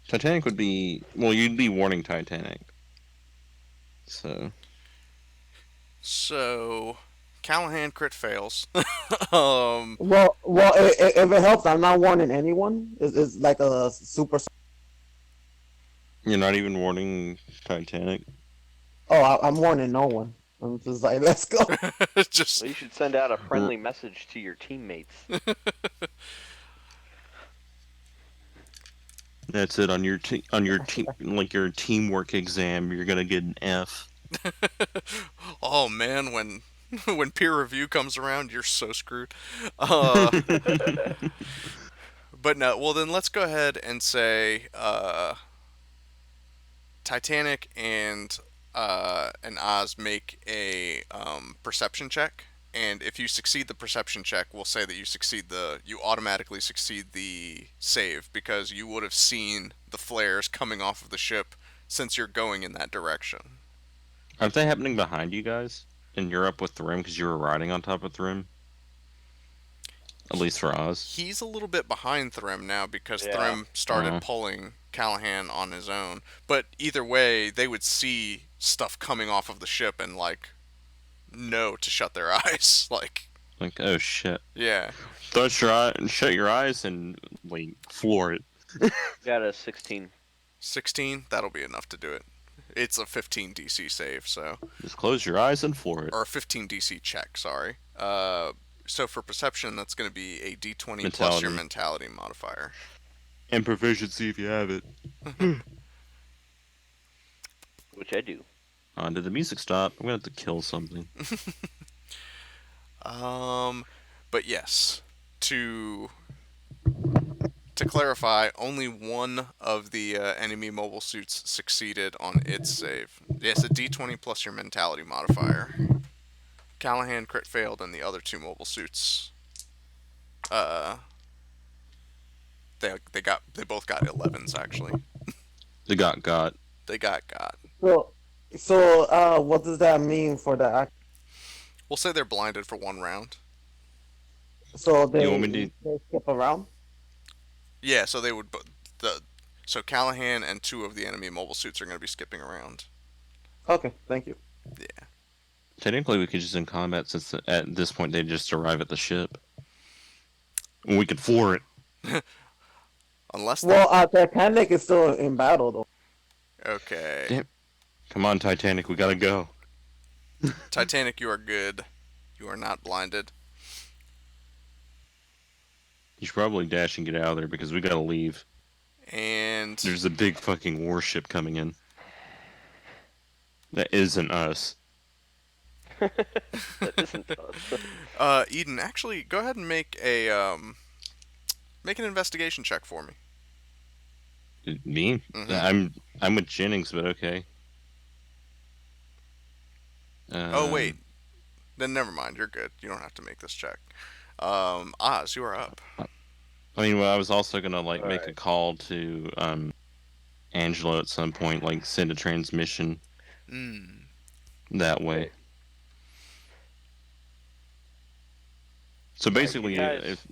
Titanic would be, well, you'd be warning Titanic. So So Callahan crit fails. um, If it helps, I'm not warning anyone. It's like a super. you're not even warning Titanic. Oh, I'm warning no one. I'm just like, let's go. just Well, you should send out a friendly message to your teammates. That's it on your team, like your teamwork exam. You're gonna get an F. oh man, when when peer review comes around, you're so screwed. But no, well then let's go ahead and say Titanic and Oz make a perception check, and if you succeed the perception check, we'll say that you automatically succeed the save because you would have seen the flares coming off of the ship since you're going in that direction. Aren't they happening behind you guys? And you're up with Thrym because you were riding on top of Thrym. At least for Oz. He's a little bit behind Thrym now because Yeah. Thrym started Oh. pulling Callahan on his own. But either way, they would see stuff coming off of the ship and like know to shut their eyes. Like, Like, oh shit. yeah, Shut your eyes and like floor it. Got a 16. 16. That'll be enough to do it. It's a 15 DC save, so Just close your eyes and floor it. or a 15 DC check. Sorry. So for perception, that's going to be a D20 plus your mentality modifier. And proficiency if you have it. Which I do. Did the music stop? I'm gonna have to kill something. But yes, to clarify, only one of the enemy mobile suits succeeded on its save. Yes, a D20 plus your mentality modifier. Callahan crit failed, and the other two mobile suits, uh, they both got 11s actually. They got. They got. What does that mean for the act? We'll say they're blinded for one round. So You want me to? they skip around. Yeah, so they would. So Callahan and two of the enemy mobile suits are going to be skipping around. Okay, thank you. Yeah. Technically, we could just in combat since at this point they just arrive at the ship. And we could floor it. Unless they. Well, Titanic is still in battle though. Okay. Damn. Come on, Titanic, we gotta go. Titanic, you are good. You are not blinded. You should probably dash and get out of there because we gotta leave. And There's a big fucking warship coming in. That isn't us. That isn't us. Eden, actually, go ahead and make an investigation check for me. Me? Mm-hmm. I'm with Jennings, but okay. Oh Uh, wait, then never mind. You're good. You don't have to make this check. Oz, you are up. I mean, well, I was also gonna like All make a right. call to Angelo at some point, like send a transmission Mm. that Okay. way. So All right. You basically, guys. if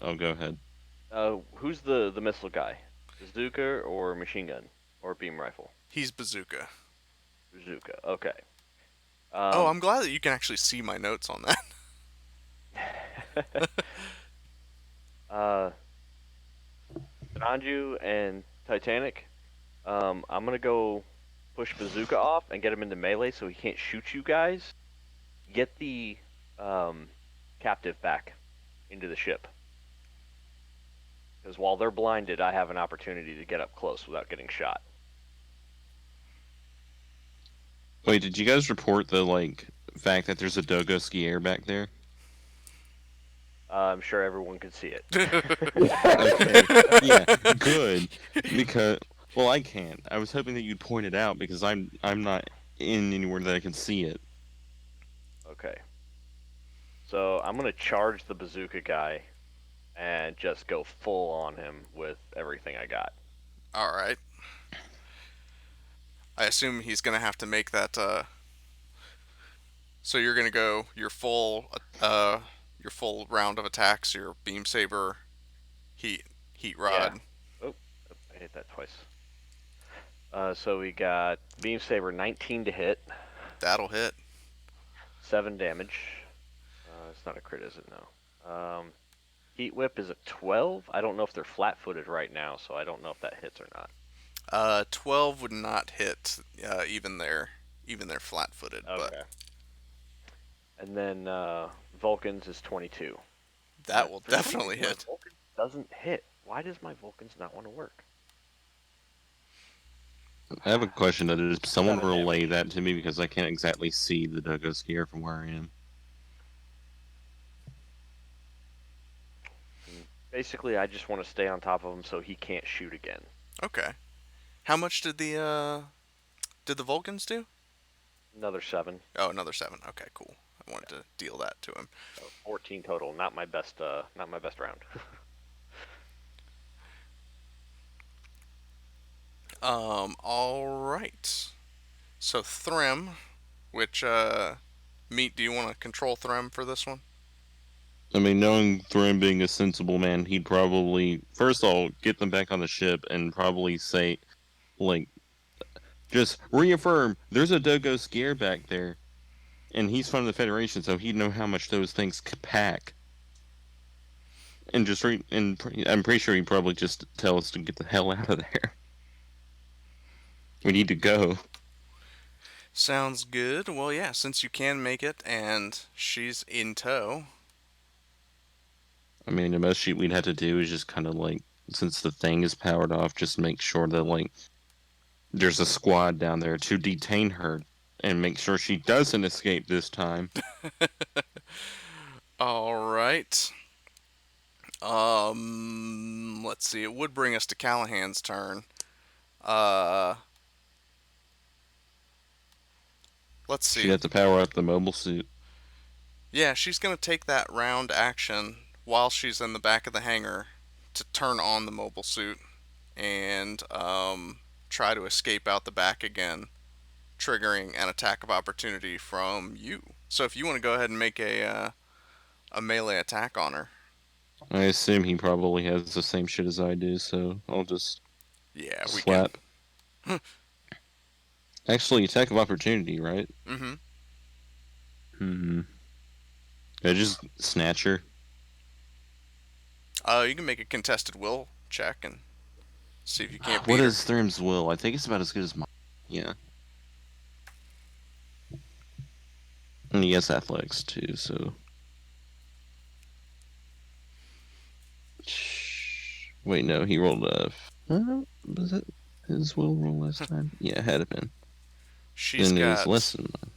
oh, go ahead. Who's the missile guy? Bazooka or machine gun or beam rifle? He's bazooka. Bazooka. Okay. Oh, Um. I'm glad that you can actually see my notes on that. uh. Anju and Titanic. I'm gonna go push Bazooka off and get him into melee so he can't shoot you guys. Get the um, captive back into the ship. Because while they're blinded, I have an opportunity to get up close without getting shot. Wait, did you guys report the like fact that there's a Dogo skier back there? I'm sure everyone can see it. Okay, yeah, good. Because well, I can't. I was hoping that you'd point it out because I'm not in anywhere that I can see it. Okay. So I'm gonna charge the bazooka guy and just go full on him with everything I got. All right. I assume he's gonna have to make that. So you're gonna go your full round of attacks. Your beam saber, heat Yeah. rod. Oh, I hit that twice. So we got beam saber 19 to hit, That'll hit. 7 damage. It's not a crit, is it? No. Heat whip is a 12. I don't know if they're flat-footed right now, so I don't know if that hits or not. 12 would not hit. Even their flat-footed, but Okay. And then Vulcan's is 22. that will For some definitely reason, my hit. Vulcan doesn't hit. Why does my Vulcans not want to work? I have a question. That is, someone 7 relay damage. that to me because I can't exactly see the Dogo skier from where I am. And basically, I just want to stay on top of him so he can't shoot again. Okay. How much did the Vulcans do? Another 7. Oh, another 7. Okay, cool. I wanted to deal that to him. So 14 total. Not my best. Not my best round. All right. So Thrym, which meat do you want to control Thrym for this one? I mean, knowing Thrym being a sensible man, he'd probably first of all get them back on the ship and probably say, like, just reaffirm there's a Dogo skier back there, and he's from the Federation, so he'd know how much those things could pack. And I'm pretty sure he'd probably just tell us to get the hell out of there. We need to go. Sounds good. Well, yeah, since you can make it and she's in tow. I mean, the most we'd have to do is just kind of like, since the thing is powered off, just make sure that like there's a squad down there to detain her and make sure she doesn't escape this time. All right. Let's see. It would bring us to Callahan's turn. Uh, let's She'd see. have to power up the mobile suit. Yeah, she's gonna take that round action while she's in the back of the hangar to turn on the mobile suit and try to escape out the back again, triggering an attack of opportunity from you. So if you want to go ahead and make a melee attack on her. I assume he probably has the same shit as I do, so I'll just Yeah, we can. slap. Actually, attack of opportunity, right? Mm-hmm. Hmm. I just snatch her. You can make a contested will check and see if you can't What beat her. is Thrym's will? I think it's about as good as mine. Yeah. And he has athletics too, so. Wait, no, he rolled a. Was it his will roll last time? Yeah, it had it been. She's Then it was got less than mine.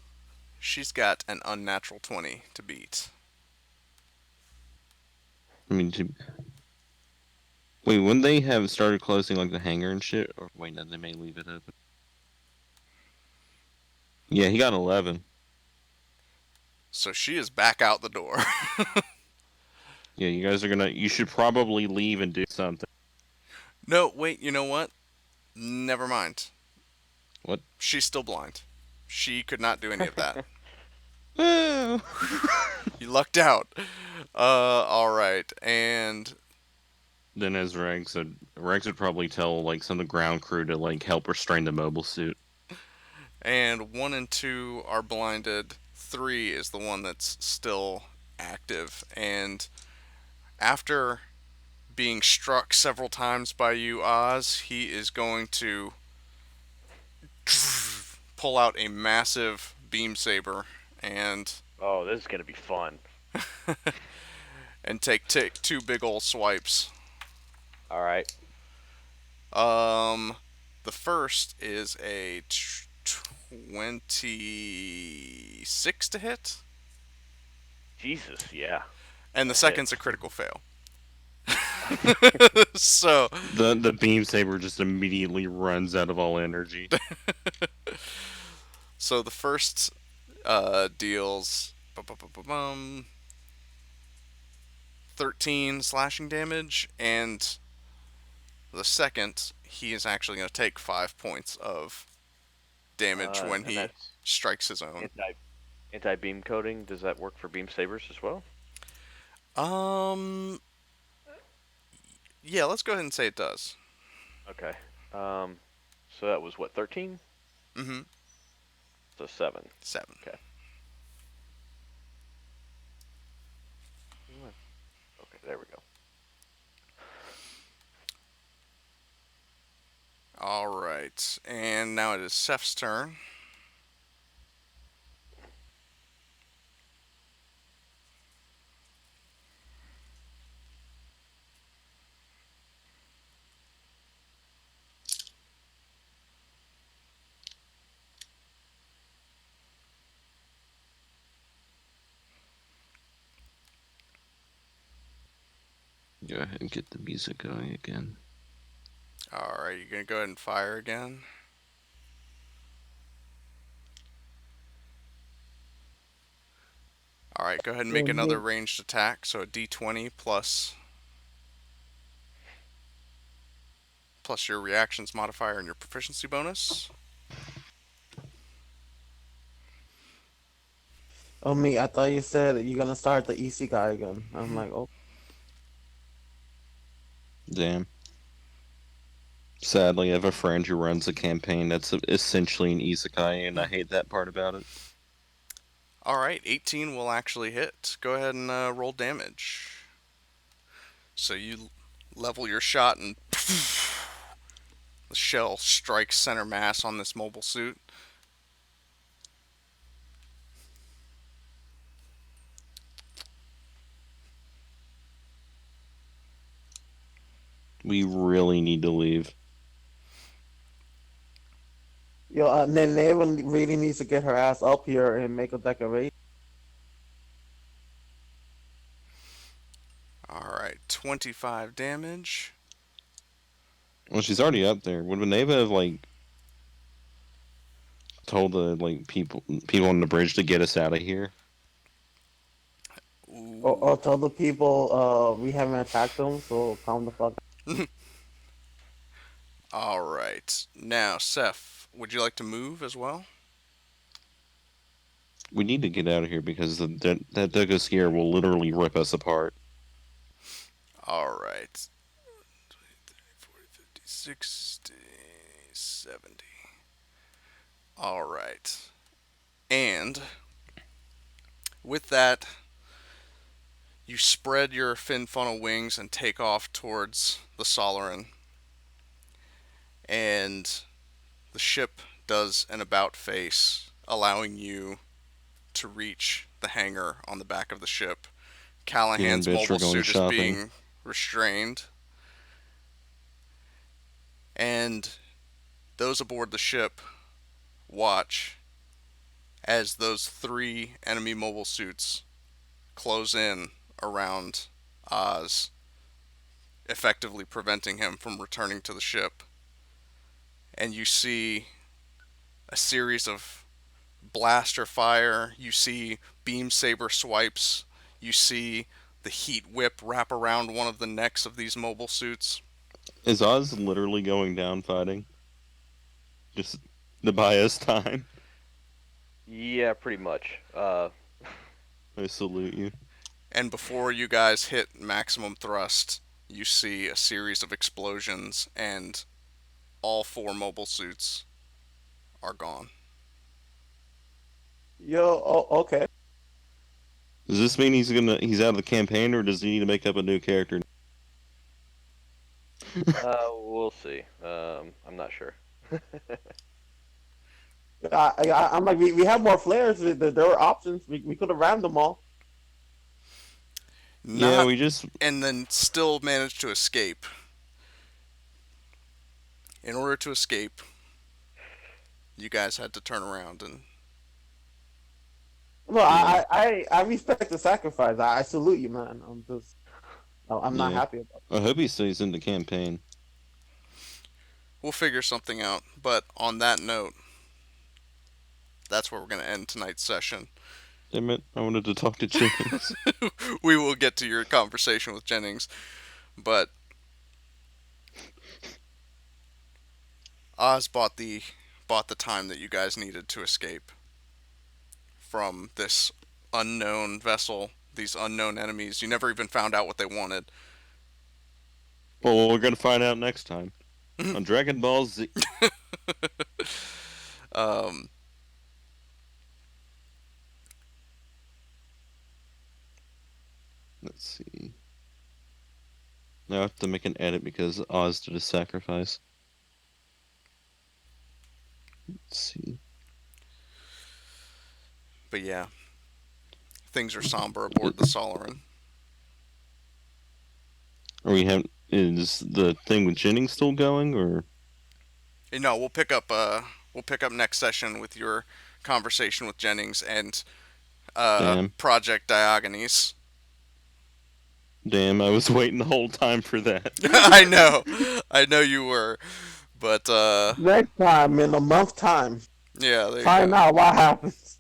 she's got an unnatural 20 to beat. I mean, Wait, when they have started closing like the hangar and shit, or wait, no, they may leave it open. Yeah, he got 11. So she is back out the door. Yeah, you guys are gonna. You should probably leave and do something. No, wait, you know what? Never mind. What? She's still blind. She could not do any of that. Oh. You lucked out. Alright, and Then as Rex would probably tell like some of the ground crew to like help restrain the mobile suit. 1 and 2 are blinded. 3 is the one that's still active. And after being struck several times by you, Oz, he is going to pull out a massive beam saber and Oh, this is gonna be fun. take two big old swipes. All right. Um, the first is a 26 to hit, Jesus, yeah. and the That second's hits. a critical fail. So, The beam saber just immediately runs out of all energy. so the first deals 13 slashing damage, and the second he is actually going to take 5 points of damage when And he that's strikes his own. anti beam coating. Does that work for beam sabers as well? Um, yeah, let's go ahead and say it does. Okay. So that was what, 13? Mm-hmm. So 7. 7. Okay. Okay, there we go. All right, and now it is Seth's turn. Go ahead and get the music going again. All right, you're gonna go ahead and fire again. All right, go ahead and make another ranged attack. So a D20 plus your reactions modifier and your proficiency bonus. Oh me, I thought you said you're gonna start the EC guy again. I'm like, oh, Damn. Sadly, I have a friend who runs a campaign that's essentially an isekai, and I hate that part about it. All right, 18 will actually hit. Go ahead and roll damage. So you level your shot, and the shell strikes center mass on this mobile suit. We really need to leave. yo, Nene really needs to get her ass up here and make a decoration. All right, 25 damage. Well, she's already up there. Would Maneva have like told the like people on the bridge to get us out of here? Or tell the people we haven't attacked them, so calm the fuck. All right, now Seth, would you like to move as well? We need to get out of here because that Dogo Skier will literally rip us apart. All right. 40, 50, 60, 70. All right. And with that, you spread your fin funnel wings and take off towards the Solaran. And the ship does an about face, allowing you to reach the hangar on the back of the ship. Damn, Callahan's bitch, we're mobile going suit is shopping. being restrained. And those aboard the ship watch as those 3 enemy mobile suits close in around Oz effectively preventing him from returning to the ship. And you see a series of blaster fire, you see beam saber swipes, you see the heat whip wrap around one of the necks of these mobile suits. Is Oz literally going down fighting? Just to buy us time? Yeah, pretty much. I salute you. And before you guys hit maximum thrust, you see a series of explosions, and all four mobile suits are gone. Yo, oh, okay. Does this mean he's out of the campaign, or does he need to make up a new character? We'll see. I'm not sure. I'm like, we have more flares. There were options. We could have rammed them all. Yeah, Not, we just and then still managed to escape. In order to escape, you guys had to turn around and Well, I respect the sacrifice. I salute you, man. I'm not Yeah. happy about it. I hope he stays in the campaign. we'll figure something out. But on that note, that's where we're going to end tonight's session. Damn it! I wanted to talk to Jennings. We will get to your conversation with Jennings, but Oz bought the time that you guys needed to escape from this unknown vessel, these unknown enemies. You never even found out what they wanted. Well, we're gonna find out next time on Dragon Ball Z. Um, Let's see. Now I have to make an edit because Oz did a sacrifice. Let's see. but yeah, things are somber aboard the Solaran. Are we have is the thing with Jennings still going, or No, we'll pick up. We'll pick up next session with your conversation with Jennings and damn, Project Diogenes. damn? I was waiting the whole time for that. I know you were, but Next time, in a month time, yeah, there you find go. out what happens.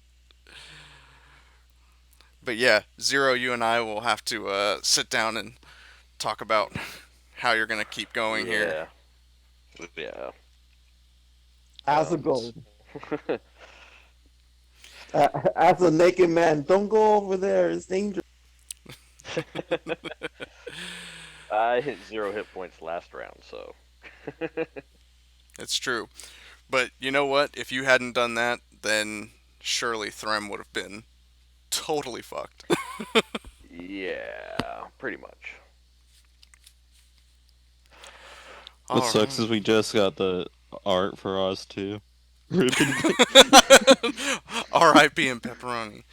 But yeah, Zero, you and I will have to sit down and talk about how you're gonna keep going here. Yeah. As a goal. As a naked man, don't go over there. It's dangerous. I hit 0 hit points last round, so. It's true. But you know what? If you hadn't done that, then surely Threm would have been totally fucked. Yeah, pretty much. What All sucks right. is we just got the art for Oz too. R.I.P. and pepperoni.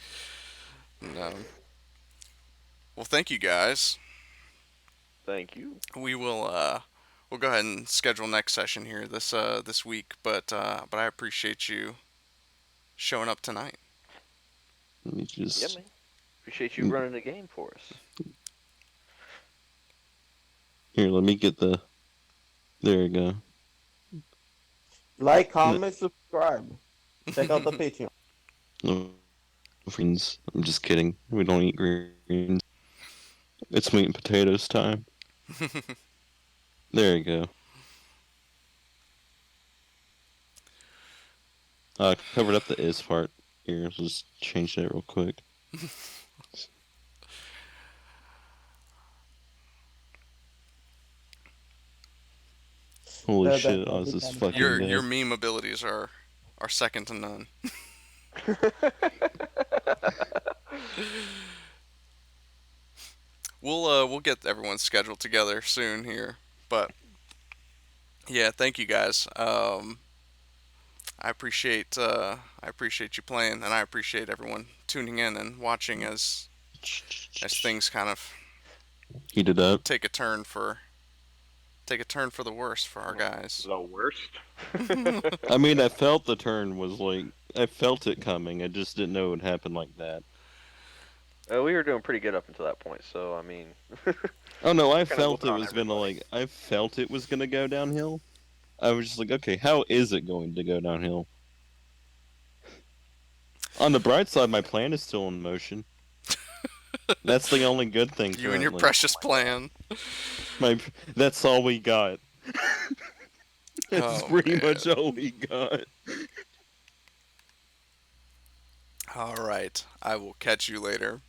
No. Well, thank you guys. Thank you. We will we'll go ahead and schedule next session here this week. But I appreciate you showing up tonight. Let me Yeah, just. man. Appreciate you running the game for us. Here, let me get the. There we go. Like, comment, subscribe. Check out the Patreon. No, friends. I'm just kidding. We don't eat greens. It's meat and potatoes time. There you go. Covered up the is part. Here, let's just change that real quick. Holy shit, Oz is fucking Your dead. your meme abilities are second to none. We'll get everyone scheduled together soon here, but yeah, thank you guys. I appreciate you playing, and I appreciate everyone tuning in and watching as things kind of Heated up. take a turn for the worse for our guys. The worst? I mean, I felt the turn was like. I felt it coming. I just didn't know it would happen like that. We were doing pretty good up until that point, so I mean, Oh no, I kinda felt whooping it on was gonna everybody. I felt it was gonna go downhill. I was just like, okay, how is it going to go downhill? On the bright side, my plan is still in motion. That's the only good thing You and your currently. precious plan. That's all we got. That's Oh pretty man. much all we got. All right. I will catch you later.